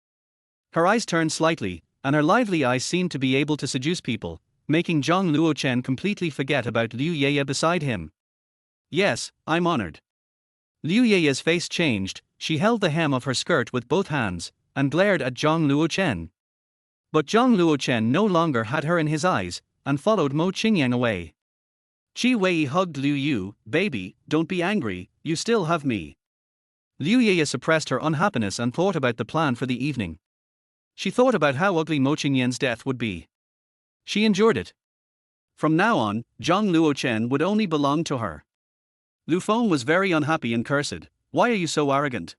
Her eyes turned slightly, and her lively eyes seemed to be able to seduce people, making Zhang Luochen completely forget about Liu Ye beside him. Yes, I'm honored. Liu Ye's face changed, she held the hem of her skirt with both hands, and glared at Zhang Luochen. But Zhang Luochen no longer had her in his eyes, and followed Mo Qingyang away. Qi Wei hugged Liu Yu, baby, don't be angry, you still have me. Liu Ye suppressed her unhappiness and thought about the plan for the evening. She thought about how ugly Mo Qingyan's death would be. She endured it. From now on, Zhang Luochen would only belong to her. Lu Feng was very unhappy and cursed, why are you so arrogant?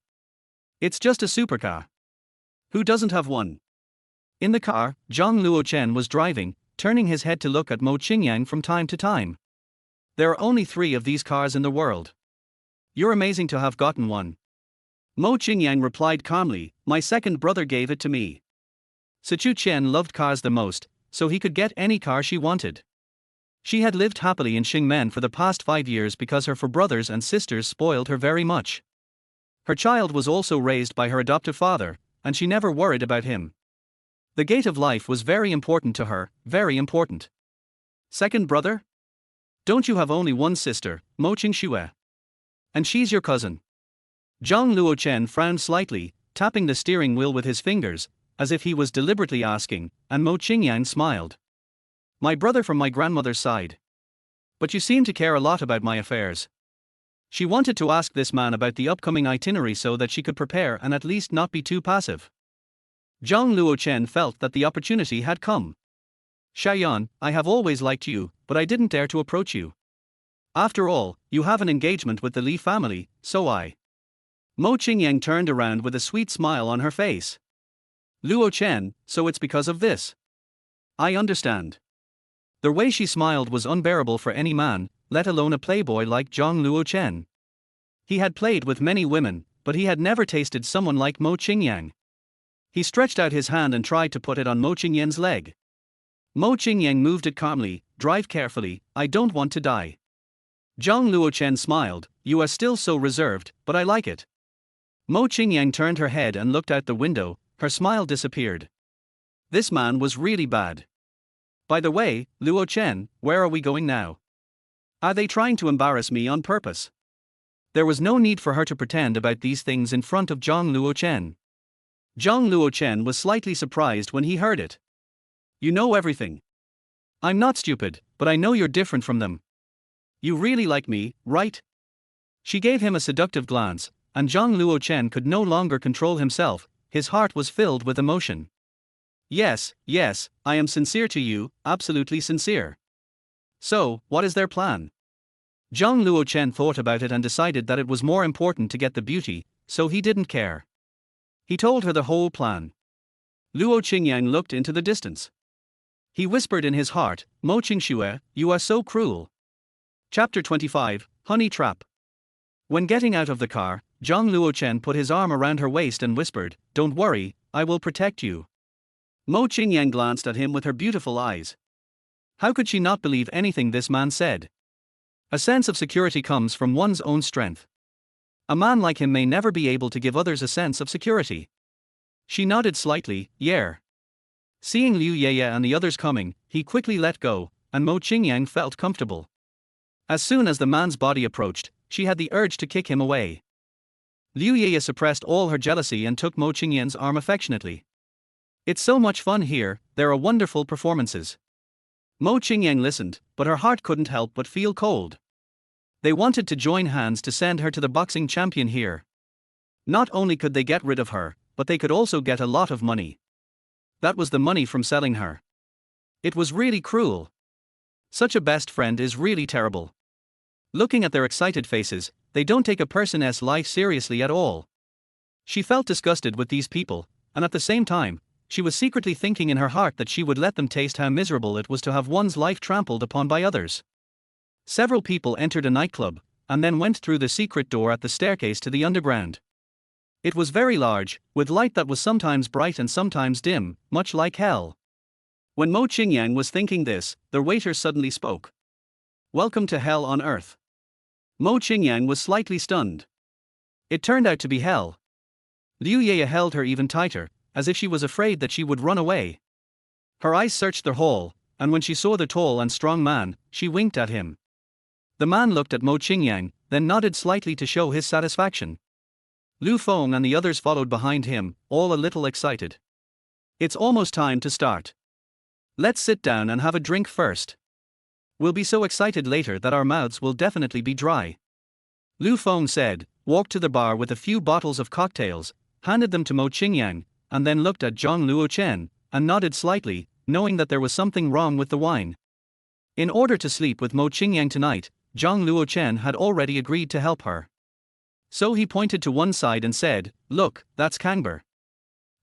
It's just a supercar. Who doesn't have one? In the car, Zhang Luochen was driving, turning his head to look at Mo Qingyang from time to time. There are only 3 of these cars in the world. You're amazing to have gotten one. Mo Qingyang replied calmly, my second brother gave it to me. Sichu Chen loved cars the most, so he could get any car she wanted. She had lived happily in Xingmen for the past 5 years because her 4 brothers and sisters spoiled her very much. Her child was also raised by her adoptive father, and she never worried about him. The gate of life was very important to her, very important. Second brother? Don't you have only one sister, Mo Tingjue? And she's your cousin. Zhang Luochen frowned slightly, tapping the steering wheel with his fingers, as if he was deliberately asking, and Mo Qingyang smiled. My brother from my grandmother's side. But you seem to care a lot about my affairs. She wanted to ask this man about the upcoming itinerary so that she could prepare and at least not be too passive. Zhang Luochen felt that the opportunity had come. Xiaoyan, I have always liked you, but I didn't dare to approach you. After all, you have an engagement with the Li family, so I. Mo Qingyang turned around with a sweet smile on her face. Luo Chen, so it's because of this. I understand. The way she smiled was unbearable for any man, let alone a playboy like Zhang Luo Chen. He had played with many women, but he had never tasted someone like Mo Qingyang. He stretched out his hand and tried to put it on Mo Qingyang's leg. Mo Qingyang moved it calmly, drive carefully, I don't want to die. Zhang Luo Chen smiled, you are still so reserved, but I like it. Mo Qingyang turned her head and looked out the window, her smile disappeared. This man was really bad. By the way, Luo Chen, where are we going now? Are they trying to embarrass me on purpose? There was no need for her to pretend about these things in front of Zhang Luo Chen. Zhang Luo Chen was slightly surprised when he heard it. You know everything. I'm not stupid, but I know you're different from them. You really like me, right? She gave him a seductive glance, and Zhang Luo Chen could no longer control himself, his heart was filled with emotion. Yes, yes, I am sincere to you, absolutely sincere. So, what is their plan? Zhang Luo Chen thought about it and decided that it was more important to get the beauty, so he didn't care. He told her the whole plan. Luo Qingyang looked into the distance. He whispered in his heart, Mo Qingxue, you are so cruel. Chapter 25, Honey Trap. When getting out of the car, Zhang Luo Chen put his arm around her waist and whispered, don't worry, I will protect you. Mo Qingyang glanced at him with her beautiful eyes. How could she not believe anything this man said? A sense of security comes from one's own strength. A man like him may never be able to give others a sense of security. She nodded slightly, yeah. Seeing Liu Yeye and the others coming, he quickly let go, and Mo Qingyang felt comfortable. As soon as the man's body approached, she had the urge to kick him away. Liu Yeye suppressed all her jealousy and took Mo Qingyang's arm affectionately. It's so much fun here, there are wonderful performances. Mo Qingyang listened, but her heart couldn't help but feel cold. They wanted to join hands to send her to the boxing champion here. Not only could they get rid of her, but they could also get a lot of money. That was the money from selling her. It was really cruel. Such a best friend is really terrible. Looking at their excited faces, they don't take a person's life seriously at all. She felt disgusted with these people, and at the same time, she was secretly thinking in her heart that she would let them taste how miserable it was to have one's life trampled upon by others. Several people entered a nightclub, and then went through the secret door at the staircase to the underground. It was very large, with light that was sometimes bright and sometimes dim, much like hell. When Mo Qingyang was thinking this, the waiter suddenly spoke. Welcome to hell on earth. Mo Qingyang was slightly stunned. It turned out to be hell. Liu Yeye held her even tighter, as if she was afraid that she would run away. Her eyes searched the hall, and when she saw the tall and strong man, she winked at him. The man looked at Mo Qingyang, then nodded slightly to show his satisfaction. Lu Feng and the others followed behind him, all a little excited. It's almost time to start. Let's sit down and have a drink first. We'll be so excited later that our mouths will definitely be dry. Lu Feng said, walked to the bar with a few bottles of cocktails, handed them to Mo Qingyang, and then looked at Zhang Luo Chen, and nodded slightly, knowing that there was something wrong with the wine. In order to sleep with Mo Qingyang tonight, Zhang Luo Chen had already agreed to help her. So he pointed to one side and said, look, that's Kangber.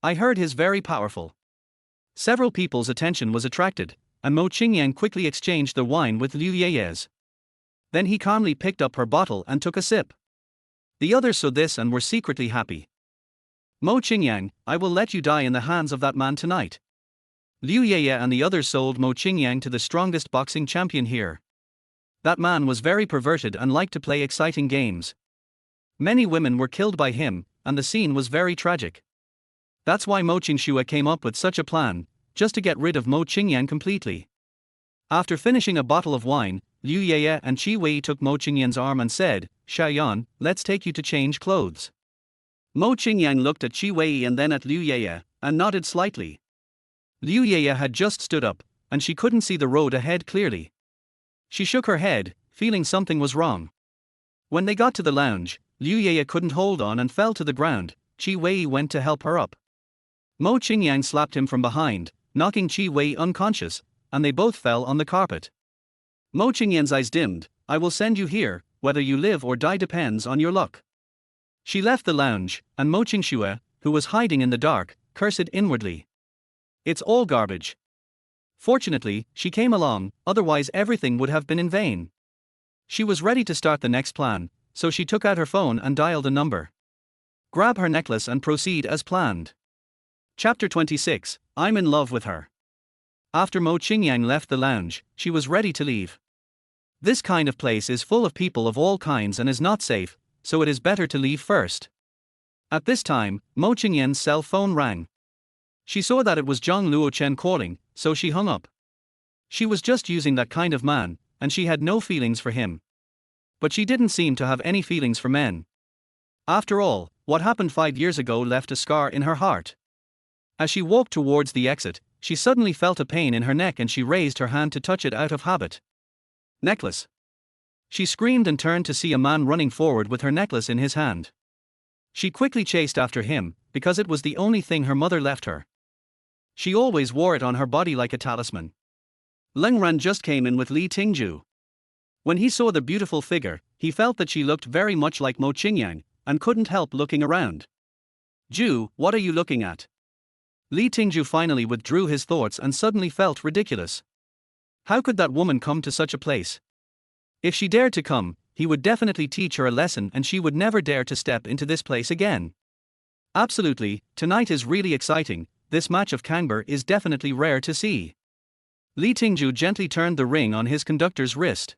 I heard he's very powerful. Several people's attention was attracted, and Mo Qingyang quickly exchanged the wine with Liu Yeye's. Then he calmly picked up her bottle and took a sip. The others saw this and were secretly happy. Mo Qingyang, I will let you die in the hands of that man tonight. Liu Yeye and the others sold Mo Qingyang to the strongest boxing champion here. That man was very perverted and liked to play exciting games. Many women were killed by him, and the scene was very tragic. That's why Mo Tingjue came up with such a plan, just to get rid of Mo Qingyang completely. After finishing a bottle of wine, Liu Yeye and Qi Wei took Mo Qingyang's arm and said, "Xiaoyan, let's take you to change clothes." Mo Qingyang looked at Qi Wei and then at Liu Yeye, and nodded slightly. Liu Yeye had just stood up, and she couldn't see the road ahead clearly. She shook her head, feeling something was wrong. When they got to the lounge, Liu Yeye couldn't hold on and fell to the ground. Qi Wei went to help her up. Mo Qingyang slapped him from behind, knocking Qi Wei unconscious, and they both fell on the carpet. Mo Qingyang's eyes dimmed. "I will send you here, whether you live or die depends on your luck." She left the lounge, and Mo Tingjue, who was hiding in the dark, cursed inwardly. It's all garbage. Fortunately, she came along, otherwise everything would have been in vain. She was ready to start the next plan, so she took out her phone and dialed a number. Grab her necklace and proceed as planned. Chapter 26, I'm in love with her. After Mo Qingyang left the lounge, she was ready to leave. This kind of place is full of people of all kinds and is not safe, so it is better to leave first. At this time, Mo Qingyang's cell phone rang. She saw that it was Zhang Luochen calling, so she hung up. She was just using that kind of man, and she had no feelings for him. But she didn't seem to have any feelings for men. After all, what happened 5 years ago left a scar in her heart. As she walked towards the exit, she suddenly felt a pain in her neck and she raised her hand to touch it out of habit. Necklace. She screamed and turned to see a man running forward with her necklace in his hand. She quickly chased after him, because it was the only thing her mother left her. She always wore it on her body like a talisman. Leng Ran just came in with Li Tingjue. When he saw the beautiful figure, he felt that she looked very much like Mo Qingyang, and couldn't help looking around. "Ju, what are you looking at?" Li Tingjue finally withdrew his thoughts and suddenly felt ridiculous. How could that woman come to such a place? If she dared to come, he would definitely teach her a lesson and she would never dare to step into this place again. Absolutely, tonight is really exciting. This match of Kangber is definitely rare to see. Li Tingjue gently turned the ring on his conductor's wrist.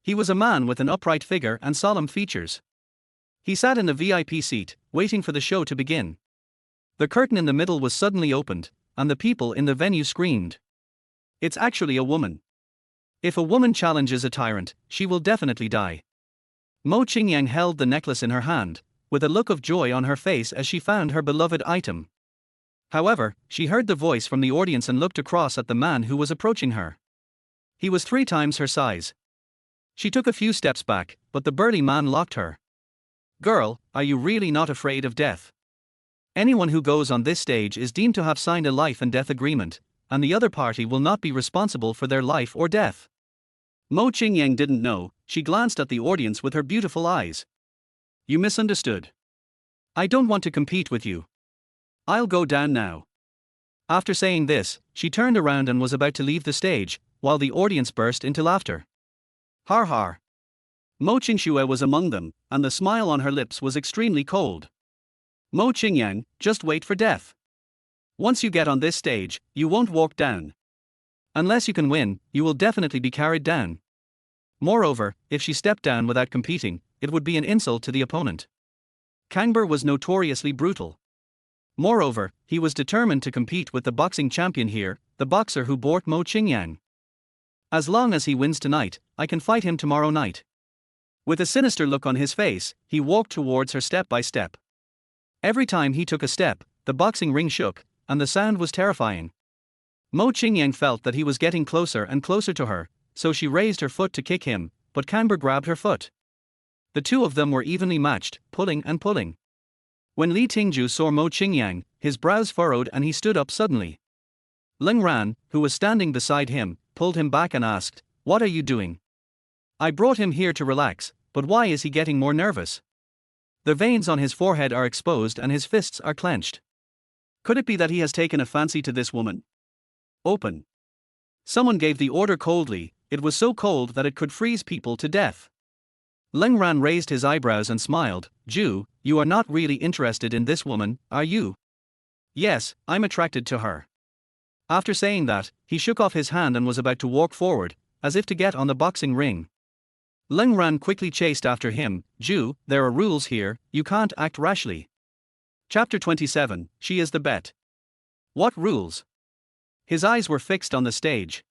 He was a man with an upright figure and solemn features. He sat in the VIP seat, waiting for the show to begin. The curtain in the middle was suddenly opened, and the people in the venue screamed. It's actually a woman. If a woman challenges a tyrant, she will definitely die. Mo Qingyang held the necklace in her hand, with a look of joy on her face as she found her beloved item. However, she heard the voice from the audience and looked across at the man who was approaching her. He was 3 times her size. She took a few steps back, but the burly man locked her. "Girl, are you really not afraid of death? Anyone who goes on this stage is deemed to have signed a life and death agreement, and the other party will not be responsible for their life or death." Mo Qingyang didn't know. She glanced at the audience with her beautiful eyes. "You misunderstood. I don't want to compete with you. I'll go down now." After saying this, she turned around and was about to leave the stage, while the audience burst into laughter. Har har. Mo Tingjue was among them, and the smile on her lips was extremely cold. "Mo Qingyang, just wait for death. Once you get on this stage, you won't walk down. Unless you can win, you will definitely be carried down. Moreover, if she stepped down without competing, it would be an insult to the opponent." Kangber was notoriously brutal. Moreover, he was determined to compete with the boxing champion here, the boxer who bought Mo Qingyang. "As long as he wins tonight, I can fight him tomorrow night." With a sinister look on his face, he walked towards her step by step. Every time he took a step, the boxing ring shook, and the sound was terrifying. Mo Qingyang felt that he was getting closer and closer to her, so she raised her foot to kick him, but Kangber grabbed her foot. The two of them were evenly matched, pulling and pulling. When Li Tingjue saw Mo Qingyang, his brows furrowed and he stood up suddenly. Leng Ran, who was standing beside him, pulled him back and asked, "What are you doing?" "I brought him here to relax, but why is he getting more nervous? The veins on his forehead are exposed and his fists are clenched. Could it be that he has taken a fancy to this woman?" "Open." Someone gave the order coldly. It was so cold that it could freeze people to death. Leng Ran raised his eyebrows and smiled. "Ju, you are not really interested in this woman, are you?" "Yes, I'm attracted to her." After saying that, he shook off his hand and was about to walk forward, as if to get on the boxing ring. Leng Ran quickly chased after him. Ju, there are rules here, you can't act rashly. Chapter 27, She is the Bet. What rules? His eyes were fixed on the stage.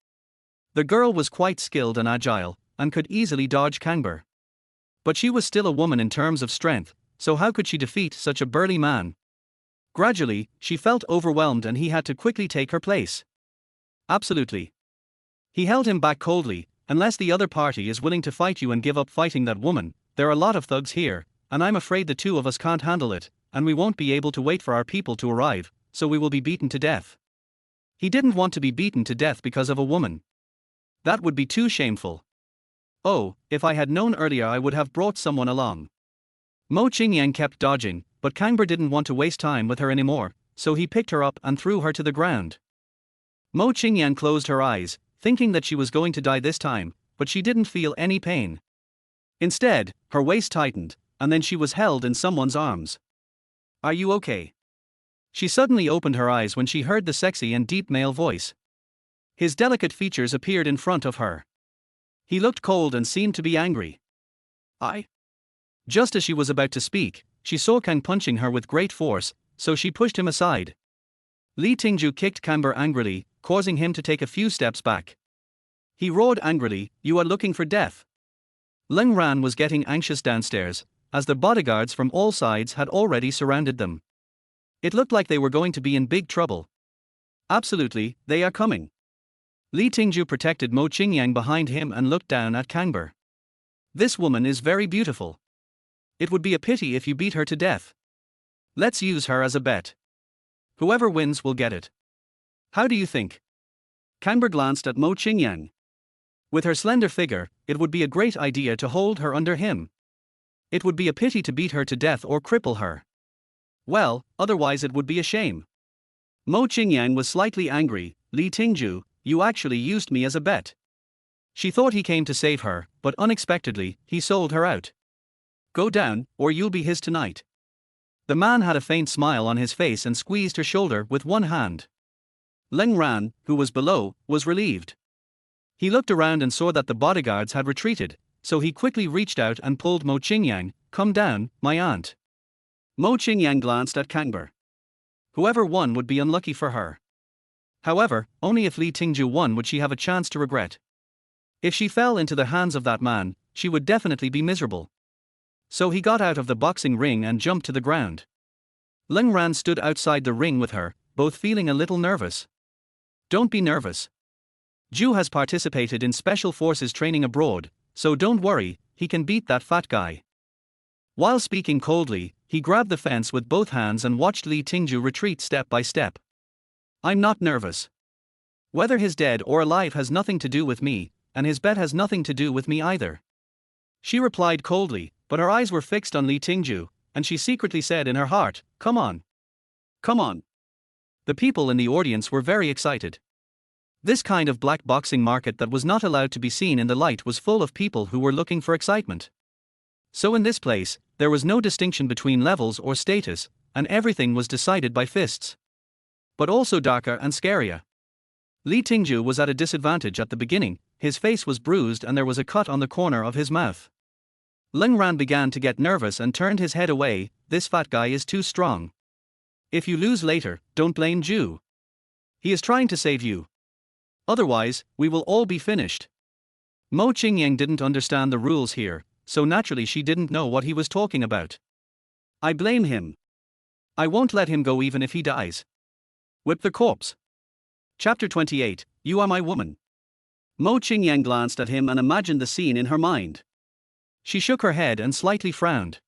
The girl was quite skilled and agile, and could easily dodge Kangber. But she was still a woman in terms of strength, so how could she defeat such a burly man? Gradually, she felt overwhelmed and he had to quickly take her place. Absolutely. He held him back coldly. Unless the other party is willing to fight you and give up fighting that woman, there are a lot of thugs here, and I'm afraid the two of us can't handle it, and we won't be able to wait for our people to arrive, so we will be beaten to death. He didn't want to be beaten to death because of a woman. That would be too shameful. Oh, if I had known earlier I would have brought someone along. Mo Qingyang kept dodging, but Kangber didn't want to waste time with her anymore, so he picked her up and threw her to the ground. Mo Qingyang closed her eyes, thinking that she was going to die this time, but she didn't feel any pain. Instead, her waist tightened, and then she was held in someone's arms. Are you okay? She suddenly opened her eyes when she heard the sexy and deep male voice. His delicate features appeared in front of her. He looked cold and seemed to be angry. Just as she was about to speak, she saw Kang punching her with great force, so she pushed him aside. Li Tingjue kicked Kangber angrily, causing him to take a few steps back. He roared angrily, "You are looking for death." Leng Ran was getting anxious downstairs, as the bodyguards from all sides had already surrounded them. It looked like they were going to be in big trouble. Absolutely, they are coming. Li Tingjue protected Mo Qingyang behind him and looked down at Kangber. This woman is very beautiful. It would be a pity if you beat her to death. Let's use her as a bet. Whoever wins will get it. How do you think? Kangber glanced at Mo Qingyang. With her slender figure, it would be a great idea to hold her under him. It would be a pity to beat her to death or cripple her. Well, otherwise it would be a shame. Mo Qingyang was slightly angry. Li Tingjue, you actually used me as a bet. She thought he came to save her, but unexpectedly, he sold her out. Go down, or you'll be his tonight. The man had a faint smile on his face and squeezed her shoulder with one hand. Leng Ran, who was below, was relieved. He looked around and saw that the bodyguards had retreated, so he quickly reached out and pulled Mo Qingyang. Come down, my aunt. Mo Qingyang glanced at Kangber. Whoever won would be unlucky for her. However, only if Li Tingjue won would she have a chance to regret. If she fell into the hands of that man, she would definitely be miserable. So he got out of the boxing ring and jumped to the ground. Leng Ran stood outside the ring with her, both feeling a little nervous. Don't be nervous. Ju has participated in special forces training abroad, so don't worry, he can beat that fat guy. While speaking coldly, he grabbed the fence with both hands and watched Li Tingjue retreat step by step. I'm not nervous. Whether he's dead or alive has nothing to do with me, and his bet has nothing to do with me either. She replied coldly, but her eyes were fixed on Li Tingjue, and she secretly said in her heart, come on. Come on. The people in the audience were very excited. This kind of black boxing market that was not allowed to be seen in the light was full of people who were looking for excitement. So in this place, there was no distinction between levels or status, and everything was decided by fists. But also darker and scarier. Li Tingjue was at a disadvantage at the beginning, his face was bruised and there was a cut on the corner of his mouth. Leng Ran began to get nervous and turned his head away. This fat guy is too strong. If you lose later, don't blame Ju. He is trying to save you. Otherwise, we will all be finished. Mo Qingyang didn't understand the rules here, so naturally she didn't know what he was talking about. I blame him. I won't let him go even if he dies. Whip the corpse. Chapter 28, You are my woman. Mo Qingyang glanced at him and imagined the scene in her mind. She shook her head and slightly frowned.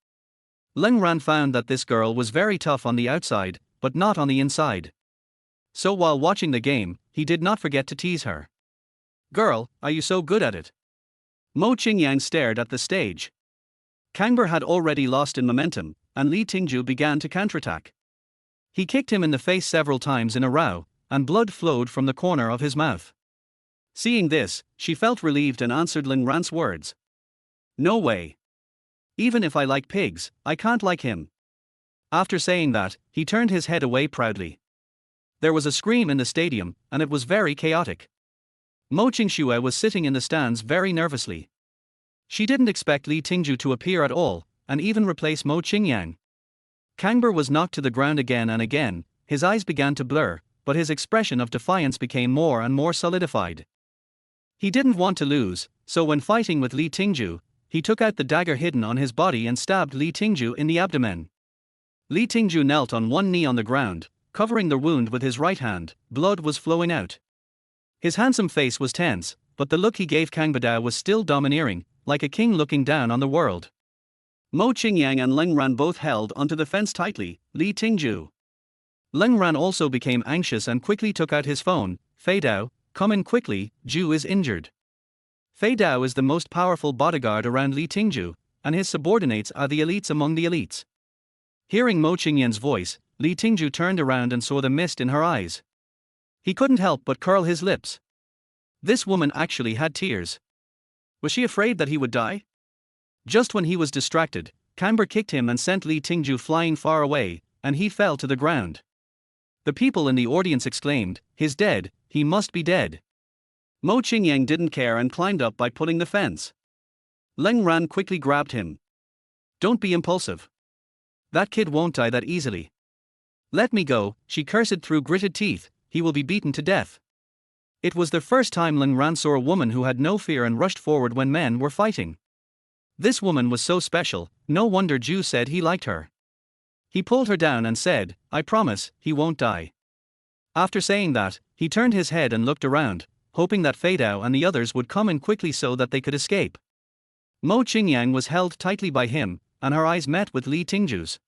Leng Ran found that this girl was very tough on the outside, but not on the inside. So while watching the game, he did not forget to tease her. Girl, are you so good at it? Mo Qingyang stared at the stage. Kangber had already lost in momentum, and Li Tingjue began to counterattack. He kicked him in the face several times in a row, and blood flowed from the corner of his mouth. Seeing this, she felt relieved and answered Leng Ran's words. No way. Even if I like pigs, I can't like him. After saying that, he turned his head away proudly. There was a scream in the stadium, and it was very chaotic. Mo Qingjue was sitting in the stands very nervously. She didn't expect Li Tingjue to appear at all, and even replace Mo Qingyang. Kangber was knocked to the ground again and again, his eyes began to blur, but his expression of defiance became more and more solidified. He didn't want to lose, so when fighting with Li Tingjue, he took out the dagger hidden on his body and stabbed Li Tingjue in the abdomen. Li Tingjue knelt on one knee on the ground, covering the wound with his right hand. Blood was flowing out. His handsome face was tense, but the look he gave Kangbadao was still domineering, like a king looking down on the world. Mo Qingyang and Leng Ran both held onto the fence tightly. Li Tingjue. Leng Ran also became anxious and quickly took out his phone. Fei Dao, come in quickly, Ju is injured. Fei Dao is the most powerful bodyguard around Li Tingjue, and his subordinates are the elites among the elites. Hearing Mo Qingyang's voice, Li Tingjue turned around and saw the mist in her eyes. He couldn't help but curl his lips. This woman actually had tears. Was she afraid that he would die? Just when he was distracted, Kangber kicked him and sent Li Tingjue flying far away, and he fell to the ground. The people in the audience exclaimed, "He's dead, he must be dead." Mo Qingyang didn't care and climbed up by pulling the fence. Leng Ran quickly grabbed him. "Don't be impulsive. That kid won't die that easily. Let me go," she cursed through gritted teeth, "he will be beaten to death." It was the first time Leng Ran saw a woman who had no fear and rushed forward when men were fighting. This woman was so special, no wonder Ju said he liked her. He pulled her down and said, "I promise, he won't die." After saying that, he turned his head and looked around, hoping that Fei Dao and the others would come in quickly so that they could escape. Mo Qingyang was held tightly by him, and her eyes met with Li Tingjue's.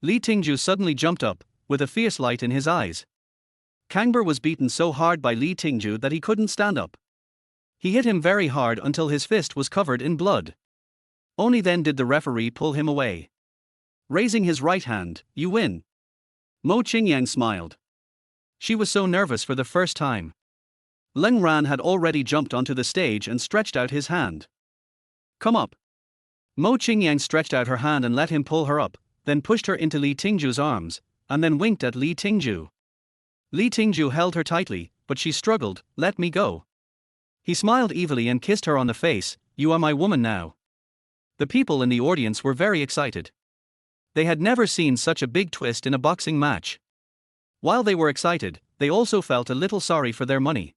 Li Tingjue suddenly jumped up, with a fierce light in his eyes. Kangber was beaten so hard by Li Tingjue that he couldn't stand up. He hit him very hard until his fist was covered in blood. Only then did the referee pull him away. Raising his right hand, "You win." Mo Qingyang smiled. She was so nervous for the first time. Leng Ran had already jumped onto the stage and stretched out his hand. "Come up." Mo Qingyang stretched out her hand and let him pull her up, then pushed her into Li Tingjue's arms, and then winked at Li Tingjue. Li Tingjue held her tightly, but she struggled, "Let me go." He smiled evilly and kissed her on the face, "You are my woman now." The people in the audience were very excited. They had never seen such a big twist in a boxing match. While they were excited, they also felt a little sorry for their money.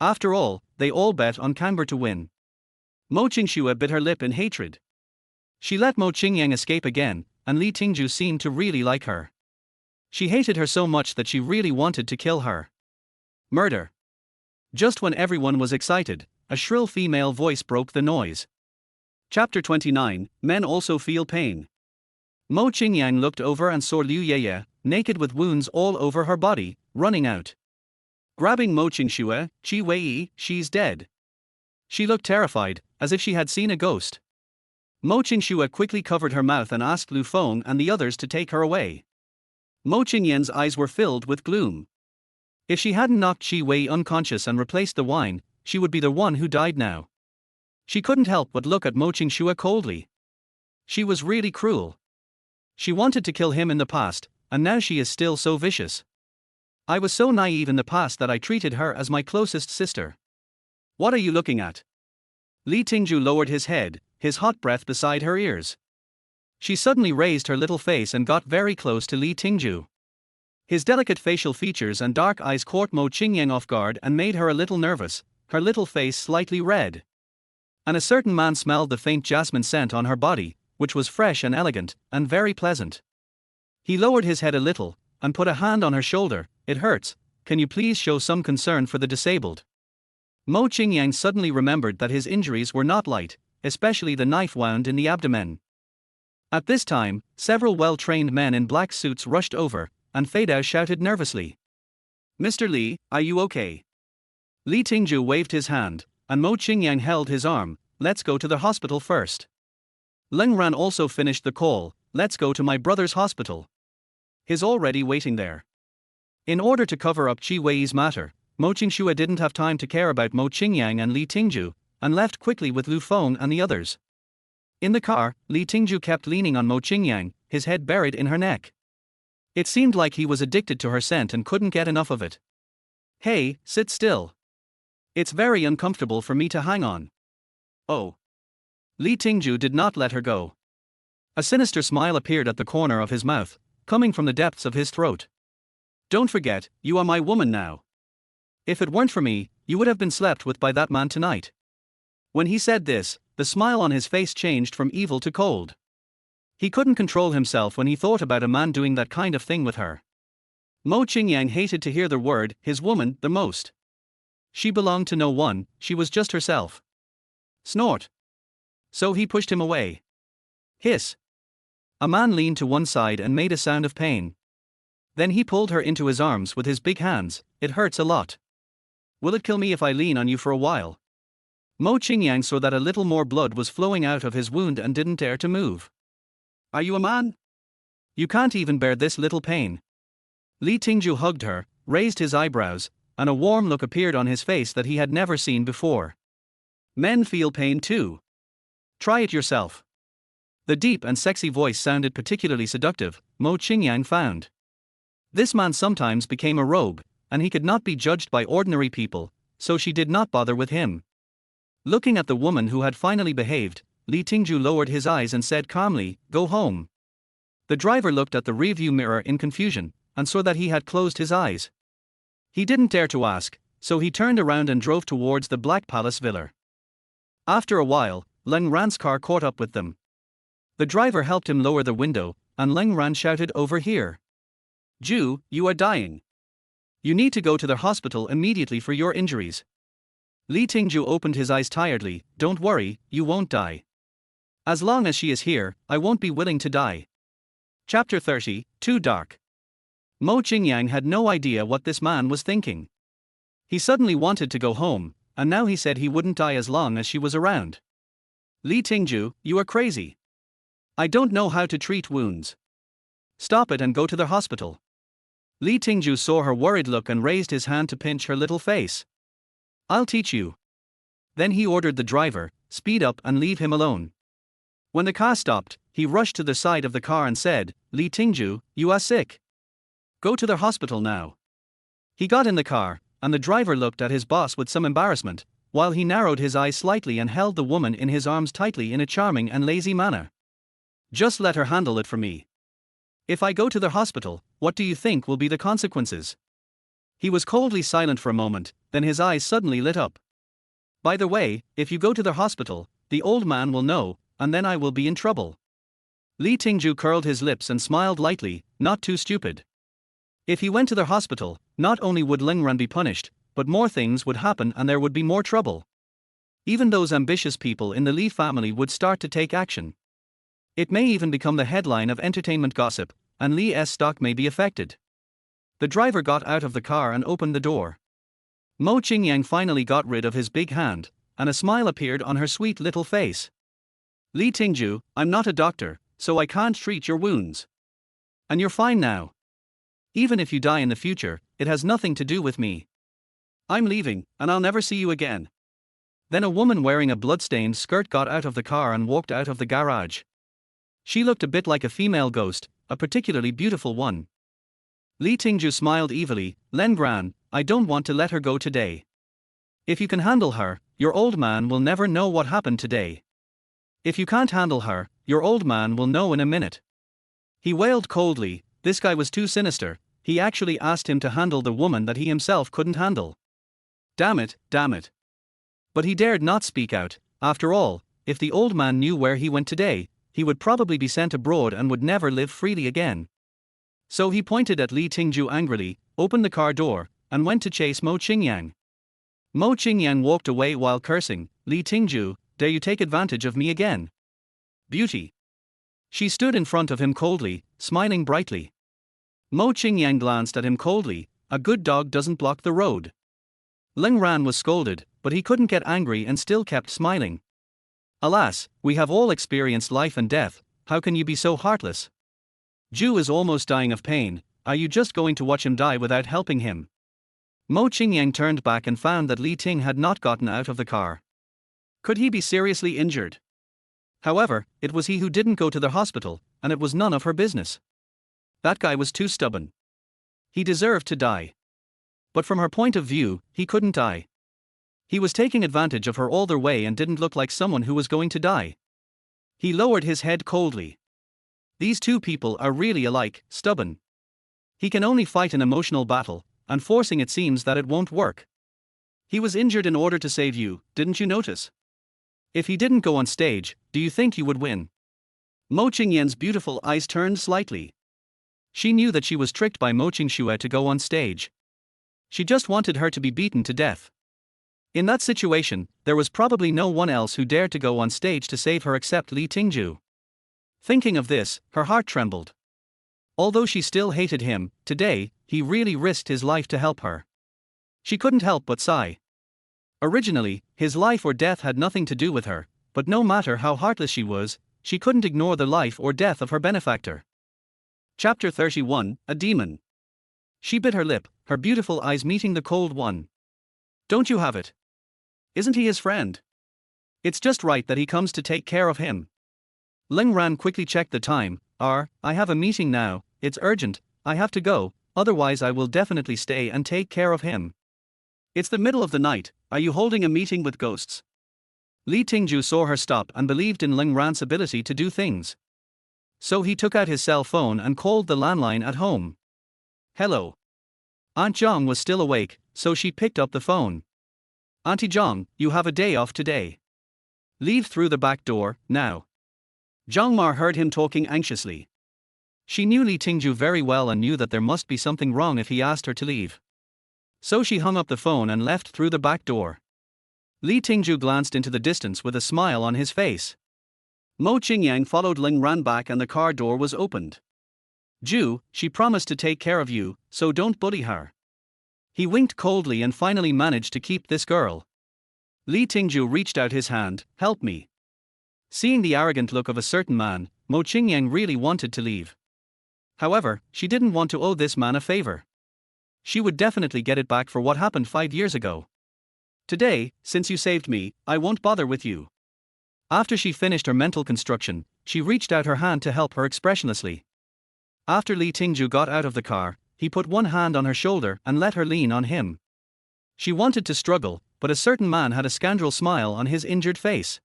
After all, they all bet on Kangber to win. Mo Qingjue bit her lip in hatred. She let Mo Qingyang escape again, and Li Tingjue seemed to really like her. She hated her so much that she really wanted to kill her. Murder. Just when everyone was excited, a shrill female voice broke the noise. Chapter 29, Men Also Feel Pain. Mo Qingyang looked over and saw Liu Yeye, naked with wounds all over her body, running out. Grabbing Mo Qingjue, "Qi Wei, she's dead." She looked terrified, as if she had seen a ghost. Mo Qingjue quickly covered her mouth and asked Lu Feng and the others to take her away. Mo Qingyang's eyes were filled with gloom. If she hadn't knocked Qi Wei unconscious and replaced the wine, she would be the one who died now. She couldn't help but look at Mo Qingjue coldly. She was really cruel. She wanted to kill him in the past, and now she is still so vicious. I was so naive in the past that I treated her as my closest sister. What are you looking at? Li Tingjue lowered his head, his hot breath beside her ears. She suddenly raised her little face and got very close to Li Tingjue. His delicate facial features and dark eyes caught Mo Qingyang off guard and made her a little nervous, her little face slightly red. And a certain man smelled the faint jasmine scent on her body, which was fresh and elegant, and very pleasant. He lowered his head a little, and put a hand on her shoulder. "It hurts, can you please show some concern for the disabled?" Mo Qingyang suddenly remembered that his injuries were not light, especially the knife wound in the abdomen. At this time, several well-trained men in black suits rushed over, and Fei Dao shouted nervously, "Mr. Li, are you okay?" Li Tingjue waved his hand, and Mo Qingyang held his arm. "Let's go to the hospital first." Leng Ran also finished the call. "Let's go to my brother's hospital. He's already waiting there." In order to cover up Qi Wei's matter, Mo Qingjue didn't have time to care about Mo Qingyang and Li Tingjue, and left quickly with Lu Feng and the others. In the car, Li Tingjue kept leaning on Mo Qingyang, his head buried in her neck. It seemed like he was addicted to her scent and couldn't get enough of it. "Hey, sit still. It's very uncomfortable for me to hang on." "Oh. Li Tingjue did not let her go. A sinister smile appeared at the corner of his mouth, coming from the depths of his throat. Don't forget, you are my woman now. If it weren't for me, you would have been slept with by that man tonight. When he said this, the smile on his face changed from evil to cold. He couldn't control himself when he thought about a man doing that kind of thing with her. Mo Qingyang hated to hear the word, his woman, the most. She belonged to no one, she was just herself. Snort. So he pushed him away. Hiss. A man leaned to one side and made a sound of pain. Then he pulled her into his arms with his big hands. It hurts a lot. Will it kill me if I lean on you for a while? Mo Qingyang saw that a little more blood was flowing out of his wound and didn't dare to move. Are you a man? You can't even bear this little pain. Li Tingjue hugged her, raised his eyebrows, and a warm look appeared on his face that he had never seen before. Men feel pain too. Try it yourself. The deep and sexy voice sounded particularly seductive, Mo Qingyang found. This man sometimes became a rogue, and he could not be judged by ordinary people, so she did not bother with him. Looking at the woman who had finally behaved, Li Tingjue lowered his eyes and said calmly, "Go home." The driver looked at the rearview mirror in confusion, and saw that he had closed his eyes. He didn't dare to ask, so he turned around and drove towards the Black Palace Villa. After a while, Leng Ran's car caught up with them. The driver helped him lower the window, and Leng Ran shouted, "Over here. Ju, you are dying. You need to go to the hospital immediately for your injuries." Li Tingjue opened his eyes tiredly. "Don't worry, you won't die. As long as she is here, I won't be willing to die." Chapter 30, Too Dark. Mo Qingyang had no idea what this man was thinking. He suddenly wanted to go home, and now he said he wouldn't die as long as she was around. Li Tingjue, you are crazy. I don't know how to treat wounds. Stop it and go to the hospital. Li Tingjue saw her worried look and raised his hand to pinch her little face. I'll teach you. Then he ordered the driver, speed up and leave him alone. When the car stopped, he rushed to the side of the car and said, Li Tingjue, you are sick. Go to the hospital now. He got in the car, and the driver looked at his boss with some embarrassment, while he narrowed his eyes slightly and held the woman in his arms tightly in a charming and lazy manner. Just let her handle it for me. If I go to the hospital, what do you think will be the consequences? He was coldly silent for a moment, then his eyes suddenly lit up. By the way, if you go to the hospital, the old man will know, and then I will be in trouble. Li Tingjue curled his lips and smiled lightly, not too stupid. If he went to the hospital, not only would Lingran be punished, but more things would happen and there would be more trouble. Even those ambitious people in the Li family would start to take action. It may even become the headline of entertainment gossip, and Li's stock may be affected. The driver got out of the car and opened the door. Mo Qingyang finally got rid of his big hand, and a smile appeared on her sweet little face. Li Tingjue, I'm not a doctor, so I can't treat your wounds. And you're fine now. Even if you die in the future, it has nothing to do with me. I'm leaving, and I'll never see you again. Then a woman wearing a blood-stained skirt got out of the car and walked out of the garage. She looked a bit like a female ghost, a particularly beautiful one. Li Tingjue smiled evilly, Lengran, I don't want to let her go today. If you can handle her, your old man will never know what happened today. If you can't handle her, your old man will know in a minute. He wailed coldly, this guy was too sinister, he actually asked him to handle the woman that he himself couldn't handle. Damn it, damn it. But he dared not speak out. After all, if the old man knew where he went today, he would probably be sent abroad and would never live freely again. So he pointed at Li Tingjue angrily, opened the car door, and went to chase Mo Qingyang. Mo Qingyang walked away while cursing, Li Tingjue, dare you take advantage of me again? Beauty. She stood in front of him coldly, smiling brightly. Mo Qingyang glanced at him coldly, a good dog doesn't block the road. Ling Ran was scolded, but he couldn't get angry and still kept smiling. Alas, we have all experienced life and death, how can you be so heartless? Ju is almost dying of pain, are you just going to watch him die without helping him? Mo Qingyang turned back and found that Li Ting had not gotten out of the car. Could he be seriously injured? However, it was he who didn't go to the hospital, and it was none of her business. That guy was too stubborn. He deserved to die. But from her point of view, he couldn't die. He was taking advantage of her all the way and didn't look like someone who was going to die. He lowered his head coldly. These two people are really alike, stubborn. He can only fight an emotional battle, and forcing it seems that it won't work. He was injured in order to save you, didn't you notice? If he didn't go on stage, do you think you would win? Mo Qingyan's beautiful eyes turned slightly. She knew that she was tricked by Mo Qingshue to go on stage. She just wanted her to be beaten to death. In that situation, there was probably no one else who dared to go on stage to save her except Li Tingjue. Thinking of this, her heart trembled. Although she still hated him, today, he really risked his life to help her. She couldn't help but sigh. Originally, his life or death had nothing to do with her, but no matter how heartless she was, she couldn't ignore the life or death of her benefactor. Chapter 31, A Demon. She bit her lip, her beautiful eyes meeting the cold one. Don't you have it? Isn't he his friend? It's just right that he comes to take care of him. Ling Ran quickly checked the time. I have a meeting now, it's urgent, I have to go, otherwise I will definitely stay and take care of him. It's the middle of the night, are you holding a meeting with ghosts? Li Tingjue saw her stop and believed in Ling Ran's ability to do things. So he took out his cell phone and called the landline at home. Hello. Aunt Zhang was still awake, so she picked up the phone. Auntie Zhang, you have a day off today. Leave through the back door, now. Zhang Ma heard him talking anxiously. She knew Li Tingjue very well and knew that there must be something wrong if he asked her to leave. So she hung up the phone and left through the back door. Li Tingjue glanced into the distance with a smile on his face. Mo Qingyang followed Ling Ran back and the car door was opened. Ju, she promised to take care of you, so don't bully her. He winked coldly and finally managed to keep this girl. Li Tingjue reached out his hand, help me. Seeing the arrogant look of a certain man, Mo Qingyang really wanted to leave. However, she didn't want to owe this man a favor. She would definitely get it back for what happened 5 years ago. Today, since you saved me, I won't bother with you. After she finished her mental construction, she reached out her hand to help her expressionlessly. After Li Tingjue got out of the car, he put one hand on her shoulder and let her lean on him. She wanted to struggle, but a certain man had a scoundrel smile on his injured face.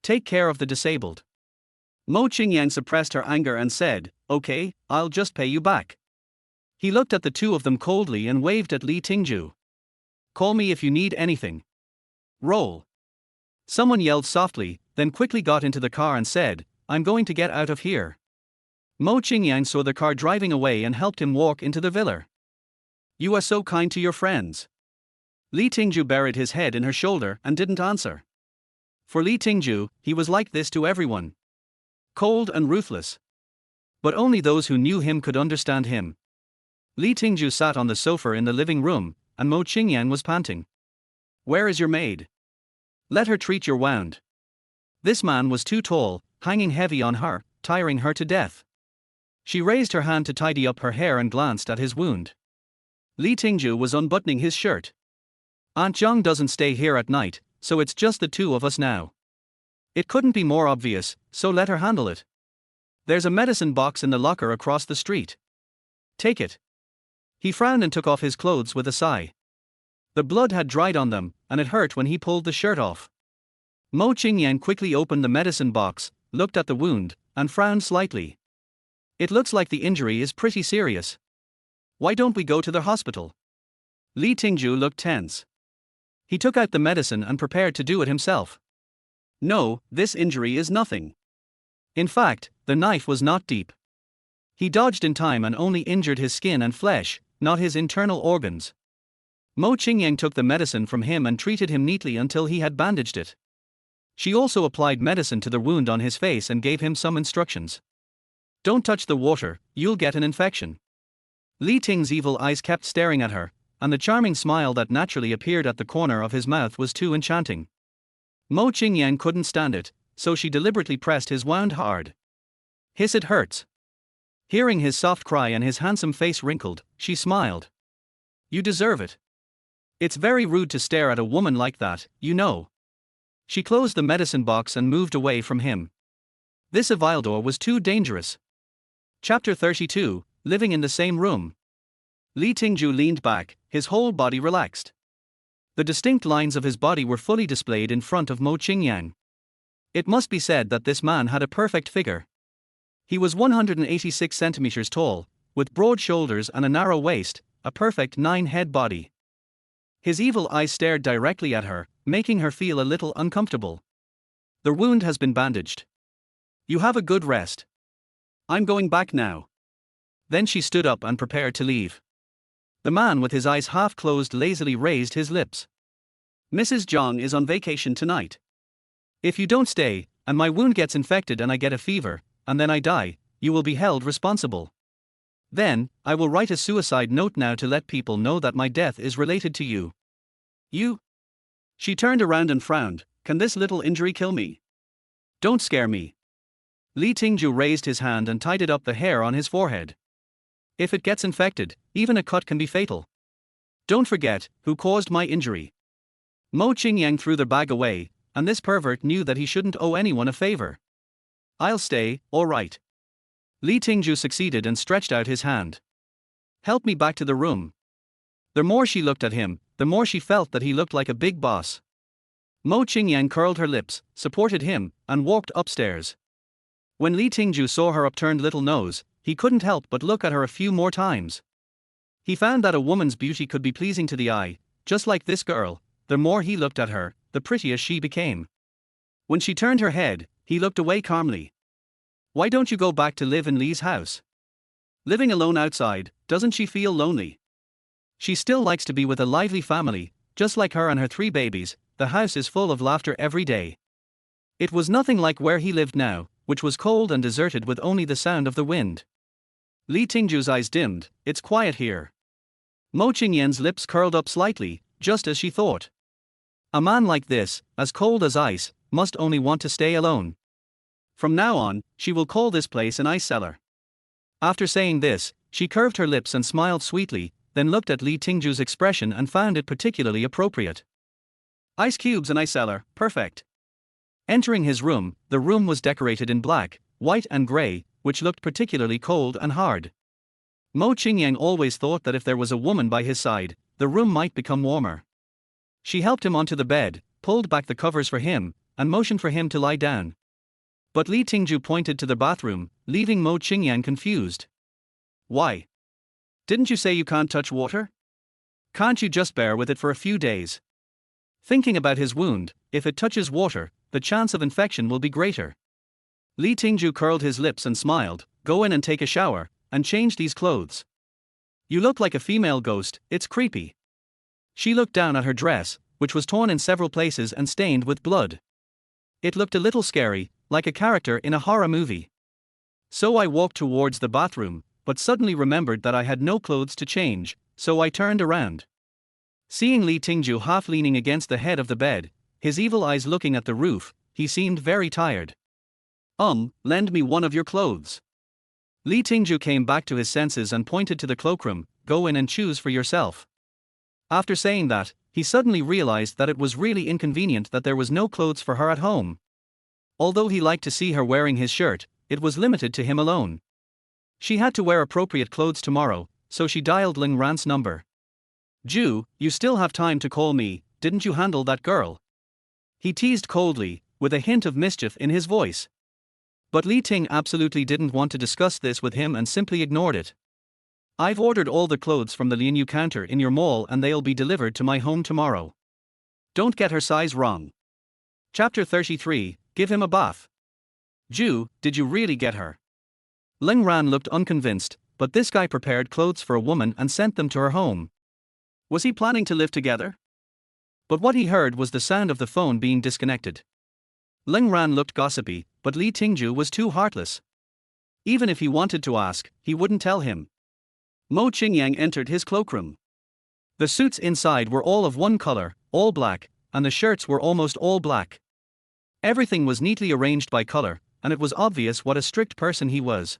Take care of the disabled. Mo Qingyang suppressed her anger and said, okay, I'll just pay you back. He looked at the two of them coldly and waved at Li Tingjue. Call me if you need anything. Roll. Someone yelled softly, then quickly got into the car and said, I'm going to get out of here. Mo Qingyang saw the car driving away and helped him walk into the villa. You are so kind to your friends. Li Tingjue buried his head in her shoulder and didn't answer. For Li Tingjue, he was like this to everyone. Cold and ruthless. But only those who knew him could understand him. Li Tingjue sat on the sofa in the living room, and Mo Qingyang was panting. Where is your maid? Let her treat your wound. This man was too tall, hanging heavy on her, tiring her to death. She raised her hand to tidy up her hair and glanced at his wound. Li Tingjue was unbuttoning his shirt. Aunt Zhang doesn't stay here at night, so it's just the two of us now. It couldn't be more obvious, so let her handle it. There's a medicine box in the locker across the street. Take it. He frowned and took off his clothes with a sigh. The blood had dried on them, and it hurt when he pulled the shirt off. Mo Qingyang quickly opened the medicine box, looked at the wound, and frowned slightly. It looks like the injury is pretty serious. Why don't we go to the hospital? Li Tingjue looked tense. He took out the medicine and prepared to do it himself. No, this injury is nothing. In fact, the knife was not deep. He dodged in time and only injured his skin and flesh, not his internal organs. Mo Qingyang took the medicine from him and treated him neatly until he had bandaged it. She also applied medicine to the wound on his face and gave him some instructions. Don't touch the water, you'll get an infection. Li Ting's evil eyes kept staring at her, and the charming smile that naturally appeared at the corner of his mouth was too enchanting. Mo Qingyang couldn't stand it, so she deliberately pressed his wound hard. Hiss, it hurts. Hearing his soft cry and his handsome face wrinkled, she smiled. You deserve it. It's very rude to stare at a woman like that, you know. She closed the medicine box and moved away from him. This Avildor was too dangerous. Chapter 32, Living in the Same Room. Li Tingjue leaned back, his whole body relaxed. The distinct lines of his body were fully displayed in front of Mo Qingyang. It must be said that this man had a perfect figure. He was 186 centimeters tall, with broad shoulders and a narrow waist, a perfect 9-head body. His evil eyes stared directly at her, making her feel a little uncomfortable. The wound has been bandaged. You have a good rest. I'm going back now. Then she stood up and prepared to leave. The man with his eyes half closed lazily raised his lips. Mrs. Zhang is on vacation tonight. If you don't stay, and my wound gets infected and I get a fever, and then I die, you will be held responsible. Then, I will write a suicide note now to let people know that my death is related to you. You? She turned around and frowned. Can this little injury kill me? Don't scare me. Li Tingjue raised his hand and tidied up the hair on his forehead. If it gets infected, even a cut can be fatal. Don't forget who caused my injury. Mo Qingyang threw the bag away, and this pervert knew that he shouldn't owe anyone a favor. I'll stay, all right. Li Tingjue succeeded and stretched out his hand. Help me back to the room. The more she looked at him, the more she felt that he looked like a big boss. Mo Qingyang curled her lips, supported him, and walked upstairs. When Li Tingjue saw her upturned little nose, he couldn't help but look at her a few more times. He found that a woman's beauty could be pleasing to the eye, just like this girl. The more he looked at her, the prettier she became. When she turned her head, he looked away calmly. Why don't you go back to live in Li's house? Living alone outside, doesn't she feel lonely? She still likes to be with a lively family, just like her and her 3 babies. The house is full of laughter every day. It was nothing like where he lived now, which was cold and deserted with only the sound of the wind. Li Tingjue's eyes dimmed. It's quiet here. Mo Qingyang's lips curled up slightly, just as she thought. A man like this, as cold as ice, must only want to stay alone. From now on, she will call this place an ice cellar. After saying this, she curved her lips and smiled sweetly, then looked at Li Tingjue's expression and found it particularly appropriate. Ice cubes and ice cellar, perfect. Entering his room, the room was decorated in black, white and grey, which looked particularly cold and hard. Mo Qingyang always thought that if there was a woman by his side, the room might become warmer. She helped him onto the bed, pulled back the covers for him, and motioned for him to lie down. But Li Tingjue pointed to the bathroom, leaving Mo Qingyang confused. Why? Didn't you say you can't touch water? Can't you just bear with it for a few days? Thinking about his wound, if it touches water, the chance of infection will be greater. Li Tingjue curled his lips and smiled. Go in and take a shower, and change these clothes. You look like a female ghost, it's creepy. She looked down at her dress, which was torn in several places and stained with blood. It looked a little scary, like a character in a horror movie. So I walked towards the bathroom, but suddenly remembered that I had no clothes to change, so I turned around. Seeing Li Tingjue half leaning against the head of the bed, his evil eyes looking at the roof, he seemed very tired. Lend me one of your clothes. Li Tingjue came back to his senses and pointed to the cloakroom. Go in and choose for yourself. After saying that, he suddenly realized that it was really inconvenient that there was no clothes for her at home. Although he liked to see her wearing his shirt, it was limited to him alone. She had to wear appropriate clothes tomorrow, so she dialed Ling Ran's number. Ju, you still have time to call me, didn't you handle that girl? He teased coldly, with a hint of mischief in his voice. But Li Ting absolutely didn't want to discuss this with him and simply ignored it. I've ordered all the clothes from the Lianyu counter in your mall and they'll be delivered to my home tomorrow. Don't get her size wrong. Chapter 33, Give him a bath. Ju, did you really get her? Ling Ran looked unconvinced, but this guy prepared clothes for a woman and sent them to her home. Was he planning to live together? But what he heard was the sound of the phone being disconnected. Ling Ran looked gossipy, but Li Tingjue was too heartless. Even if he wanted to ask, he wouldn't tell him. Mo Qingyang entered his cloakroom. The suits inside were all of one color, all black, and the shirts were almost all black. Everything was neatly arranged by color, and it was obvious what a strict person he was.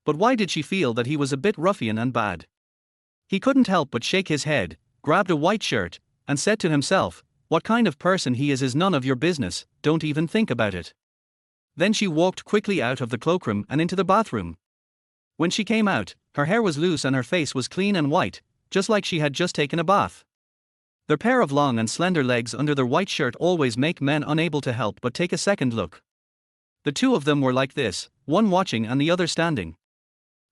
But why did she feel that he was a bit ruffian and bad? He couldn't help but shake his head, grabbed a white shirt, and said to himself, what kind of person he is none of your business, don't even think about it. Then she walked quickly out of the cloakroom and into the bathroom. When she came out, her hair was loose and her face was clean and white, just like she had just taken a bath. Their pair of long and slender legs under their white shirt always make men unable to help but take a second look. The two of them were like this, one watching and the other standing.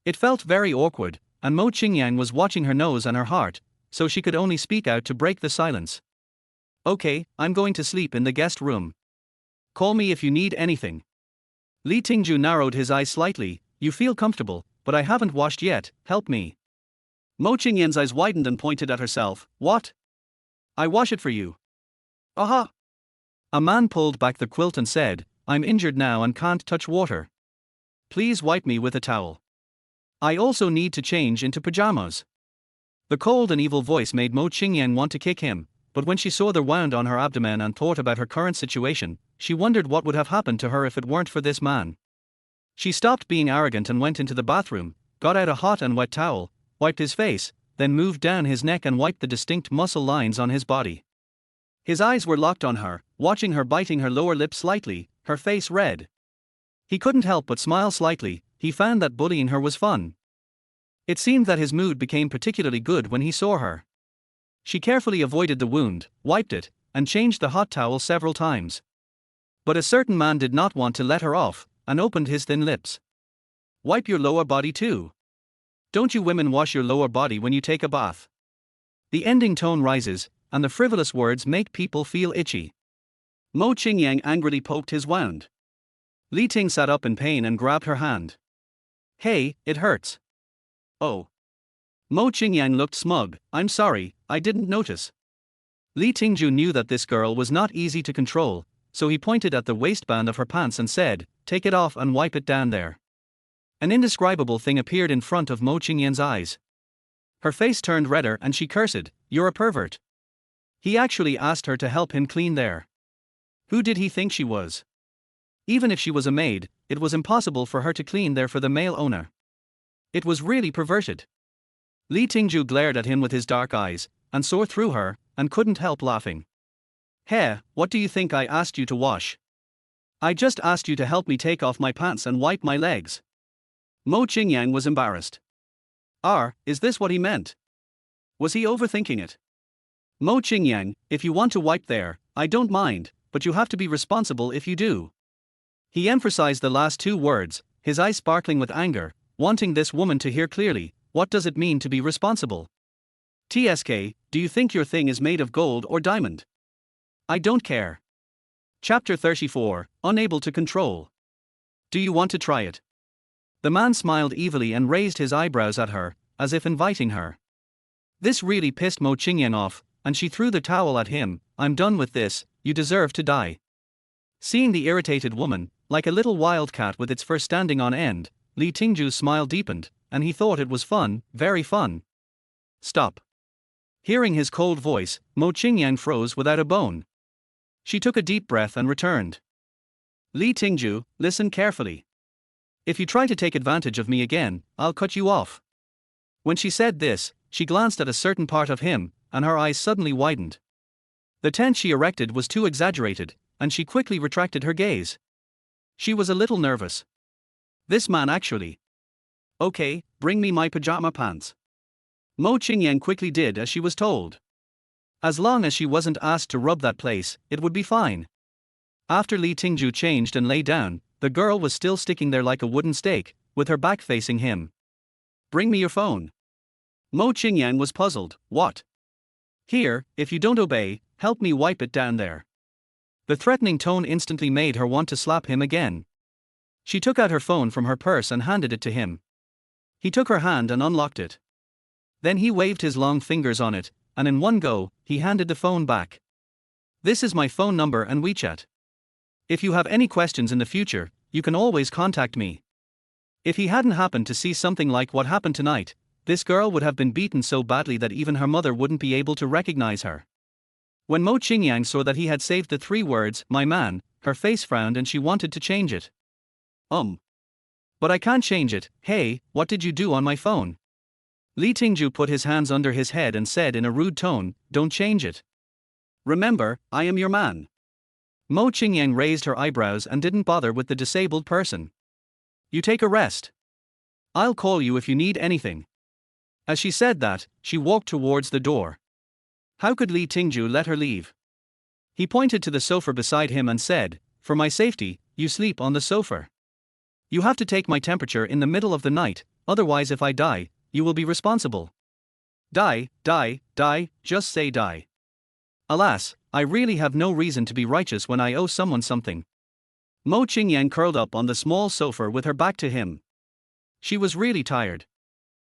It felt very awkward, and Mo Qingyang was watching her nose and her heart, so she could only speak out to break the silence. Okay, I'm going to sleep in the guest room. Call me if you need anything. Li Tingjue narrowed his eyes slightly. You feel comfortable, but I haven't washed yet, help me. Mo Qingyang's eyes widened and pointed at herself. What? I wash it for you. Aha! A man pulled back the quilt and said, I'm injured now and can't touch water. Please wipe me with a towel. I also need to change into pajamas. The cold and evil voice made Mo Qingyang want to kick him, but when she saw the wound on her abdomen and thought about her current situation, she wondered what would have happened to her if it weren't for this man. She stopped being arrogant and went into the bathroom, got out a hot and wet towel, wiped his face, then moved down his neck and wiped the distinct muscle lines on his body. His eyes were locked on her, watching her, biting her lower lip slightly, her face red. He couldn't help but smile slightly. He found that bullying her was fun. It seemed that his mood became particularly good when he saw her. She carefully avoided the wound, wiped it, and changed the hot towel several times. But a certain man did not want to let her off, and opened his thin lips. Wipe your lower body too. Don't you women wash your lower body when you take a bath? The ending tone rises, and the frivolous words make people feel itchy. Mo Qingyang angrily poked his wound. Li Ting sat up in pain and grabbed her hand. Hey, it hurts. Oh. Mo Qingyang looked smug. I'm sorry, I didn't notice. Li Tingjue knew that this girl was not easy to control, so he pointed at the waistband of her pants and said, take it off and wipe it down there. An indescribable thing appeared in front of Mo Qingyang's eyes. Her face turned redder and she cursed, you're a pervert. He actually asked her to help him clean there. Who did he think she was? Even if she was a maid, it was impossible for her to clean there for the male owner. It was really perverted. Li Tingjue glared at him with his dark eyes, and saw through her, and couldn't help laughing. Hey, what do you think I asked you to wash? I just asked you to help me take off my pants and wipe my legs. Mo Qingyang was embarrassed. Is this what he meant? Was he overthinking it? Mo Qingyang, if you want to wipe there, I don't mind, but you have to be responsible if you do. He emphasized the last two words, his eyes sparkling with anger, wanting this woman to hear clearly, what does it mean to be responsible? TSK, do you think your thing is made of gold or diamond? I don't care. Chapter 34, Unable to Control. Do you want to try it? The man smiled evilly and raised his eyebrows at her, as if inviting her. This really pissed Mo Qingyang off, and she threw the towel at him. I'm done with this, you deserve to die. Seeing the irritated woman, like a little wildcat with its fur standing on end, Li Tingjue's smile deepened, and he thought it was fun, very fun. Stop. Hearing his cold voice, Mo Qingyang froze without a bone. She took a deep breath and returned. Li Tingjue, listen carefully. If you try to take advantage of me again, I'll cut you off. When she said this, she glanced at a certain part of him, and her eyes suddenly widened. The tent she erected was too exaggerated, and she quickly retracted her gaze. She was a little nervous. This man actually. Okay, bring me my pajama pants. Mo Qingyang quickly did as she was told. As long as she wasn't asked to rub that place, it would be fine. After Li Tingjue changed and lay down, the girl was still sticking there like a wooden stake, with her back facing him. Bring me your phone. Mo Qingyang was puzzled. What? Here, if you don't obey, help me wipe it down there. The threatening tone instantly made her want to slap him again. She took out her phone from her purse and handed it to him. He took her hand and unlocked it. Then he waved his long fingers on it, and in one go, he handed the phone back. This is my phone number and WeChat. If you have any questions in the future, you can always contact me. If he hadn't happened to see something like what happened tonight, this girl would have been beaten so badly that even her mother wouldn't be able to recognize her. When Mo Qingyang saw that he had saved the 3 words, my man, her face frowned and she wanted to change it. But I can't change it. Hey, what did you do on my phone? Li Tingjue put his hands under his head and said in a rude tone, don't change it. Remember, I am your man. Mo Qingyang raised her eyebrows and didn't bother with the disabled person. You take a rest. I'll call you if you need anything. As she said that, she walked towards the door. How could Li Tingjue let her leave? He pointed to the sofa beside him and said, "For my safety, you sleep on the sofa. You have to take my temperature in the middle of the night, otherwise if I die, you will be responsible. Die, die, die, just say die. Alas, I really have no reason to be righteous when I owe someone something." Mo Qingyang curled up on the small sofa with her back to him. She was really tired.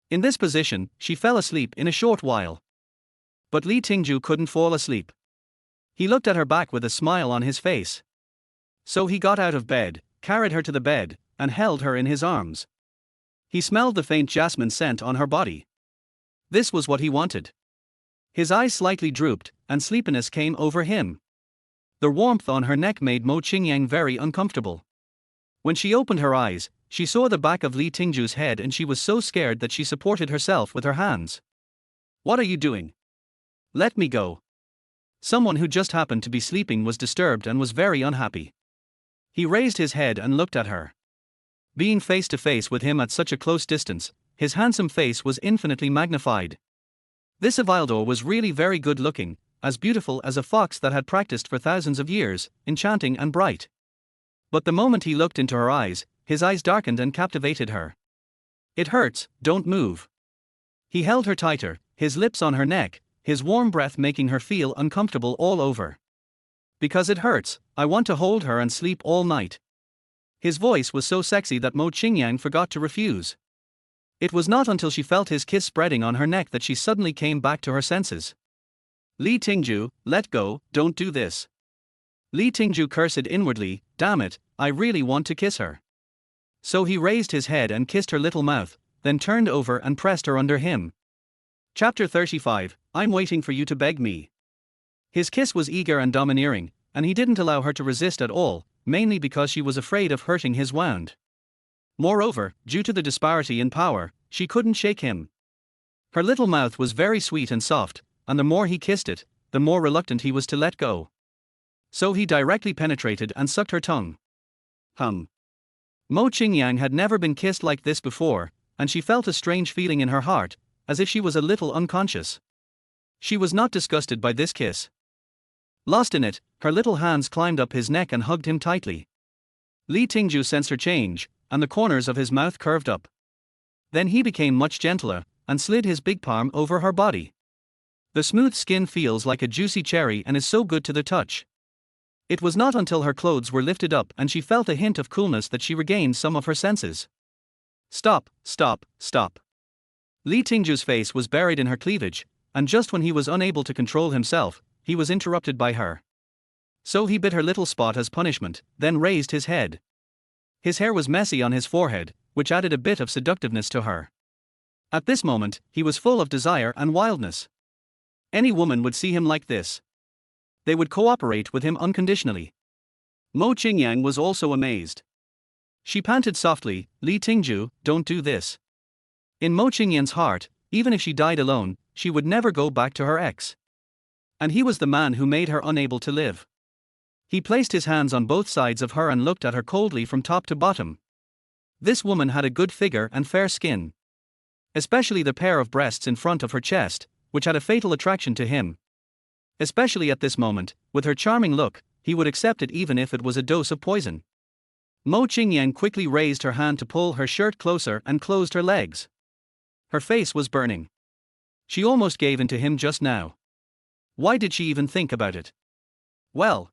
In this position, she fell asleep in a short while. But Li Tingjue couldn't fall asleep. He looked at her back with a smile on his face. So he got out of bed, carried her to the bed, and held her in his arms. He smelled the faint jasmine scent on her body. This was what he wanted. His eyes slightly drooped, and sleepiness came over him. The warmth on her neck made Mo Qingyang very uncomfortable. When she opened her eyes, she saw the back of Li Tingjue's head and she was so scared that she supported herself with her hands. "What are you doing? Let me go." Someone who just happened to be sleeping was disturbed and was very unhappy. He raised his head and looked at her. Being face to face with him at such a close distance, his handsome face was infinitely magnified. This Avildor was really very good looking, as beautiful as a fox that had practiced for thousands of years, enchanting and bright. But the moment he looked into her eyes, his eyes darkened and captivated her. "It hurts, don't move." He held her tighter, his lips on her neck, his warm breath making her feel uncomfortable all over. "Because it hurts, I want to hold her and sleep all night." His voice was so sexy that Mo Qingyang forgot to refuse. It was not until she felt his kiss spreading on her neck that she suddenly came back to her senses. "Li Tingjue, let go, don't do this." Li Tingjue cursed inwardly, "Damn it, I really want to kiss her." So he raised his head and kissed her little mouth, then turned over and pressed her under him. Chapter 35, I'm waiting for you to beg me. His kiss was eager and domineering, and he didn't allow her to resist at all, mainly because she was afraid of hurting his wound. Moreover, due to the disparity in power, she couldn't shake him. Her little mouth was very sweet and soft, and the more he kissed it, the more reluctant he was to let go. So he directly penetrated and sucked her tongue. Mo Qingyang had never been kissed like this before, and she felt a strange feeling in her heart, as if she was a little unconscious. She was not disgusted by this kiss. Lost in it, her little hands climbed up his neck and hugged him tightly. Li Tingjue sensed her change, and the corners of his mouth curved up. Then he became much gentler, and slid his big palm over her body. The smooth skin feels like a juicy cherry and is so good to the touch. It was not until her clothes were lifted up and she felt a hint of coolness that she regained some of her senses. "Stop, stop, stop." Li Tingjue's face was buried in her cleavage, and just when he was unable to control himself, he was interrupted by her. So he bit her little spot as punishment, then raised his head. His hair was messy on his forehead, which added a bit of seductiveness to her. At this moment, he was full of desire and wildness. Any woman would see him like this. They would cooperate with him unconditionally. Mo Qingyang was also amazed. She panted softly, "Li Tingjue, don't do this." In Mo Qingyang's heart, even if she died alone, she would never go back to her ex. And he was the man who made her unable to live. He placed his hands on both sides of her and looked at her coldly from top to bottom. This woman had a good figure and fair skin. Especially the pair of breasts in front of her chest, which had a fatal attraction to him. Especially at this moment, with her charming look, he would accept it even if it was a dose of poison. Mo Qingyang quickly raised her hand to pull her shirt closer and closed her legs. Her face was burning. She almost gave in to him just now. Why did she even think about it? Well.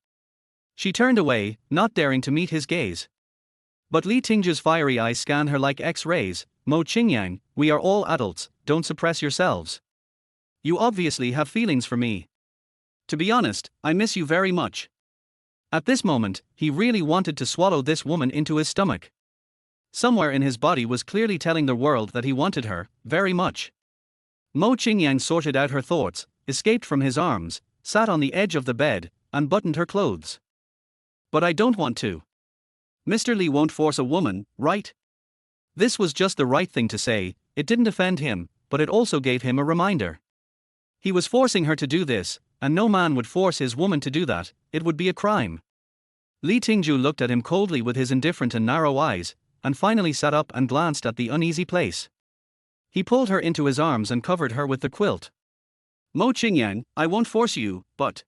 She turned away, not daring to meet his gaze. But Li Tingjue's fiery eyes scanned her like X-rays. "Mo Qingyang, we are all adults, don't suppress yourselves. You obviously have feelings for me. To be honest, I miss you very much." At this moment, he really wanted to swallow this woman into his stomach. Somewhere in his body was clearly telling the world that he wanted her, very much. Mo Qingyang sorted out her thoughts, escaped from his arms, sat on the edge of the bed, and buttoned her clothes. "But I don't want to. Mr. Li won't force a woman, right?" This was just the right thing to say. It didn't offend him, but it also gave him a reminder. He was forcing her to do this, and no man would force his woman to do that, it would be a crime. Li Tingjue looked at him coldly with his indifferent and narrow eyes, and finally sat up and glanced at the uneasy place. He pulled her into his arms and covered her with the quilt. Mo Qingyang, I won't force you, but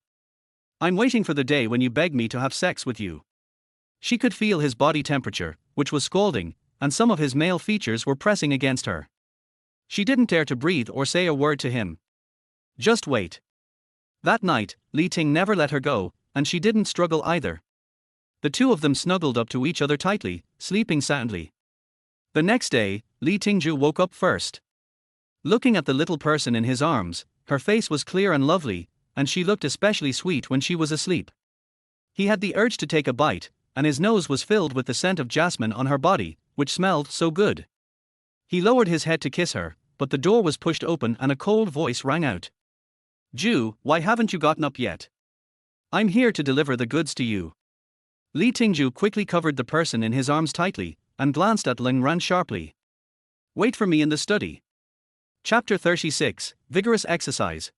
I'm waiting for the day when you beg me to have sex with you. She could feel his body temperature, which was scalding, and some of his male features were pressing against her. She didn't dare to breathe or say a word to him. Just wait. That night, Li Ting never let her go, and she didn't struggle either. The two of them snuggled up to each other tightly, sleeping soundly. The next day, Li Tingjue woke up first. Looking at the little person in his arms, her face was clear and lovely, and she looked especially sweet when she was asleep. He had the urge to take a bite, and his nose was filled with the scent of jasmine on her body, which smelled so good. He lowered his head to kiss her, but the door was pushed open and a cold voice rang out. Ju, why haven't you gotten up yet? I'm here to deliver the goods to you. Li Tingjue quickly covered the person in his arms tightly, and glanced at Ling Ran sharply. Wait for me in the study. Chapter 36, Vigorous Exercise.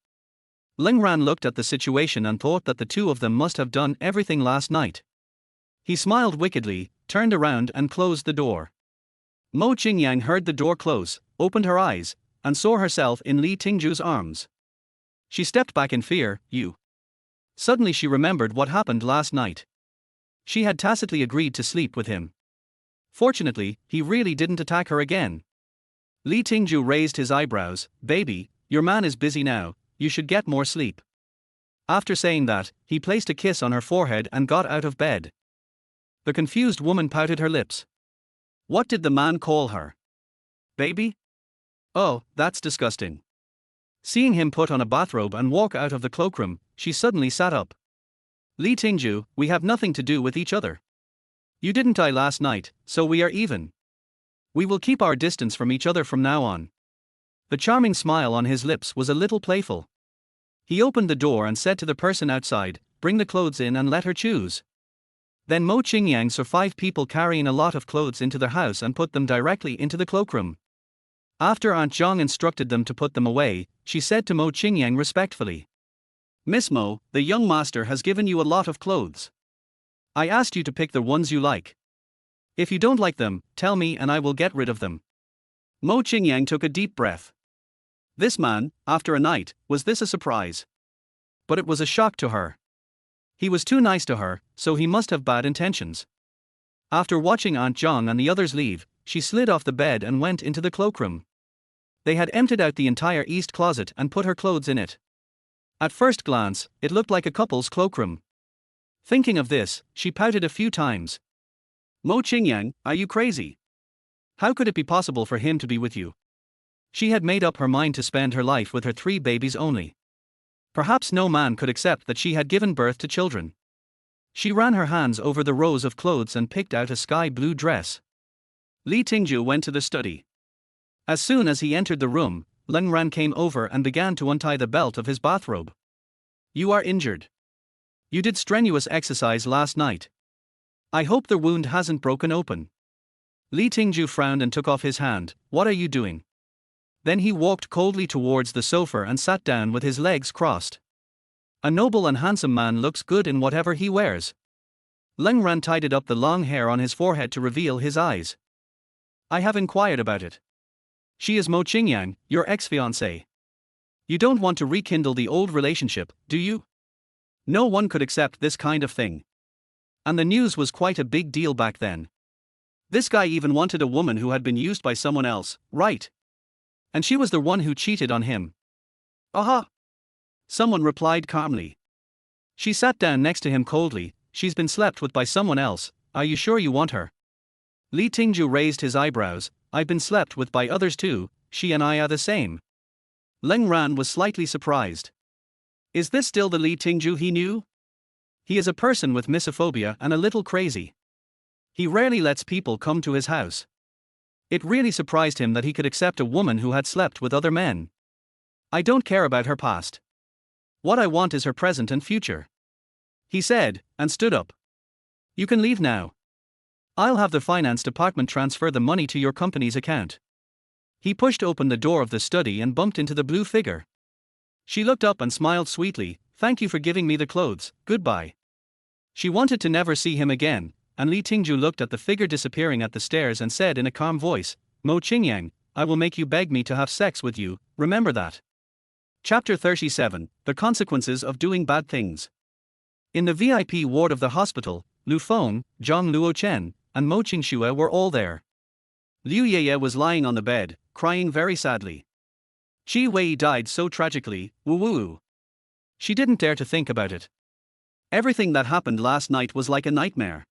Ling Ran looked at the situation and thought that the two of them must have done everything last night. He smiled wickedly, turned around and closed the door. Mo Qingyang heard the door close, opened her eyes, and saw herself in Li Tingjue's arms. She stepped back in fear. You. Suddenly she remembered what happened last night. She had tacitly agreed to sleep with him. Fortunately, he really didn't attack her again. Li Tingjue raised his eyebrows. Baby, your man is busy now, you should get more sleep. After saying that, he placed a kiss on her forehead and got out of bed. The confused woman pouted her lips. What did the man call her? Baby? Oh, that's disgusting. Seeing him put on a bathrobe and walk out of the cloakroom, she suddenly sat up. Li Tingjue, we have nothing to do with each other. You didn't die last night, so we are even. We will keep our distance from each other from now on. The charming smile on his lips was a little playful. He opened the door and said to the person outside, bring the clothes in and let her choose. Then Mo Qingyang saw 5 people carrying a lot of clothes into their house and put them directly into the cloakroom. After Aunt Zhang instructed them to put them away, she said to Mo Qingyang respectfully. Miss Mo, the young master has given you a lot of clothes. I asked you to pick the ones you like. If you don't like them, tell me and I will get rid of them. Mo Qingyang took a deep breath. This man, after a night, was this a surprise? But it was a shock to her. He was too nice to her, so he must have bad intentions. After watching Aunt Zhang and the others leave, she slid off the bed and went into the cloakroom. They had emptied out the entire east closet and put her clothes in it. At first glance, it looked like a couple's cloakroom. Thinking of this, she pouted a few times. Mo Qingyang, are you crazy? How could it be possible for him to be with you? She had made up her mind to spend her life with her 3 babies only. Perhaps no man could accept that she had given birth to children. She ran her hands over the rows of clothes and picked out a sky blue dress. Li Tingjue went to the study. As soon as he entered the room, Ling Ran came over and began to untie the belt of his bathrobe. You are injured. You did strenuous exercise last night. I hope the wound hasn't broken open. Li Tingjue frowned and took off his hand. What are you doing? Then he walked coldly towards the sofa and sat down with his legs crossed. A noble and handsome man looks good in whatever he wears. Ling Ran tidied up the long hair on his forehead to reveal his eyes. I have inquired about it. She is Mo Qingyang, your ex-fiancée. You don't want to rekindle the old relationship, do you? No one could accept this kind of thing. And the news was quite a big deal back then. This guy even wanted a woman who had been used by someone else, right? And she was the one who cheated on him. Aha! Someone replied calmly. She sat down next to him coldly. She's been slept with by someone else, are you sure you want her? Li Tingjue raised his eyebrows. I've been slept with by others too, she and I are the same. Ling Ran was slightly surprised. Is this still the Li Tingjue he knew? He is a person with misophobia and a little crazy. He rarely lets people come to his house. It really surprised him that he could accept a woman who had slept with other men. I don't care about her past. What I want is her present and future. He said, and stood up. You can leave now. I'll have the finance department transfer the money to your company's account. He pushed open the door of the study and bumped into the blue figure. She looked up and smiled sweetly. Thank you for giving me the clothes, goodbye. She wanted to never see him again, and Li Tingjue looked at the figure disappearing at the stairs and said in a calm voice, Mo Qingyang, I will make you beg me to have sex with you, remember that. Chapter 37, The Consequences of Doing Bad Things. In the VIP ward of the hospital, Lu Feng, Zhang Luochen, and Mo Qingxue were all there. Liu Yeye was lying on the bed, crying very sadly. Qi Wei died so tragically, woo-woo. She didn't dare to think about it. Everything that happened last night was like a nightmare.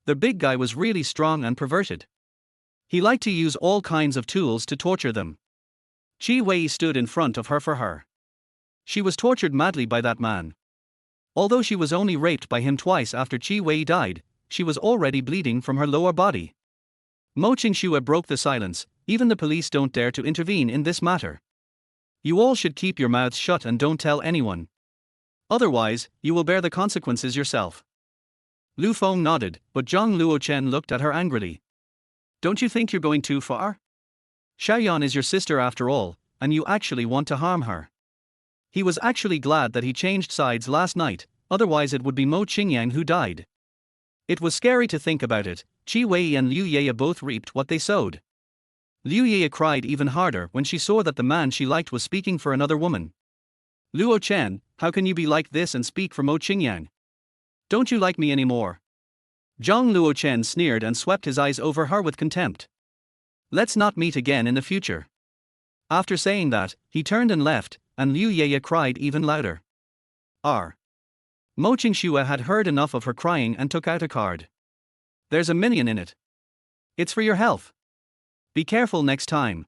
The big guy was really strong and perverted. He liked to use all kinds of tools to torture them. Qi Wei stood in front of her for her. She was tortured madly by that man. Although she was only raped by him twice after Qi Wei died, she was already bleeding from her lower body. Mo Qingxue broke the silence. Even the police don't dare to intervene in this matter. You all should keep your mouths shut and don't tell anyone. Otherwise, you will bear the consequences yourself. Lu Feng nodded, but Zhang Luochen looked at her angrily. Don't you think you're going too far? Xiaoyan is your sister after all, and you actually want to harm her. He was actually glad that he changed sides last night, otherwise it would be Mo Qingyang who died. It was scary to think about it. Qi Wei and Liu Yeye both reaped what they sowed. Liu Yeye cried even harder when she saw that the man she liked was speaking for another woman. Luo Chen, how can you be like this and speak for Mo Qingyang? Don't you like me anymore? Zhang Luochen sneered and swept his eyes over her with contempt. Let's not meet again in the future. After saying that, he turned and left, and Liu Yeye cried even louder. Mo Qingxue had heard enough of her crying and took out a card. There's a million in it. It's for your health. Be careful next time.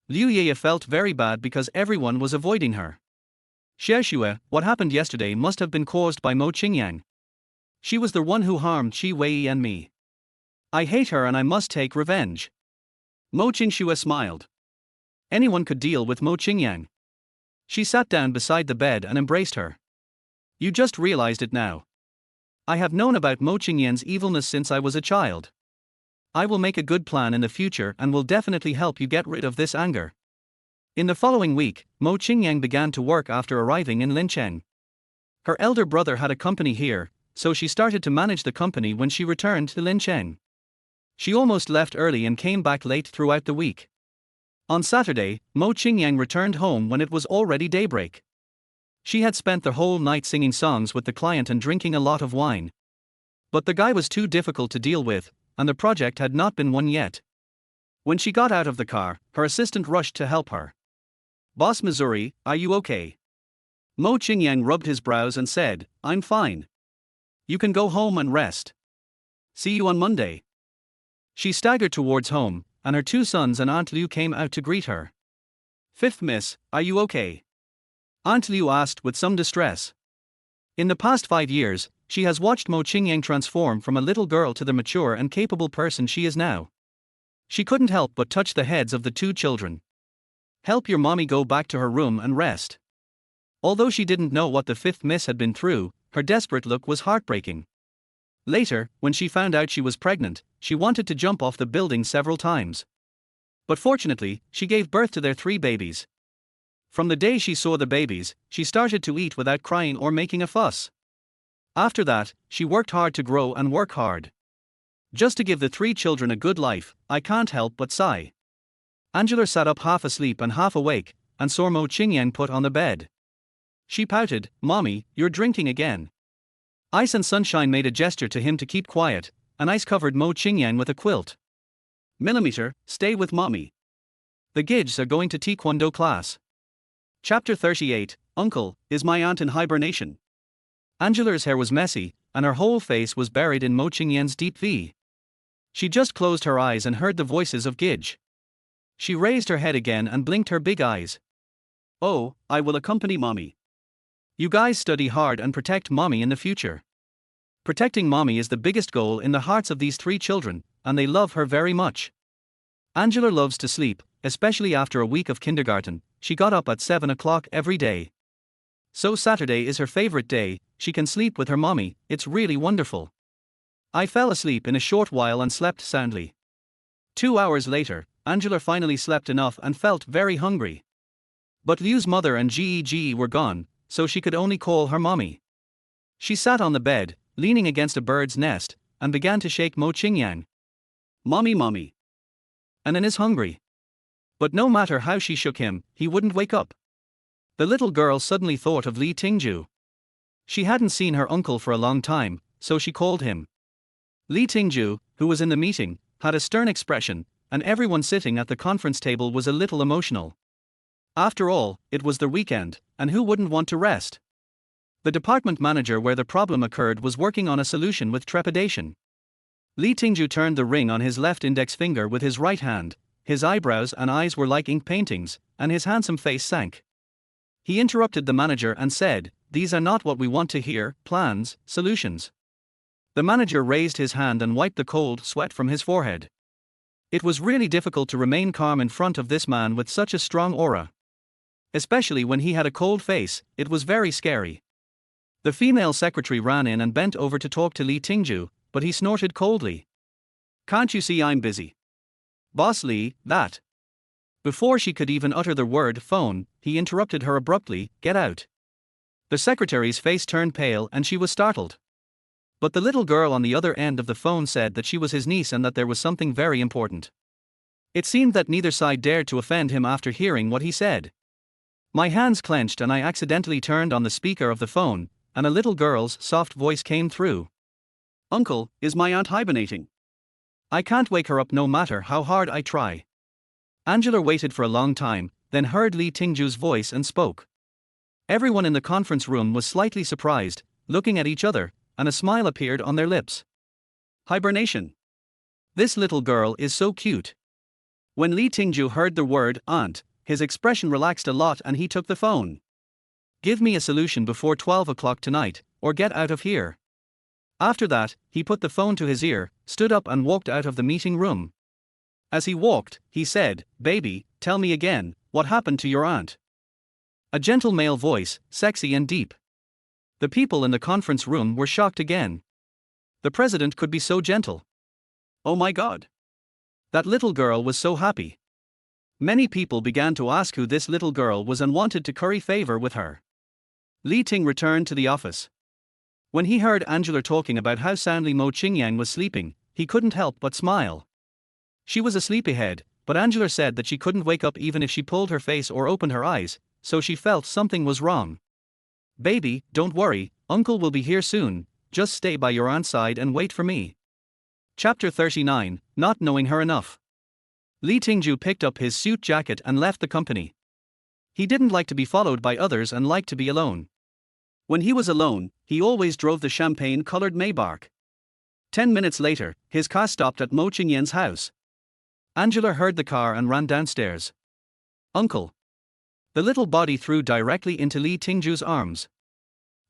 Liu Yeye felt very bad because everyone was avoiding her. Xiexue, what happened yesterday must have been caused by Mo Qingyang. She was the one who harmed Qi Wei and me. I hate her and I must take revenge. Mo Qingxue smiled. Anyone could deal with Mo Qingyang. She sat down beside the bed and embraced her. You just realized it now. I have known about Mo Qingyang's evilness since I was a child. I will make a good plan in the future and will definitely help you get rid of this anger. In the following week, Mo Qingyang began to work after arriving in Lincheng. Her elder brother had a company here, so she started to manage the company when she returned to Lincheng. She almost left early and came back late throughout the week. On Saturday, Mo Qingyang returned home when it was already daybreak. She had spent the whole night singing songs with the client and drinking a lot of wine. But the guy was too difficult to deal with, and the project had not been won yet. When she got out of the car, her assistant rushed to help her. Boss Missouri, are you okay? Mo Qingyang rubbed his brows and said, I'm fine. You can go home and rest. See you on Monday. She staggered towards home, and her two sons and Aunt Liu came out to greet her. Fifth Miss, are you okay? Aunt Liu asked with some distress. In the past 5 years, she has watched Mo Qingyang transform from a little girl to the mature and capable person she is now. She couldn't help but touch the heads of the two children. Help your mommy go back to her room and rest. Although she didn't know what the fifth miss had been through, her desperate look was heartbreaking. Later, when she found out she was pregnant, she wanted to jump off the building several times. But fortunately, she gave birth to their 3 babies. From the day she saw the babies, she started to eat without crying or making a fuss. After that, she worked hard to grow and work hard. Just to give the 3 children a good life, I can't help but sigh. Angela sat up half asleep and half awake, and saw Mo Qingyang put on the bed. She pouted, Mommy, you're drinking again. Ice and Sunshine made a gesture to him to keep quiet, and Ice covered Mo Qingyang with a quilt. Millimeter, stay with Mommy. The Gids are going to Taekwondo class. Chapter 38, Uncle, is my aunt in hibernation? Angela's hair was messy, and her whole face was buried in Mo Qingyang's deep V. She just closed her eyes and heard the voices of Gidge. She raised her head again and blinked her big eyes. Oh, I will accompany Mommy. You guys study hard and protect Mommy in the future. Protecting Mommy is the biggest goal in the hearts of these 3 children, and they love her very much. Angela loves to sleep, especially after a week of kindergarten. She got up at 7 o'clock every day. So Saturday is her favorite day. She can sleep with her mommy, it's really wonderful. I fell asleep in a short while and slept soundly. 2 hours later, Angela finally slept enough and felt very hungry. But Liu's mother and Geg were gone, so she could only call her mommy. She sat on the bed, leaning against a bird's nest, and began to shake Mo Qingyang. Mommy, Mommy. And is hungry. But no matter how she shook him, he wouldn't wake up. The little girl suddenly thought of Li Tingjue. She hadn't seen her uncle for a long time, so she called him. Li Tingjue, who was in the meeting, had a stern expression, and everyone sitting at the conference table was a little emotional. After all, it was the weekend, and who wouldn't want to rest? The department manager where the problem occurred was working on a solution with trepidation. Li Tingjue turned the ring on his left index finger with his right hand. His eyebrows and eyes were like ink paintings, and his handsome face sank. He interrupted the manager and said, "These are not what we want to hear, plans, solutions." The manager raised his hand and wiped the cold sweat from his forehead. It was really difficult to remain calm in front of this man with such a strong aura. Especially when he had a cold face, it was very scary. The female secretary ran in and bent over to talk to Li Tingjue, but he snorted coldly. "Can't you see I'm busy? Boss Li, that." Before she could even utter the word phone, he interrupted her abruptly, "Get out." The secretary's face turned pale and she was startled. But the little girl on the other end of the phone said that she was his niece and that there was something very important. It seemed that neither side dared to offend him after hearing what he said. My hands clenched and I accidentally turned on the speaker of the phone, and a little girl's soft voice came through. "Uncle, is my aunt hibernating? I can't wake her up no matter how hard I try." Angela waited for a long time, then heard Li Tingjue's voice and spoke. Everyone in the conference room was slightly surprised, looking at each other, and a smile appeared on their lips. Hibernation. This little girl is so cute. When Li Tingjue heard the word aunt, his expression relaxed a lot and he took the phone. "Give me a solution before 12 o'clock tonight, or get out of here." After that, he put the phone to his ear, stood up and walked out of the meeting room. As he walked, he said, "Baby, tell me again, what happened to your aunt?" A gentle male voice, sexy and deep. The people in the conference room were shocked again. The president could be so gentle. Oh my God. That little girl was so happy. Many people began to ask who this little girl was and wanted to curry favor with her. Li Ting returned to the office. When he heard Angela talking about how soundly Mo Qingyang was sleeping, he couldn't help but smile. She was a sleepyhead, but Angela said that she couldn't wake up even if she pulled her face or opened her eyes, so she felt something was wrong. "Baby, don't worry, Uncle will be here soon, just stay by your aunt's side and wait for me." Chapter 39, Not Knowing Her Enough. Li Tingjue picked up his suit jacket and left the company. He didn't like to be followed by others and liked to be alone. When he was alone, he always drove the champagne-colored Maybach. 10 minutes later, his car stopped at Mo Qingyang's house. Angela heard the car and ran downstairs. "Uncle." The little body threw directly into Li Tingjue's arms.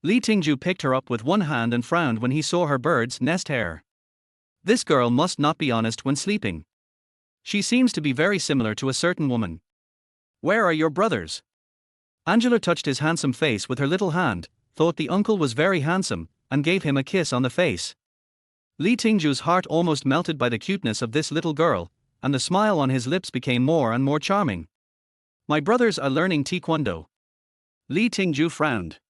Li Tingjue picked her up with one hand and frowned when he saw her bird's nest hair. This girl must not be honest when sleeping. She seems to be very similar to a certain woman. "Where are your brothers?" Angela touched his handsome face with her little hand, thought the uncle was very handsome, and gave him a kiss on the face. Li Tingjue's heart almost melted by the cuteness of this little girl, and the smile on his lips became more and more charming. "My brothers are learning taekwondo." Li Tingjue frowned.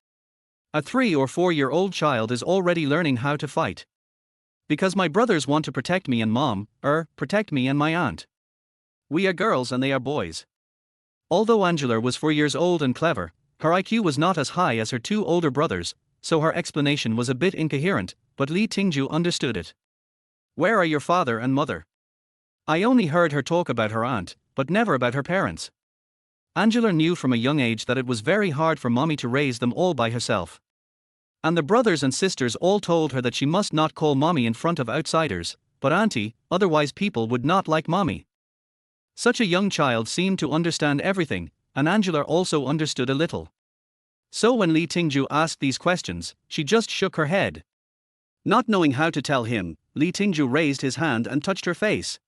A 3 or 4-year-old child is already learning how to fight. "Because my brothers want to protect me and mom, protect me and my aunt. We are girls and they are boys." Although Angela was 4 years old and clever, her IQ was not as high as her 2 older brothers, so her explanation was a bit incoherent, but Li Tingjue understood it. "Where are your father and mother?" "I only heard her talk about her aunt, but never about her parents." Angela knew from a young age that it was very hard for mommy to raise them all by herself. And the brothers and sisters all told her that she must not call mommy in front of outsiders, but auntie, otherwise people would not like mommy. Such a young child seemed to understand everything, and Angela also understood a little. So when Li Tingjue asked these questions, she just shook her head. Not knowing how to tell him, Li Tingjue raised his hand and touched her face.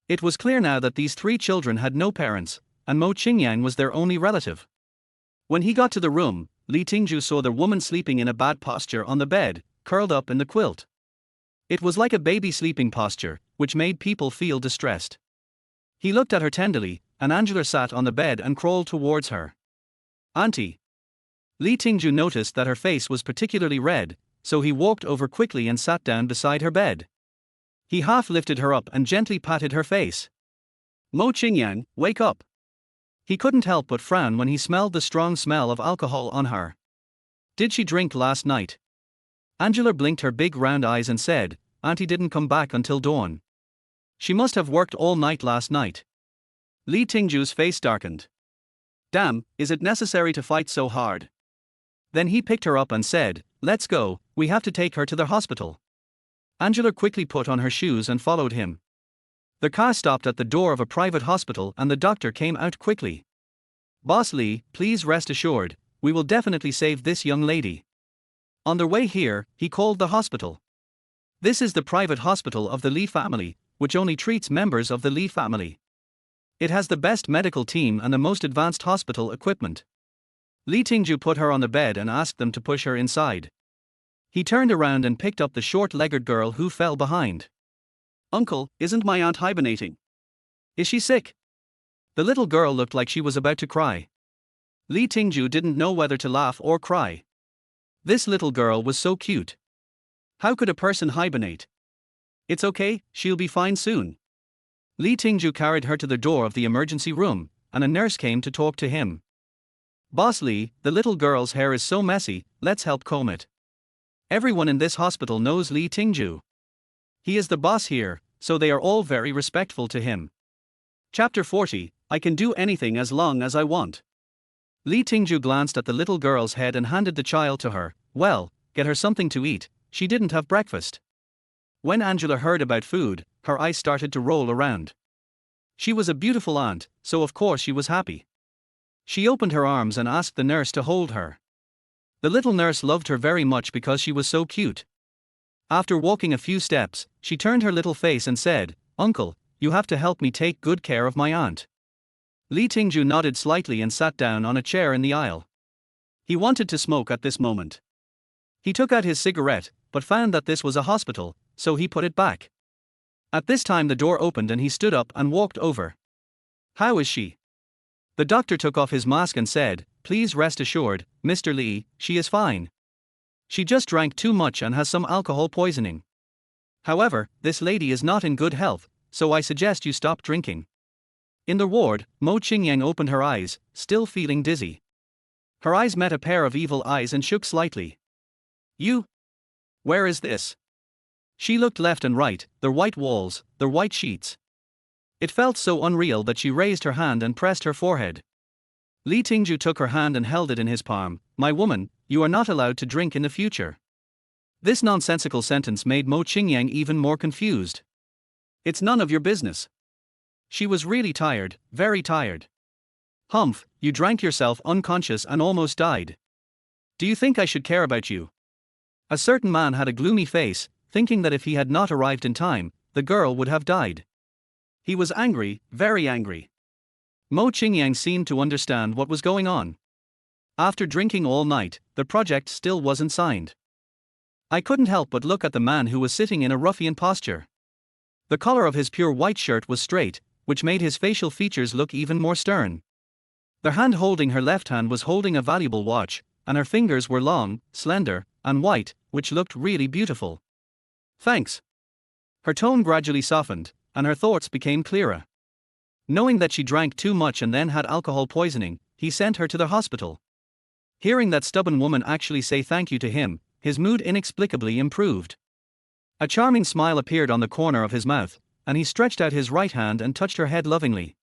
It was clear now that these 3 children had no parents, and Mo Qingyang was their only relative. When he got to the room, Li Tingjue saw the woman sleeping in a bad posture on the bed, curled up in the quilt. It was like a baby sleeping posture, which made people feel distressed. He looked at her tenderly, and Angela sat on the bed and crawled towards her. "Auntie." Li Tingjue noticed that her face was particularly red, so he walked over quickly and sat down beside her bed. He half lifted her up and gently patted her face. "Mo Qingyang, wake up. He couldn't help but frown when he smelled the strong smell of alcohol on her. Did she drink last night? Angela blinked her big round eyes and said, Auntie didn't come back until dawn. She must have worked all night last night. Li Tingjue's face darkened. Damn, is it necessary to fight so hard? Then he picked her up and said, let's go, we have to take her to the hospital. Angela quickly put on her shoes and followed him. The car stopped at the door of a private hospital and the doctor came out quickly. Boss Li, please rest assured, we will definitely save this young lady. On their way here, he called the hospital. This is the private hospital of the Li family, which only treats members of the Li family. It has the best medical team and the most advanced hospital equipment. Li Tingjue put her on the bed and asked them to push her inside. He turned around and picked up the short-legged girl who fell behind. Uncle, isn't my aunt hibernating? Is she sick? The little girl looked like she was about to cry. Li Tingjue didn't know whether to laugh or cry. This little girl was so cute. How could a person hibernate? It's okay, she'll be fine soon. Li Tingjue carried her to the door of the emergency room, and a nurse came to talk to him. Boss Li, the little girl's hair is so messy, let's help comb it. Everyone in this hospital knows Li Tingjue. He is the boss here, so they are all very respectful to him. Chapter 40, I can do anything as long as I want. Li Tingjue glanced at the little girl's head and handed the child to her. Well, get her something to eat, she didn't have breakfast. When Angela heard about food, her eyes started to roll around. She was a beautiful aunt, so of course she was happy. She opened her arms and asked the nurse to hold her. The little nurse loved her very much because she was so cute. After walking a few steps, she turned her little face and said, Uncle, you have to help me take good care of my aunt. Li Tingjue nodded slightly and sat down on a chair in the aisle. He wanted to smoke at this moment. He took out his cigarette, but found that this was a hospital, so he put it back. At this time the door opened and he stood up and walked over. How is she? The doctor took off his mask and said, Please rest assured, Mr. Li, she is fine. She just drank too much and has some alcohol poisoning. However, this lady is not in good health, so I suggest you stop drinking. In the ward, Mo Qingyang opened her eyes, still feeling dizzy. Her eyes met a pair of evil eyes and shook slightly. You? Where is this? She looked left and right, their white walls, their white sheets. It felt so unreal that she raised her hand and pressed her forehead. Li Tingjue took her hand and held it in his palm. My woman, you are not allowed to drink in the future. This nonsensical sentence made Mo Qingyang even more confused. It's none of your business. She was really tired, very tired. Humph, you drank yourself unconscious and almost died. Do you think I should care about you? A certain man had a gloomy face, thinking that if he had not arrived in time, the girl would have died. He was angry, very angry. Mo Qingyang seemed to understand what was going on. After drinking all night, the project still wasn't signed. I couldn't help but look at the man who was sitting in a ruffian posture. The collar of his pure white shirt was straight, which made his facial features look even more stern. The hand holding her left hand was holding a valuable watch, and her fingers were long, slender, and white, which looked really beautiful. Thanks. Her tone gradually softened, and her thoughts became clearer. Knowing that she drank too much and then had alcohol poisoning, he sent her to the hospital. Hearing that stubborn woman actually say thank you to him, his mood inexplicably improved. A charming smile appeared on the corner of his mouth, and he stretched out his right hand and touched her head lovingly.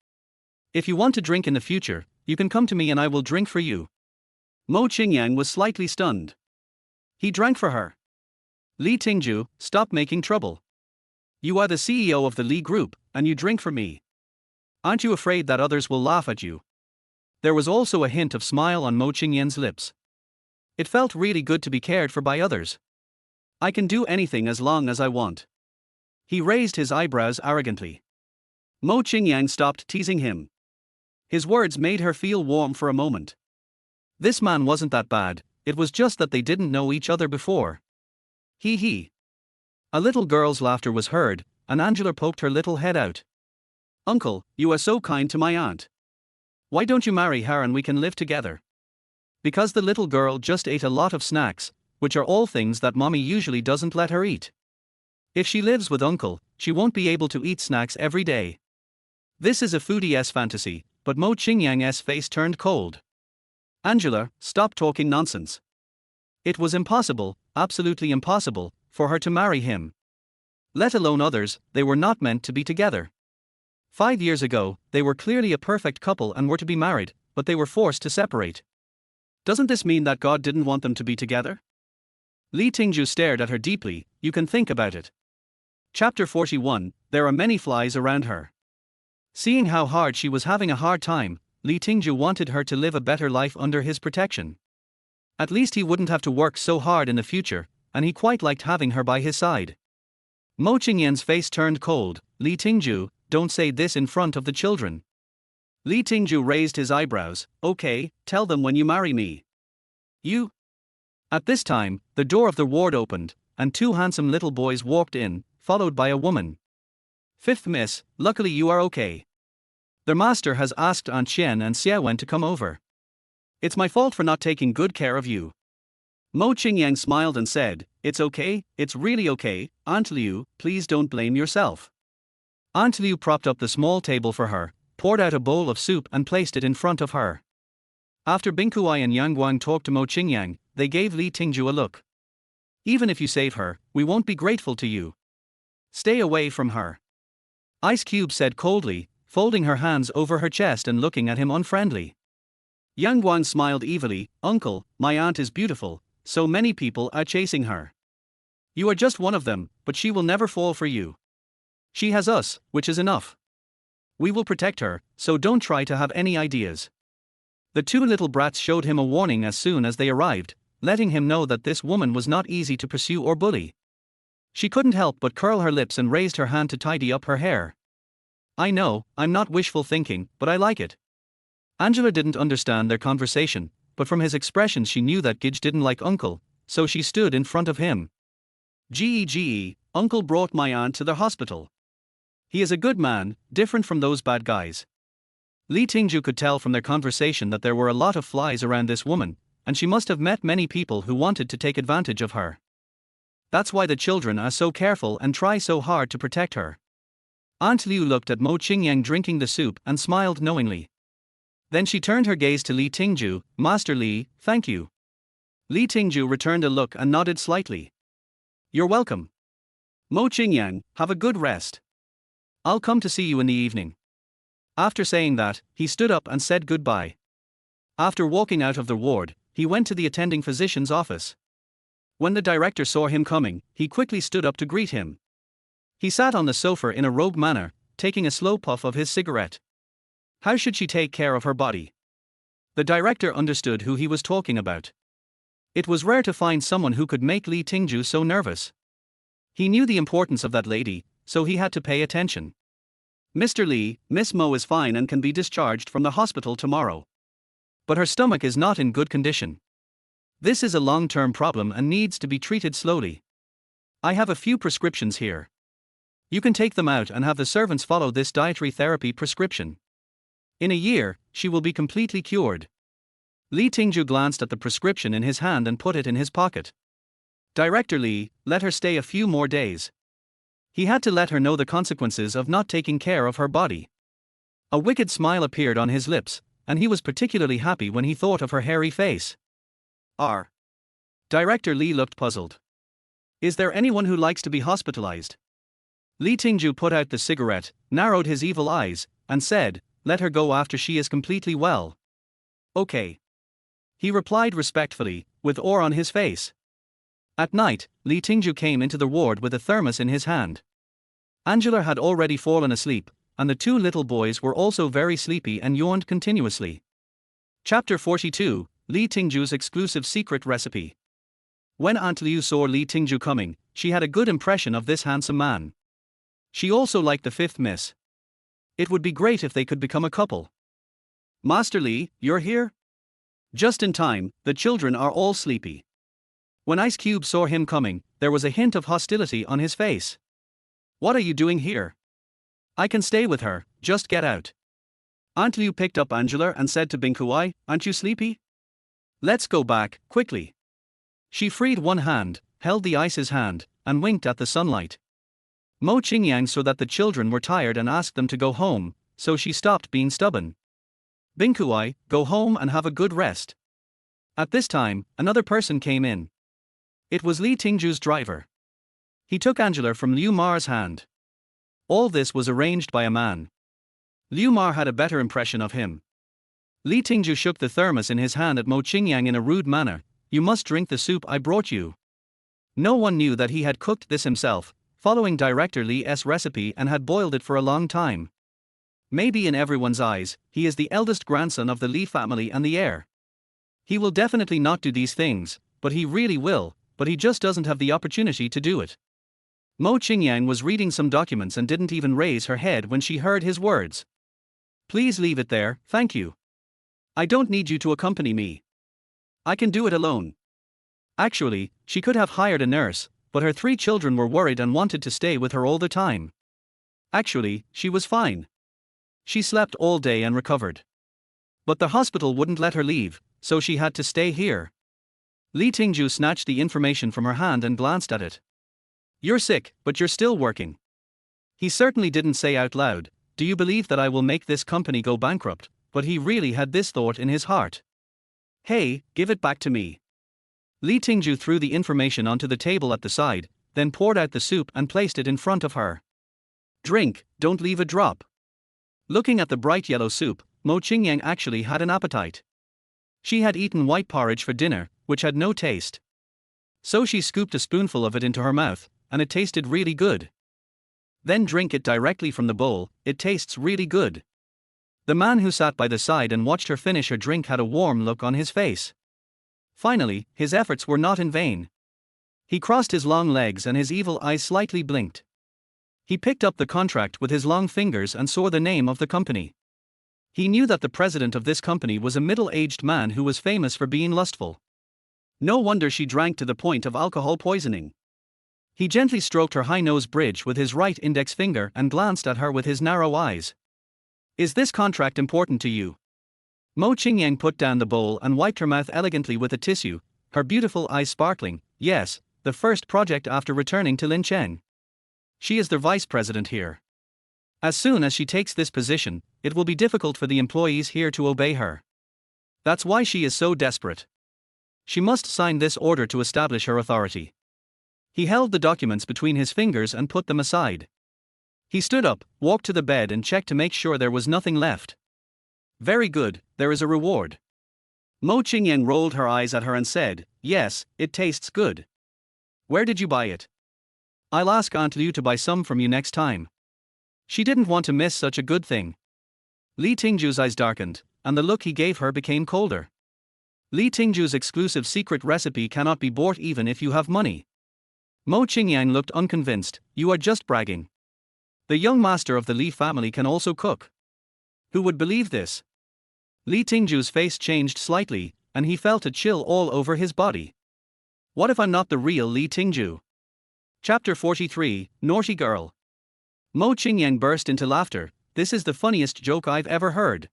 If you want to drink in the future, you can come to me and I will drink for you. Mo Qingyang was slightly stunned. He drank for her. Li Tingjue, stop making trouble. You are the CEO of the Li Group, and you drink for me. Aren't you afraid that others will laugh at you? There was also a hint of smile on Mo Qingyang's lips. It felt really good to be cared for by others. I can do anything as long as I want. He raised his eyebrows arrogantly. Mo Qingyang stopped teasing him. His words made her feel warm for a moment. This man wasn't that bad, it was just that they didn't know each other before. He. A little girl's laughter was heard, and Angela poked her little head out. Uncle, you are so kind to my aunt. Why don't you marry her and we can live together? Because the little girl just ate a lot of snacks, which are all things that mommy usually doesn't let her eat. If she lives with uncle, she won't be able to eat snacks every day. This is a foodie's fantasy, but Mo Qingyang's face turned cold. Angela, stop talking nonsense. It was impossible, absolutely impossible, for her to marry him. Let alone others, they were not meant to be together. 5 years ago, they were clearly a perfect couple and were to be married, but they were forced to separate. Doesn't this mean that God didn't want them to be together? Li Tingjue stared at her deeply. You can think about it. Chapter 41, There are many flies around her. Seeing how hard she was having a hard time, Li Tingjue wanted her to live a better life under his protection. At least he wouldn't have to work so hard in the future, and he quite liked having her by his side. Mo Qingyan's face turned cold. Li Tingjue, don't say this in front of the children. Li Tingjue raised his eyebrows. Okay, tell them when you marry me. You? At this time, the door of the ward opened, and two handsome little boys walked in, followed by a woman. Fifth miss, luckily you are okay. Their master has asked Aunt Xian and Xie Wen to come over. It's my fault for not taking good care of you. Mo Qingyang smiled and said, It's okay, it's really okay, Aunt Liu, please don't blame yourself. Aunt Liu propped up the small table for her, poured out a bowl of soup and placed it in front of her. After Bingkuai and Yang Guang talked to Mo Qingyang, they gave Li Tingjue a look. Even if you save her, we won't be grateful to you. Stay away from her. Ice Cube said coldly, folding her hands over her chest and looking at him unfriendly. Yang Guang smiled evilly, Uncle, my aunt is beautiful, so many people are chasing her. You are just one of them, but she will never fall for you. She has us, which is enough. We will protect her, so don't try to have any ideas. The two little brats showed him a warning as soon as they arrived, letting him know that this woman was not easy to pursue or bully. She couldn't help but curl her lips and raised her hand to tidy up her hair. I know, I'm not wishful thinking, but I like it. Angela didn't understand their conversation, but from his expressions she knew that Gidge didn't like Uncle, so she stood in front of him. Gee, Uncle brought my aunt to the hospital. He is a good man, different from those bad guys. Li Tingjue could tell from their conversation that there were a lot of flies around this woman, and she must have met many people who wanted to take advantage of her. That's why the children are so careful and try so hard to protect her. Aunt Liu looked at Mo Qingyang drinking the soup and smiled knowingly. Then she turned her gaze to Li Tingjue. Master Li, thank you. Li Tingjue returned a look and nodded slightly. You're welcome. Mo Qingyang, have a good rest. I'll come to see you in the evening. After saying that, he stood up and said goodbye. After walking out of the ward, he went to the attending physician's office. When the director saw him coming, he quickly stood up to greet him. He sat on the sofa in a rogue manner, taking a slow puff of his cigarette. How should she take care of her body? The director understood who he was talking about. It was rare to find someone who could make Li Tingjue so nervous. He knew the importance of that lady, so he had to pay attention. Mr. Li, Miss Mo is fine and can be discharged from the hospital tomorrow. But her stomach is not in good condition. This is a long-term problem and needs to be treated slowly. I have a few prescriptions here. You can take them out and have the servants follow this dietary therapy prescription. In a year, she will be completely cured. Li Tingjue glanced at the prescription in his hand and put it in his pocket. Director Li, let her stay a few more days. He had to let her know the consequences of not taking care of her body. A wicked smile appeared on his lips, and he was particularly happy when he thought of her hairy face. Director Li looked puzzled. Is there anyone who likes to be hospitalized? Li Tingjue put out the cigarette, narrowed his evil eyes, and said, let her go after she is completely well. Okay. He replied respectfully, with awe on his face. At night, Li Tingjue came into the ward with a thermos in his hand. Angela had already fallen asleep, and the two little boys were also very sleepy and yawned continuously. Chapter 42, Li Tingjue's exclusive secret recipe. When Aunt Liu saw Li Tingjue coming, she had a good impression of this handsome man. She also liked the fifth miss. It would be great if they could become a couple. Master Li, you're here? Just in time, the children are all sleepy. When Ice Cube saw him coming, there was a hint of hostility on his face. What are you doing here? I can stay with her, just get out. Aunt Liu picked up Angela and said to Bingkuai, aren't you sleepy? Let's go back, quickly. She freed one hand, held the ice's hand, and winked at the sunlight. Mo Qingyang saw that the children were tired and asked them to go home, so she stopped being stubborn. Binkuai, go home and have a good rest. At this time, another person came in. It was Li Tingjue's driver. He took Angela from Liu Mar's hand. All this was arranged by a man. Liu Mar had a better impression of him. Li Tingjue shook the thermos in his hand at Mo Qingyang in a rude manner. You must drink the soup I brought you. No one knew that he had cooked this himself, following director Li's recipe, and had boiled it for a long time. Maybe in everyone's eyes, he is the eldest grandson of the Li family and the heir. He will definitely not do these things, but he really will, but he just doesn't have the opportunity to do it. Mo Qingyang was reading some documents and didn't even raise her head when she heard his words. Please leave it there, thank you. I don't need you to accompany me. I can do it alone. Actually, she could have hired a nurse, but her 3 children were worried and wanted to stay with her all the time. Actually, she was fine. She slept all day and recovered. But the hospital wouldn't let her leave, so she had to stay here. Li Tingjue snatched the information from her hand and glanced at it. You're sick, but you're still working. He certainly didn't say out loud, do you believe that I will make this company go bankrupt? But he really had this thought in his heart. Hey, give it back to me. Li Tingjue threw the information onto the table at the side, then poured out the soup and placed it in front of her. Drink, don't leave a drop. Looking at the bright yellow soup, Mo Qingyang actually had an appetite. She had eaten white porridge for dinner, which had no taste. So she scooped a spoonful of it into her mouth, and it tasted really good. Then drink it directly from the bowl, it tastes really good. The man who sat by the side and watched her finish her drink had a warm look on his face. Finally, his efforts were not in vain. He crossed his long legs and his evil eyes slightly blinked. He picked up the contract with his long fingers and saw the name of the company. He knew that the president of this company was a middle-aged man who was famous for being lustful. No wonder she drank to the point of alcohol poisoning. He gently stroked her high nose bridge with his right index finger and glanced at her with his narrow eyes. Is this contract important to you? Mo Qingyang put down the bowl and wiped her mouth elegantly with a tissue, her beautiful eyes sparkling. Yes, the first project after returning to Lincheng. She is the vice president here. As soon as she takes this position, it will be difficult for the employees here to obey her. That's why she is so desperate. She must sign this order to establish her authority. He held the documents between his fingers and put them aside. He stood up, walked to the bed and checked to make sure there was nothing left. Very good, there is a reward. Mo Qingyang rolled her eyes at her and said, yes, it tastes good. Where did you buy it? I'll ask Aunt Liu to buy some from you next time. She didn't want to miss such a good thing. Li Tingjue's eyes darkened, and the look he gave her became colder. Li Tingjue's exclusive secret recipe cannot be bought even if you have money. Mo Qingyang looked unconvinced. You are just bragging. The young master of the Li family can also cook. Who would believe this? Li Tingjue's face changed slightly, and he felt a chill all over his body. What if I'm not the real Li Tingjue? Chapter 43, Naughty Girl. Mo Qingyang burst into laughter. This is the funniest joke I've ever heard.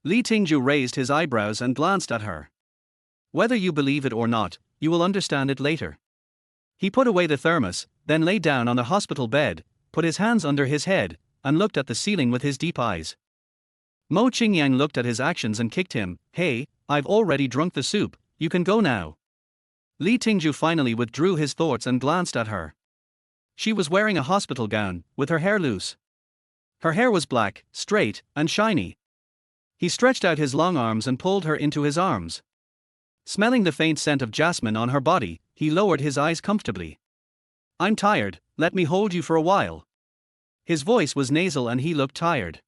Li Tingjue raised his eyebrows and glanced at her. Whether you believe it or not, you will understand it later. He put away the thermos, then lay down on the hospital bed, put his hands under his head, and looked at the ceiling with his deep eyes. Mo Qingyang looked at his actions and kicked him. Hey, I've already drunk the soup, you can go now. Li Tingjue finally withdrew his thoughts and glanced at her. She was wearing a hospital gown, with her hair loose. Her hair was black, straight, and shiny. He stretched out his long arms and pulled her into his arms. Smelling the faint scent of jasmine on her body, he lowered his eyes comfortably. I'm tired, let me hold you for a while. His voice was nasal and he looked tired.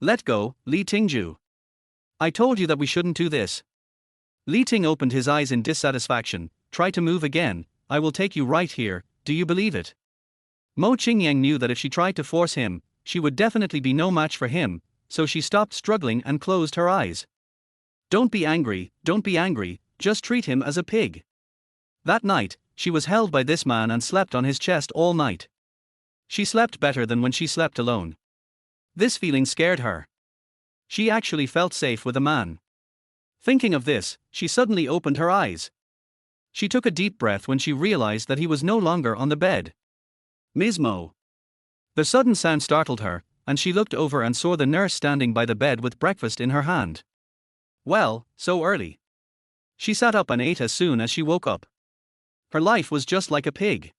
Let go, Li Tingjue. I told you that we shouldn't do this. Li Ting opened his eyes in dissatisfaction. Try to move again, I will take you right here, do you believe it? Mo Qingyang knew that if she tried to force him, she would definitely be no match for him, so she stopped struggling and closed her eyes. Don't be angry, just treat him as a pig. That night, she was held by this man and slept on his chest all night. She slept better than when she slept alone. This feeling scared her. She actually felt safe with a man. Thinking of this, she suddenly opened her eyes. She took a deep breath when she realized that he was no longer on the bed. Ms. Mo. The sudden sound startled her, and she looked over and saw the nurse standing by the bed with breakfast in her hand. Well, so early. She sat up and ate as soon as she woke up. Her life was just like a pig.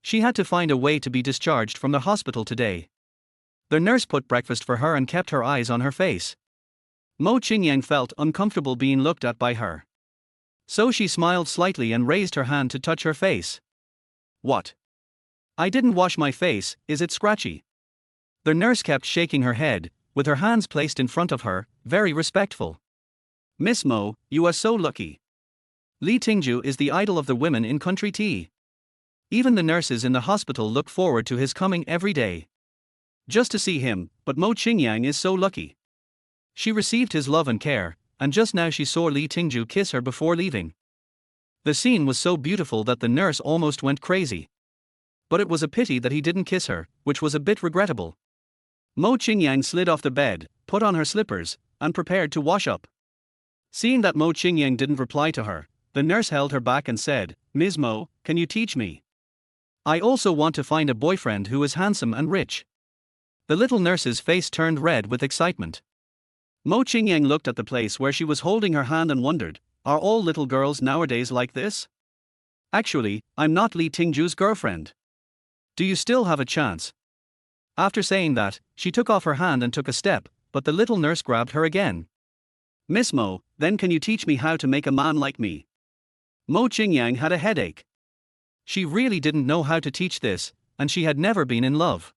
She had to find a way to be discharged from the hospital today. The nurse put breakfast for her and kept her eyes on her face. Mo Qingyang felt uncomfortable being looked at by her. So she smiled slightly and raised her hand to touch her face. What? I didn't wash my face, is it scratchy? The nurse kept shaking her head, with her hands placed in front of her, very respectful. Miss Mo, you are so lucky. Li Tingjue is the idol of the women in country tea. Even the nurses in the hospital look forward to his coming every day. Just to see him, but Mo Qingyang is so lucky. She received his love and care, and just now she saw Li Tingjue kiss her before leaving. The scene was so beautiful that the nurse almost went crazy. But it was a pity that he didn't kiss her, which was a bit regrettable. Mo Qingyang slid off the bed, put on her slippers, and prepared to wash up. Seeing that Mo Qingyang didn't reply to her, the nurse held her back and said, Ms. Mo, can you teach me? I also want to find a boyfriend who is handsome and rich. The little nurse's face turned red with excitement. Mo Qingyang looked at the place where she was holding her hand and wondered, are all little girls nowadays like this? Actually, I'm not Li Tingjue's girlfriend. Do you still have a chance? After saying that, she took off her hand and took a step, but the little nurse grabbed her again. Miss Mo, then can you teach me how to make a man like me? Mo Qingyang had a headache. She really didn't know how to teach this, and she had never been in love.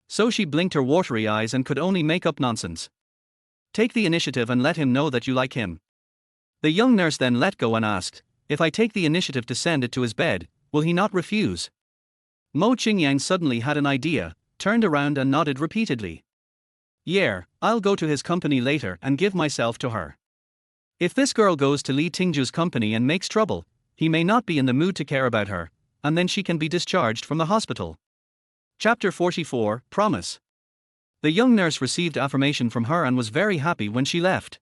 So she blinked her watery eyes and could only make up nonsense. Take the initiative and let him know that you like him. The young nurse then let go and asked, if I take the initiative to send it to his bed, will he not refuse? Mo Qingyang suddenly had an idea, turned around and nodded repeatedly. Yeah, I'll go to his company later and give myself to her. If this girl goes to Li Tingjue's company and makes trouble, he may not be in the mood to care about her, and then she can be discharged from the hospital. Chapter 44, Promise. The young nurse received affirmation from her and was very happy when she left.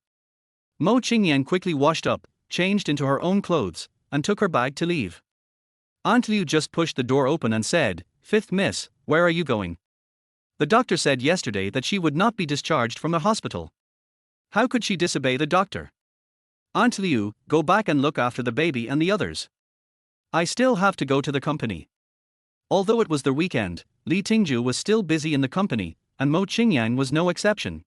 Mo Qingyang quickly washed up, changed into her own clothes, and took her bag to leave. Aunt Liu just pushed the door open and said, Fifth Miss, where are you going? The doctor said yesterday that she would not be discharged from the hospital. How could she disobey the doctor? Aunt Liu, go back and look after the baby and the others. I still have to go to the company. Although it was the weekend, Li Tingjue was still busy in the company, and Mo Qingyang was no exception.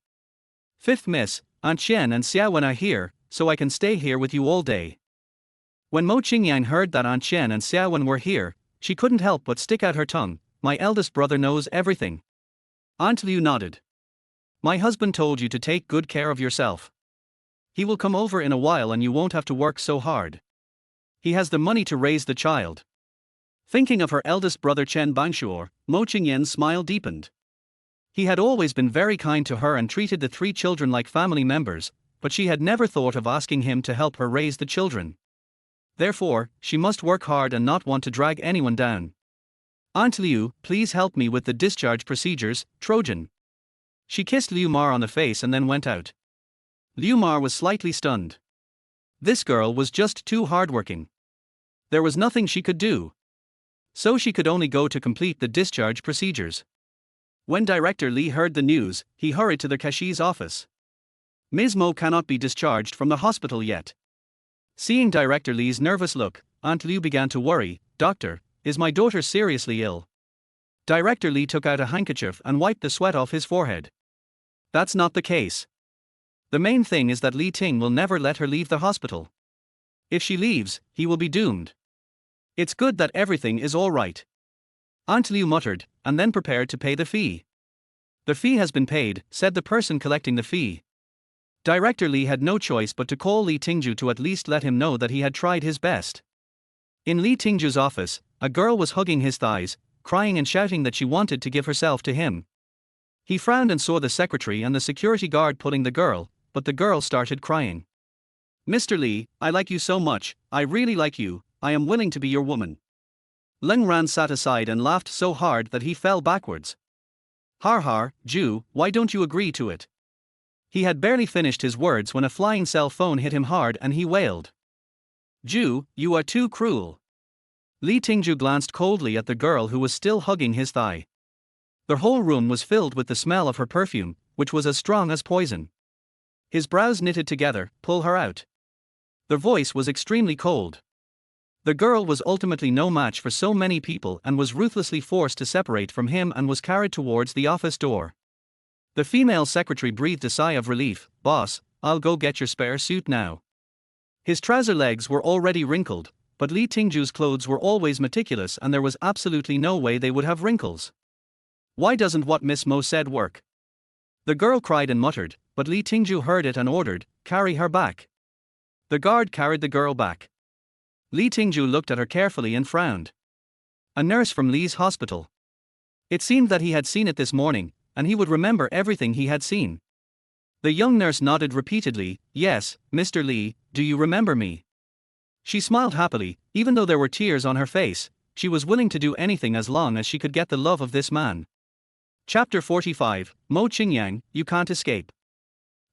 Fifth Miss, Aunt Xian and Xiaowen are here, so I can stay here with you all day. When Mo Qingyang heard that Aunt Xian and Xiaowen were here, she couldn't help but stick out her tongue. My eldest brother knows everything. Aunt Liu nodded. My husband told you to take good care of yourself. He will come over in a while and you won't have to work so hard. He has the money to raise the child. Thinking of her eldest brother Chen Bangshuo, Mo Qingyang's smile deepened. He had always been very kind to her and treated the three children like family members, but she had never thought of asking him to help her raise the children. Therefore, she must work hard and not want to drag anyone down. Aunt Liu, please help me with the discharge procedures, Trojan. She kissed Liu Mar on the face and then went out. Liu Mar was slightly stunned. This girl was just too hardworking. There was nothing she could do. So she could only go to complete the discharge procedures. When Director Li heard the news, he hurried to the cashier's office. Ms. Mo cannot be discharged from the hospital yet. Seeing Director Li's nervous look, Aunt Liu began to worry. Doctor, is my daughter seriously ill? Director Li took out a handkerchief and wiped the sweat off his forehead. That's not the case. The main thing is that Li Ting will never let her leave the hospital. If she leaves, he will be doomed. It's good that everything is all right. Aunt Liu muttered, and then prepared to pay the fee. The fee has been paid, said the person collecting the fee. Director Li had no choice but to call Li Tingjue to at least let him know that he had tried his best. In Li Tingjue's office, a girl was hugging his thighs, crying and shouting that she wanted to give herself to him. He frowned and saw the secretary and the security guard pulling the girl, but the girl started crying. Mr. Li, I like you so much, I really like you, I am willing to be your woman. Leng Ran sat aside and laughed so hard that he fell backwards. Har har, Ju, why don't you agree to it? He had barely finished his words when a flying cell phone hit him hard and he wailed. Ju, you are too cruel. Li Tingjue glanced coldly at the girl who was still hugging his thigh. The whole room was filled with the smell of her perfume, which was as strong as poison. His brows knitted together. Pull her out. The voice was extremely cold. The girl was ultimately no match for so many people and was ruthlessly forced to separate from him and was carried towards the office door. The female secretary breathed a sigh of relief. Boss, I'll go get your spare suit now. His trouser legs were already wrinkled, but Li Tingjue's clothes were always meticulous and there was absolutely no way they would have wrinkles. Why doesn't what Miss Mo said work? The girl cried and muttered, but Li Tingjue heard it and ordered, carry her back. The guard carried the girl back. Li Tingjue looked at her carefully and frowned. A nurse from Li's hospital. It seemed that he had seen it this morning, and he would remember everything he had seen. The young nurse nodded repeatedly. Yes, Mr. Li, do you remember me? She smiled happily, even though there were tears on her face. She was willing to do anything as long as she could get the love of this man. Chapter 45, Mo Qingyang, you can't escape.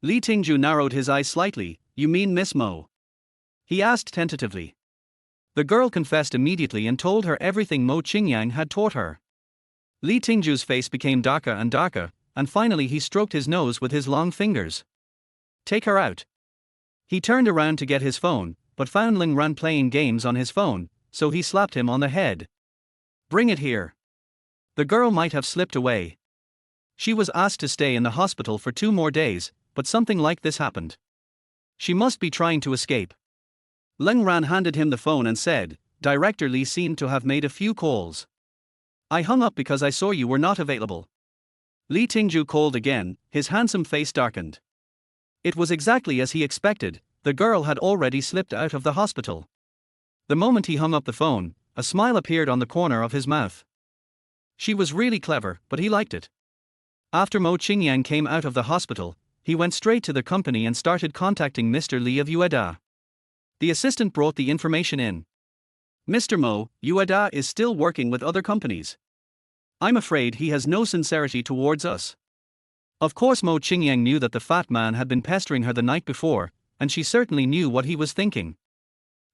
Li Tingjue narrowed his eyes slightly. You mean Miss Mo? He asked tentatively. The girl confessed immediately and told her everything Mo Qingyang had taught her. Li Tingjue's face became darker and darker, and finally he stroked his nose with his long fingers. Take her out. He turned around to get his phone, but found Ling Ran playing games on his phone, so he slapped him on the head. Bring it here. The girl might have slipped away. She was asked to stay in the hospital for 2 more days, but something like this happened. She must be trying to escape. Ling Ran handed him the phone and said, Director Li seemed to have made a few calls. I hung up because I saw you were not available. Li Tingjue called again, his handsome face darkened. It was exactly as he expected, the girl had already slipped out of the hospital. The moment he hung up the phone, a smile appeared on the corner of his mouth. She was really clever, but he liked it. After Mo Qingyang came out of the hospital, he went straight to the company and started contacting Mr. Li of Ueda. The assistant brought the information in. Mr. Mo, Ueda is still working with other companies. I'm afraid he has no sincerity towards us. Of course Mo Qingyang knew that the fat man had been pestering her the night before, and she certainly knew what he was thinking.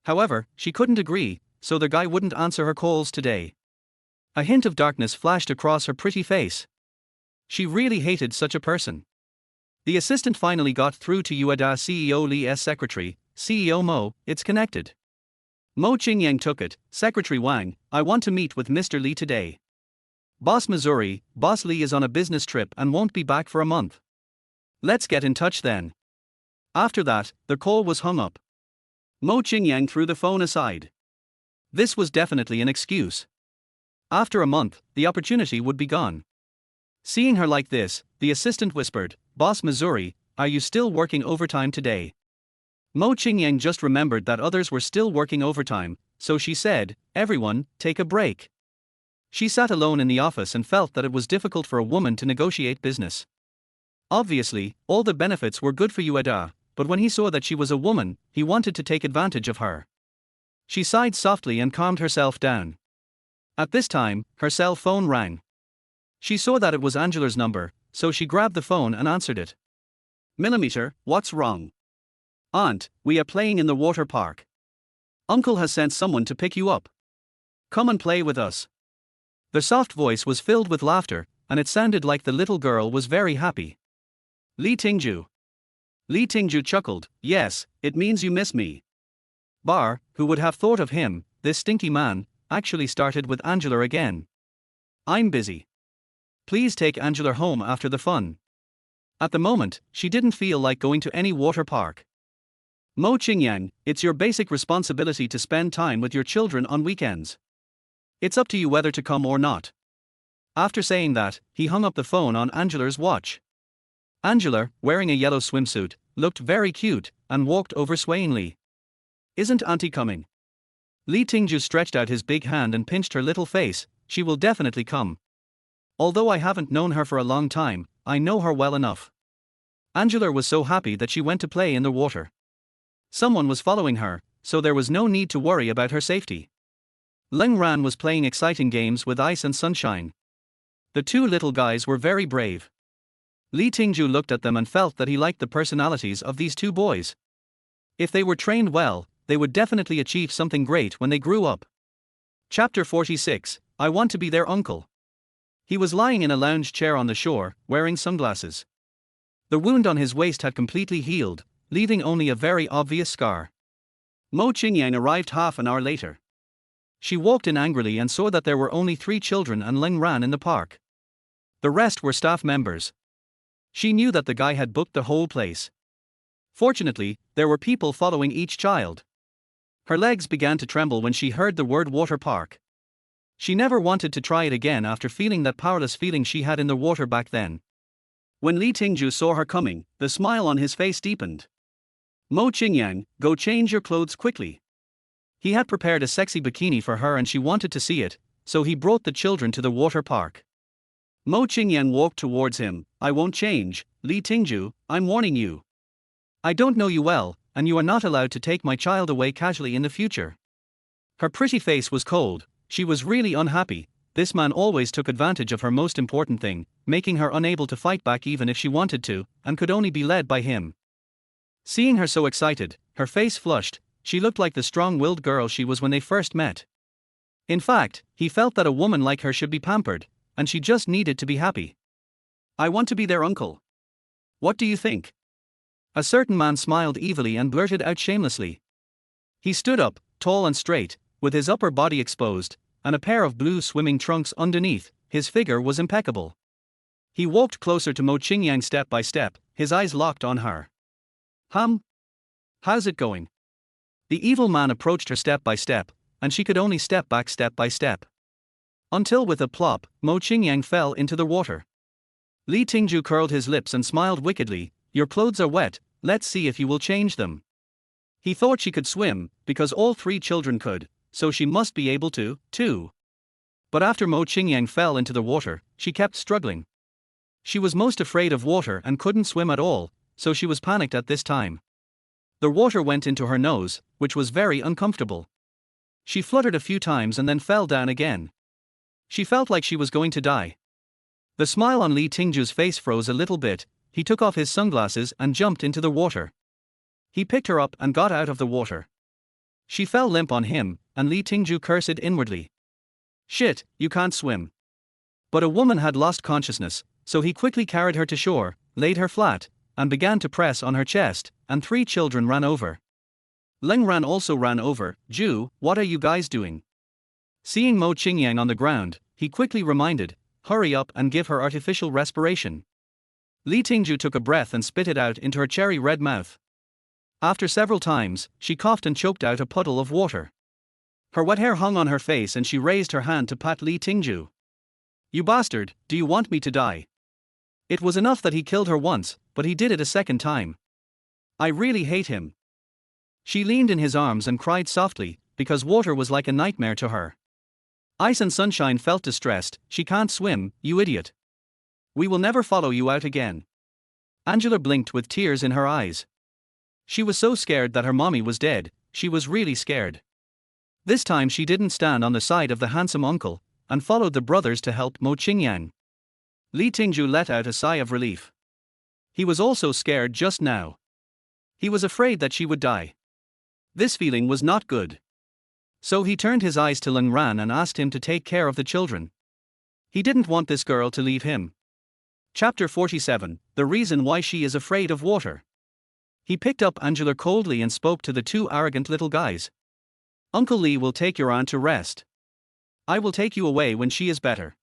However, she couldn't agree, so the guy wouldn't answer her calls today. A hint of darkness flashed across her pretty face. She really hated such a person. The assistant finally got through to Ueda CEO Li's secretary, CEO Mo, it's connected. Mo Qingyang took it. Secretary Wang, I want to meet with Mr. Li today. Boss Missouri, Boss Li is on a business trip and won't be back for a month. Let's get in touch then. After that, the call was hung up. Mo Qingyang threw the phone aside. This was definitely an excuse. After a month, the opportunity would be gone. Seeing her like this, the assistant whispered, Boss Missouri, are you still working overtime today? Mo Qingyang just remembered that others were still working overtime, so she said, everyone, take a break. She sat alone in the office and felt that it was difficult for a woman to negotiate business. Obviously, all the benefits were good for Ueda, but when he saw that she was a woman, he wanted to take advantage of her. She sighed softly and calmed herself down. At this time, her cell phone rang. She saw that it was Angela's number, so she grabbed the phone and answered it. Millimeter, what's wrong? Aunt, we are playing in the water park. Uncle has sent someone to pick you up. Come and play with us. The soft voice was filled with laughter, and it sounded like the little girl was very happy. Li Tingjue. Li Tingjue chuckled, yes, it means you miss me. Bar, who would have thought of him, this stinky man, actually started with Angela again. I'm busy. Please take Angela home after the fun. At the moment, she didn't feel like going to any water park. Mo Qingyang, it's your basic responsibility to spend time with your children on weekends. It's up to you whether to come or not. After saying that, he hung up the phone on Angela's watch. Angela, wearing a yellow swimsuit, looked very cute, and walked over swayingly. Isn't Auntie coming? Li Tingjue stretched out his big hand and pinched her little face. She will definitely come. Although I haven't known her for a long time, I know her well enough. Angela was so happy that she went to play in the water. Someone was following her, so there was no need to worry about her safety. Ling Ran was playing exciting games with ice and sunshine. The 2 little guys were very brave. Li Tingjue looked at them and felt that he liked the personalities of these 2 boys. If they were trained well, they would definitely achieve something great when they grew up. Chapter 46, I want to be their uncle. He was lying in a lounge chair on the shore, wearing sunglasses. The wound on his waist had completely healed, leaving only a very obvious scar. Mo Qingyang arrived half an hour later. She walked in angrily and saw that there were only 3 children and Ling Ran in the park. The rest were staff members. She knew that the guy had booked the whole place. Fortunately, there were people following each child. Her legs began to tremble when she heard the word water park. She never wanted to try it again after feeling that powerless feeling she had in the water back then. When Li Tingjue saw her coming, the smile on his face deepened. Mo Qingyang, go change your clothes quickly. He had prepared a sexy bikini for her and she wanted to see it, so he brought the children to the water park. Mo Qingyang walked towards him. I won't change, Li Tingjue, I'm warning you. I don't know you well, and you are not allowed to take my child away casually in the future. Her pretty face was cold. She was really unhappy. This man always took advantage of her most important thing, making her unable to fight back even if she wanted to, and could only be led by him. Seeing her so excited, her face flushed. She looked like the strong-willed girl she was when they first met. In fact, he felt that a woman like her should be pampered, and she just needed to be happy. I want to be their uncle. What do you think? A certain man smiled evilly and blurted out shamelessly. He stood up, tall and straight, with his upper body exposed, and a pair of blue swimming trunks underneath. His figure was impeccable. He walked closer to Mo Qingyang step by step, his eyes locked on her. How's it going? The evil man approached her step by step, and she could only step back step by step. Until with a plop, Mo Qingyang fell into the water. Li Tingjue curled his lips and smiled wickedly. Your clothes are wet, let's see if you will change them. He thought she could swim, because all 3 children could, so she must be able to, too. But after Mo Qingyang fell into the water, she kept struggling. She was most afraid of water and couldn't swim at all, so she was panicked at this time. The water went into her nose, which was very uncomfortable. She fluttered a few times and then fell down again. She felt like she was going to die. The smile on Li Tingjue's face froze a little bit. He took off his sunglasses and jumped into the water. He picked her up and got out of the water. She fell limp on him, and Li Tingjue cursed inwardly. Shit, you can't swim. But a woman had lost consciousness, so he quickly carried her to shore, laid her flat, and began to press on her chest, and 3 children ran over. Ling Ran also ran over. Ju, what are you guys doing? Seeing Mo Qingyang on the ground, he quickly reminded, hurry up and give her artificial respiration. Li Tingjue took a breath and spit it out into her cherry-red mouth. After several times, she coughed and choked out a puddle of water. Her wet hair hung on her face and she raised her hand to pat Li Tingjue. You bastard, do you want me to die? It was enough that he killed her once, but he did it a second time. I really hate him. She leaned in his arms and cried softly, because water was like a nightmare to her. Ice and Sunshine felt distressed. She can't swim, you idiot. We will never follow you out again. Angela blinked with tears in her eyes. She was so scared that her mommy was dead. She was really scared. This time she didn't stand on the side of the handsome uncle, and followed the brothers to help Mo Qingyang. Li Tingjue let out a sigh of relief. He was also scared just now. He was afraid that she would die. This feeling was not good. So he turned his eyes to Ling Ran and asked him to take care of the children. He didn't want this girl to leave him. Chapter 47, The Reason Why She Is Afraid of Water. He picked up Angela coldly and spoke to the 2 arrogant little guys. Uncle Li will take your aunt to rest. I will take you away when she is better.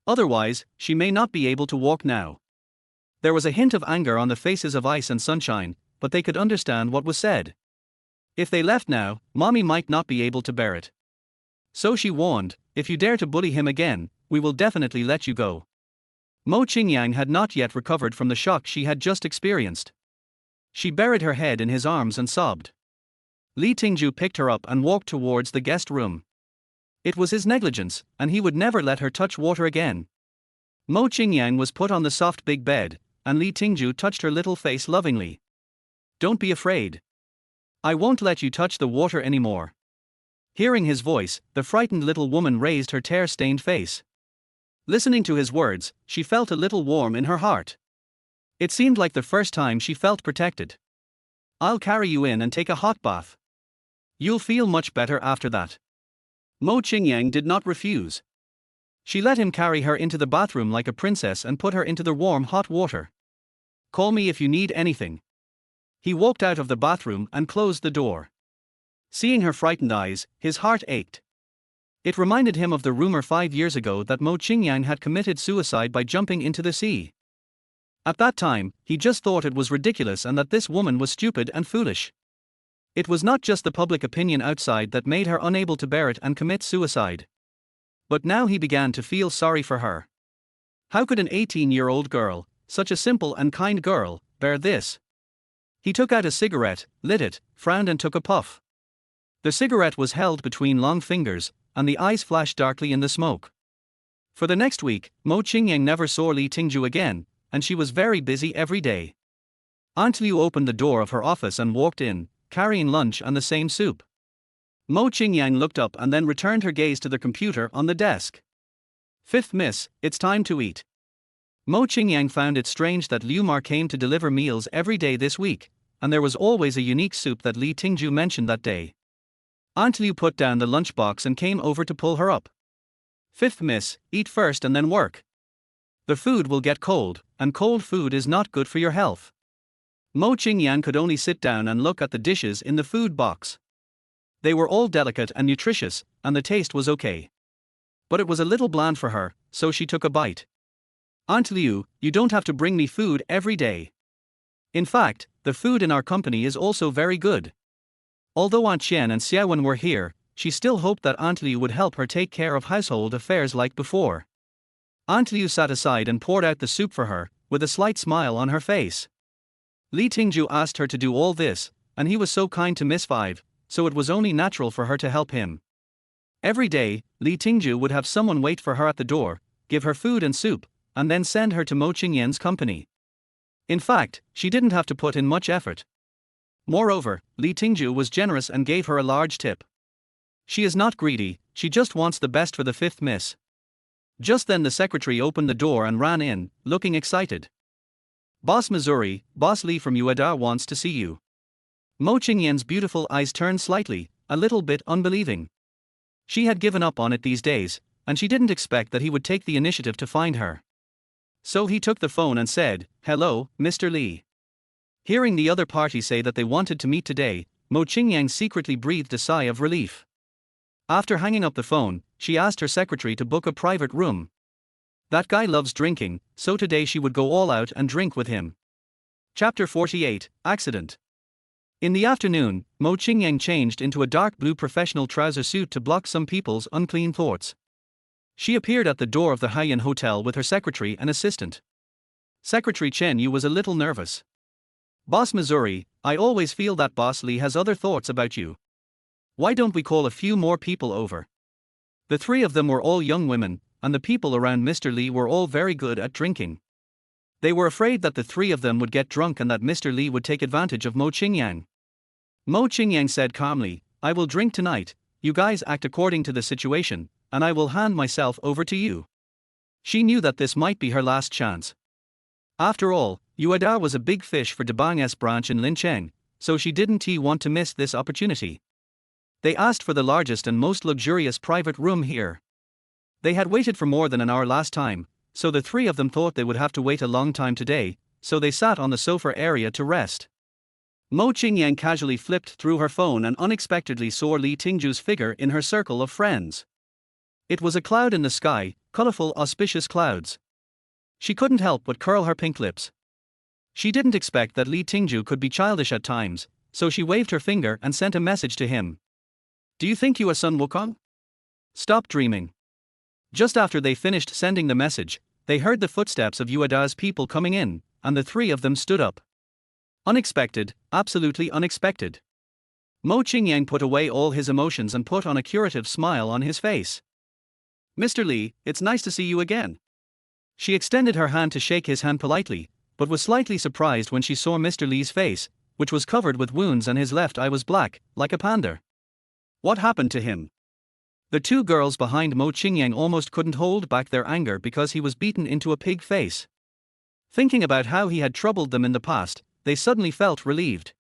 Otherwise, she may not be able to walk now. There was a hint of anger on the faces of Ice and Sunshine, but they could understand what was said. If they left now, mommy might not be able to bear it. So she warned, if you dare to bully him again, we will definitely let you go. Mo Qingyang had not yet recovered from the shock she had just experienced. She buried her head in his arms and sobbed. Li Tingjue picked her up and walked towards the guest room. It was his negligence, and he would never let her touch water again. Mo Qingyang was put on the soft big bed, and Li Tingjue touched her little face lovingly. Don't be afraid. I won't let you touch the water anymore. Hearing his voice, the frightened little woman raised her tear-stained face. Listening to his words, she felt a little warm in her heart. It seemed like the first time she felt protected. I'll carry you in and take a hot bath. You'll feel much better after that. Mo Qingyang did not refuse. She let him carry her into the bathroom like a princess and put her into the warm hot water. "Call me if you need anything." He walked out of the bathroom and closed the door. Seeing her frightened eyes, his heart ached. It reminded him of the rumor 5 years ago that Mo Qingyang had committed suicide by jumping into the sea. At that time, he just thought it was ridiculous and that this woman was stupid and foolish. It was not just the public opinion outside that made her unable to bear it and commit suicide. But now he began to feel sorry for her. How could an 18-year-old girl, such a simple and kind girl, bear this? He took out a cigarette, lit it, frowned and took a puff. The cigarette was held between long fingers, and the eyes flashed darkly in the smoke. For the next week, Mo Qingyang never saw Li Tingjue again, and she was very busy every day. Aunt Liu opened the door of her office and walked in, carrying lunch and the same soup. Mo Qingyang looked up and then returned her gaze to the computer on the desk. "Fifth miss, it's time to eat." Mo Qingyang found it strange that Liu Mar came to deliver meals every day this week, and there was always a unique soup that Li Tingjue mentioned that day. Aunt Liu put down the lunchbox and came over to pull her up. "Fifth miss, eat first and then work. The food will get cold, and cold food is not good for your health." Mo Qingyang could only sit down and look at the dishes in the food box. They were all delicate and nutritious, and the taste was okay. But it was a little bland for her, so she took a bite. "Aunt Liu, you don't have to bring me food every day. In fact, the food in our company is also very good." Although Aunt Qian and Xiaowen were here, she still hoped that Aunt Liu would help her take care of household affairs like before. Aunt Liu sat aside and poured out the soup for her, with a slight smile on her face. Li Tingjue asked her to do all this, and he was so kind to Miss Five, so it was only natural for her to help him. Every day, Li Tingjue would have someone wait for her at the door, give her food and soup, and then send her to Mo Qingyang's company. In fact, she didn't have to put in much effort. Moreover, Li Tingjue was generous and gave her a large tip. She is not greedy, she just wants the best for the fifth miss. Just then the secretary opened the door and ran in, looking excited. "Boss Missouri, Boss Li from Ueda wants to see you." Mo Qingyang's beautiful eyes turned slightly, a little bit unbelieving. She had given up on it these days, and she didn't expect that he would take the initiative to find her. So he took the phone and said, "Hello, Mr. Li." Hearing the other party say that they wanted to meet today, Mo Qingyang secretly breathed a sigh of relief. After hanging up the phone, she asked her secretary to book a private room. That guy loves drinking, so today she would go all out and drink with him. Chapter 48, Accident. In the afternoon, Mo Qingyang changed into a dark blue professional trouser suit to block some people's unclean thoughts. She appeared at the door of the Haiyan Hotel with her secretary and assistant. Secretary Chen Yu was a little nervous. "Boss Missouri, I always feel that Boss Li has other thoughts about you. Why don't we call a few more people over?" The three of them were all young women, and the people around Mr. Li were all very good at drinking. They were afraid that the three of them would get drunk and that Mr. Li would take advantage of Mo Qingyang. Mo Qingyang said calmly, "I will drink tonight, you guys act according to the situation, and I will hand myself over to you." She knew that this might be her last chance. After all, Ueda was a big fish for Debang's branch in Lincheng, so she didn't want to miss this opportunity. They asked for the largest and most luxurious private room here. They had waited for more than an hour last time, so the three of them thought they would have to wait a long time today, so they sat on the sofa area to rest. Mo Qingyang casually flipped through her phone and unexpectedly saw Li Tingjue's figure in her circle of friends. It was a cloud in the sky, colorful auspicious clouds. She couldn't help but curl her pink lips. She didn't expect that Li Tingjue could be childish at times, so she waved her finger and sent a message to him. "Do you think you are Sun Wukong? Stop dreaming." Just after they finished sending the message, they heard the footsteps of Ueda's people coming in, and the three of them stood up. Unexpected, absolutely unexpected. Mo Qingyang put away all his emotions and put on a curative smile on his face. "Mr. Li, it's nice to see you again." She extended her hand to shake his hand politely, but was slightly surprised when she saw Mr. Li's face, which was covered with wounds and his left eye was black, like a panda. What happened to him? The two girls behind Mo Qingyang almost couldn't hold back their anger because he was beaten into a pig face. Thinking about how he had troubled them in the past, they suddenly felt relieved.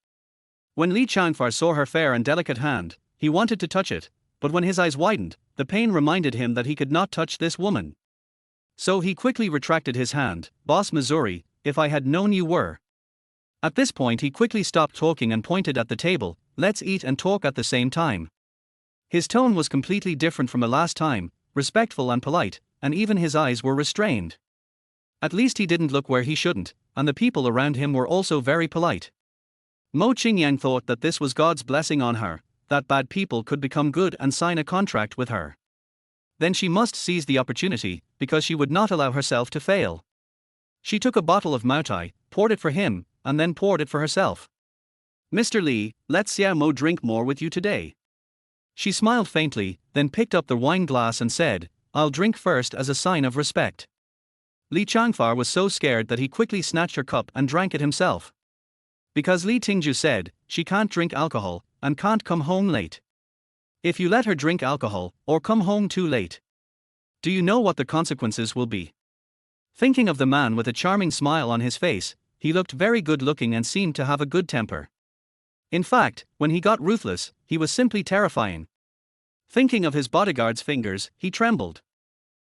When Li Changfar saw her fair and delicate hand, he wanted to touch it, but when his eyes widened, the pain reminded him that he could not touch this woman. So he quickly retracted his hand. "Boss Missouri, if I had known you were." At this point he quickly stopped talking and pointed at the table. "Let's eat and talk at the same time." His tone was completely different from the last time, respectful and polite, and even his eyes were restrained. At least he didn't look where he shouldn't, and the people around him were also very polite. Mo Qingyang thought that this was God's blessing on her, that bad people could become good and sign a contract with her. Then she must seize the opportunity, because she would not allow herself to fail. She took a bottle of Moutai, poured it for him, and then poured it for herself. "Mr. Li, let Xiao Mo drink more with you today." She smiled faintly, then picked up the wine glass and said, "I'll drink first as a sign of respect." Li Changfar was so scared that he quickly snatched her cup and drank it himself. Because Li Tingjue said, she can't drink alcohol, and can't come home late. If you let her drink alcohol, or come home too late, do you know what the consequences will be? Thinking of the man with a charming smile on his face, he looked very good looking and seemed to have a good temper. In fact, when he got ruthless, he was simply terrifying. Thinking of his bodyguard's fingers, he trembled.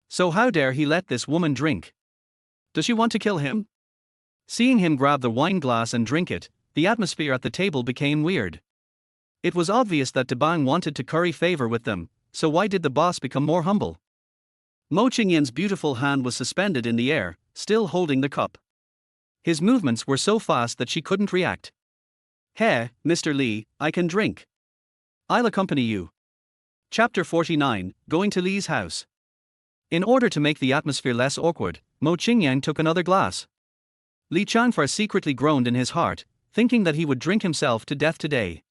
So how dare he let this woman drink? Does she want to kill him? Seeing him grab the wine glass and drink it, the atmosphere at the table became weird. It was obvious that Debang wanted to curry favor with them, so why did the boss become more humble? Mo Qingyan's beautiful hand was suspended in the air, still holding the cup. His movements were so fast that she couldn't react. "Hey, Mr. Li, I can drink. I'll accompany you." Chapter 49, Going to Li's House. In order to make the atmosphere less awkward, Mo Qingyang took another glass. Li Changfar secretly groaned in his heart, thinking that he would drink himself to death today.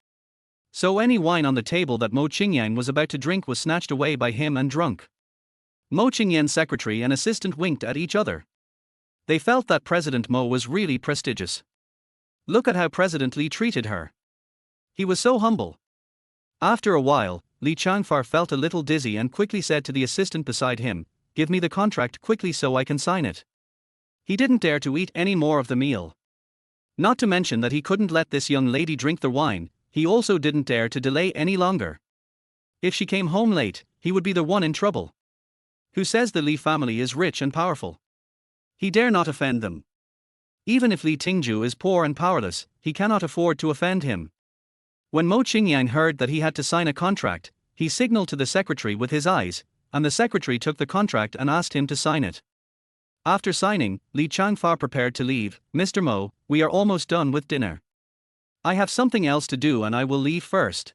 So any wine on the table that Mo Qingyang was about to drink was snatched away by him and drunk. Mo Qingyang's secretary and assistant winked at each other. They felt that President Mo was really prestigious. Look at how President Li treated her. He was so humble. After a while, Li Changfar felt a little dizzy and quickly said to the assistant beside him, "Give me the contract quickly so I can sign it." He didn't dare to eat any more of the meal. Not to mention that he couldn't let this young lady drink the wine, he also didn't dare to delay any longer. If she came home late, he would be the one in trouble. Who says the Li family is rich and powerful? He dare not offend them. Even if Li Tingjue is poor and powerless, he cannot afford to offend him. When Mo Qingyang heard that he had to sign a contract, he signaled to the secretary with his eyes, and the secretary took the contract and asked him to sign it. After signing, Li Changfar prepared to leave. "Mr. Mo, we are almost done with dinner. I have something else to do and I will leave first."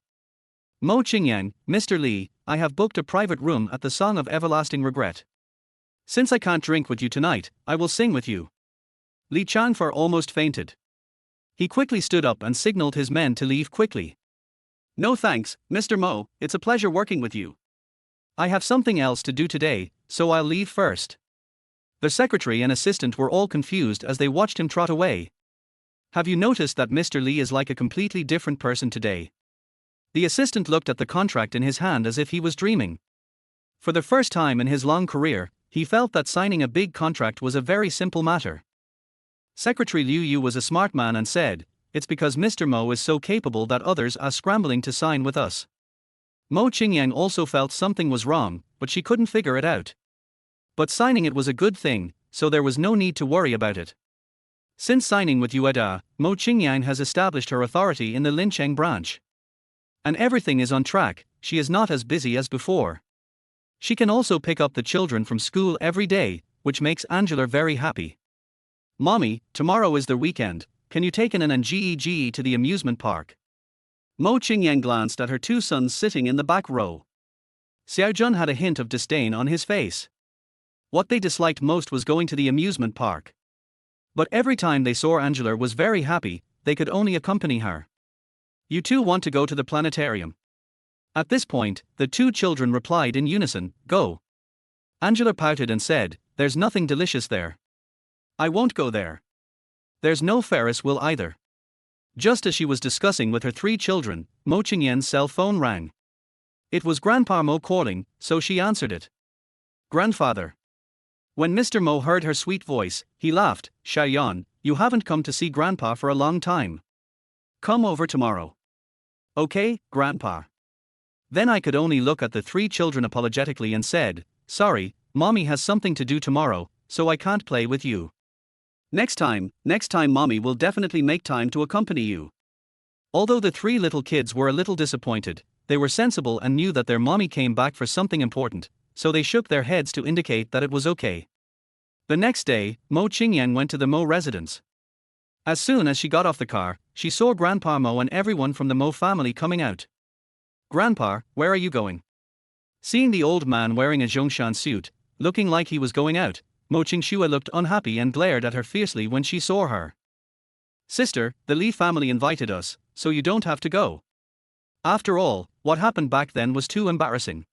Mo Qingyang, "Mr. Li, I have booked a private room at the Song of Everlasting Regret. Since I can't drink with you tonight, I will sing with you." Li Changfar almost fainted. He quickly stood up and signaled his men to leave quickly. "No thanks, Mr. Mo, it's a pleasure working with you. I have something else to do today, so I'll leave first." The secretary and assistant were all confused as they watched him trot away. "Have you noticed that Mr. Li is like a completely different person today?" The assistant looked at the contract in his hand as if he was dreaming. For the first time in his long career, he felt that signing a big contract was a very simple matter. Secretary Liu Yu was a smart man and said, "It's because Mr. Mo is so capable that others are scrambling to sign with us." Mo Qingyang also felt something was wrong, but she couldn't figure it out. But signing it was a good thing, so there was no need to worry about it. Since signing with Ueda, Mo Qingyang has established her authority in the Lincheng branch. And everything is on track, she is not as busy as before. She can also pick up the children from school every day, which makes Angela very happy. "Mommy, tomorrow is the weekend, can you take Anan and Gege to the amusement park?" Mo Qingyang glanced at her two sons sitting in the back row. Xiaojun had a hint of disdain on his face. What they disliked most was going to the amusement park. But every time they saw Angela was very happy, they could only accompany her. "You two want to go to the planetarium?" At this point, the two children replied in unison, "Go." Angela pouted and said, "There's nothing delicious there. I won't go there. There's no Ferris wheel either." Just as she was discussing with her three children, Mo Qingyang's cell phone rang. It was Grandpa Mo calling, so she answered it. "Grandfather." When Mr. Mo heard her sweet voice, he laughed. "Xiaoyan, you haven't come to see Grandpa for a long time. Come over tomorrow." "Okay, Grandpa." Then I could only look at the three children apologetically and said, "Sorry, mommy has something to do tomorrow, so I can't play with you. Next time mommy will definitely make time to accompany you." Although the three little kids were a little disappointed, they were sensible and knew that their mommy came back for something important, so they shook their heads to indicate that it was okay. The next day, Mo Qingyang went to the Mo residence. As soon as she got off the car, she saw Grandpa Mo and everyone from the Mo family coming out. "Grandpa, where are you going?" Seeing the old man wearing a Zhongshan suit, looking like he was going out, Mo Qingjue looked unhappy and glared at her fiercely when she saw her. "Sister, the Li family invited us, so you don't have to go. After all, what happened back then was too embarrassing."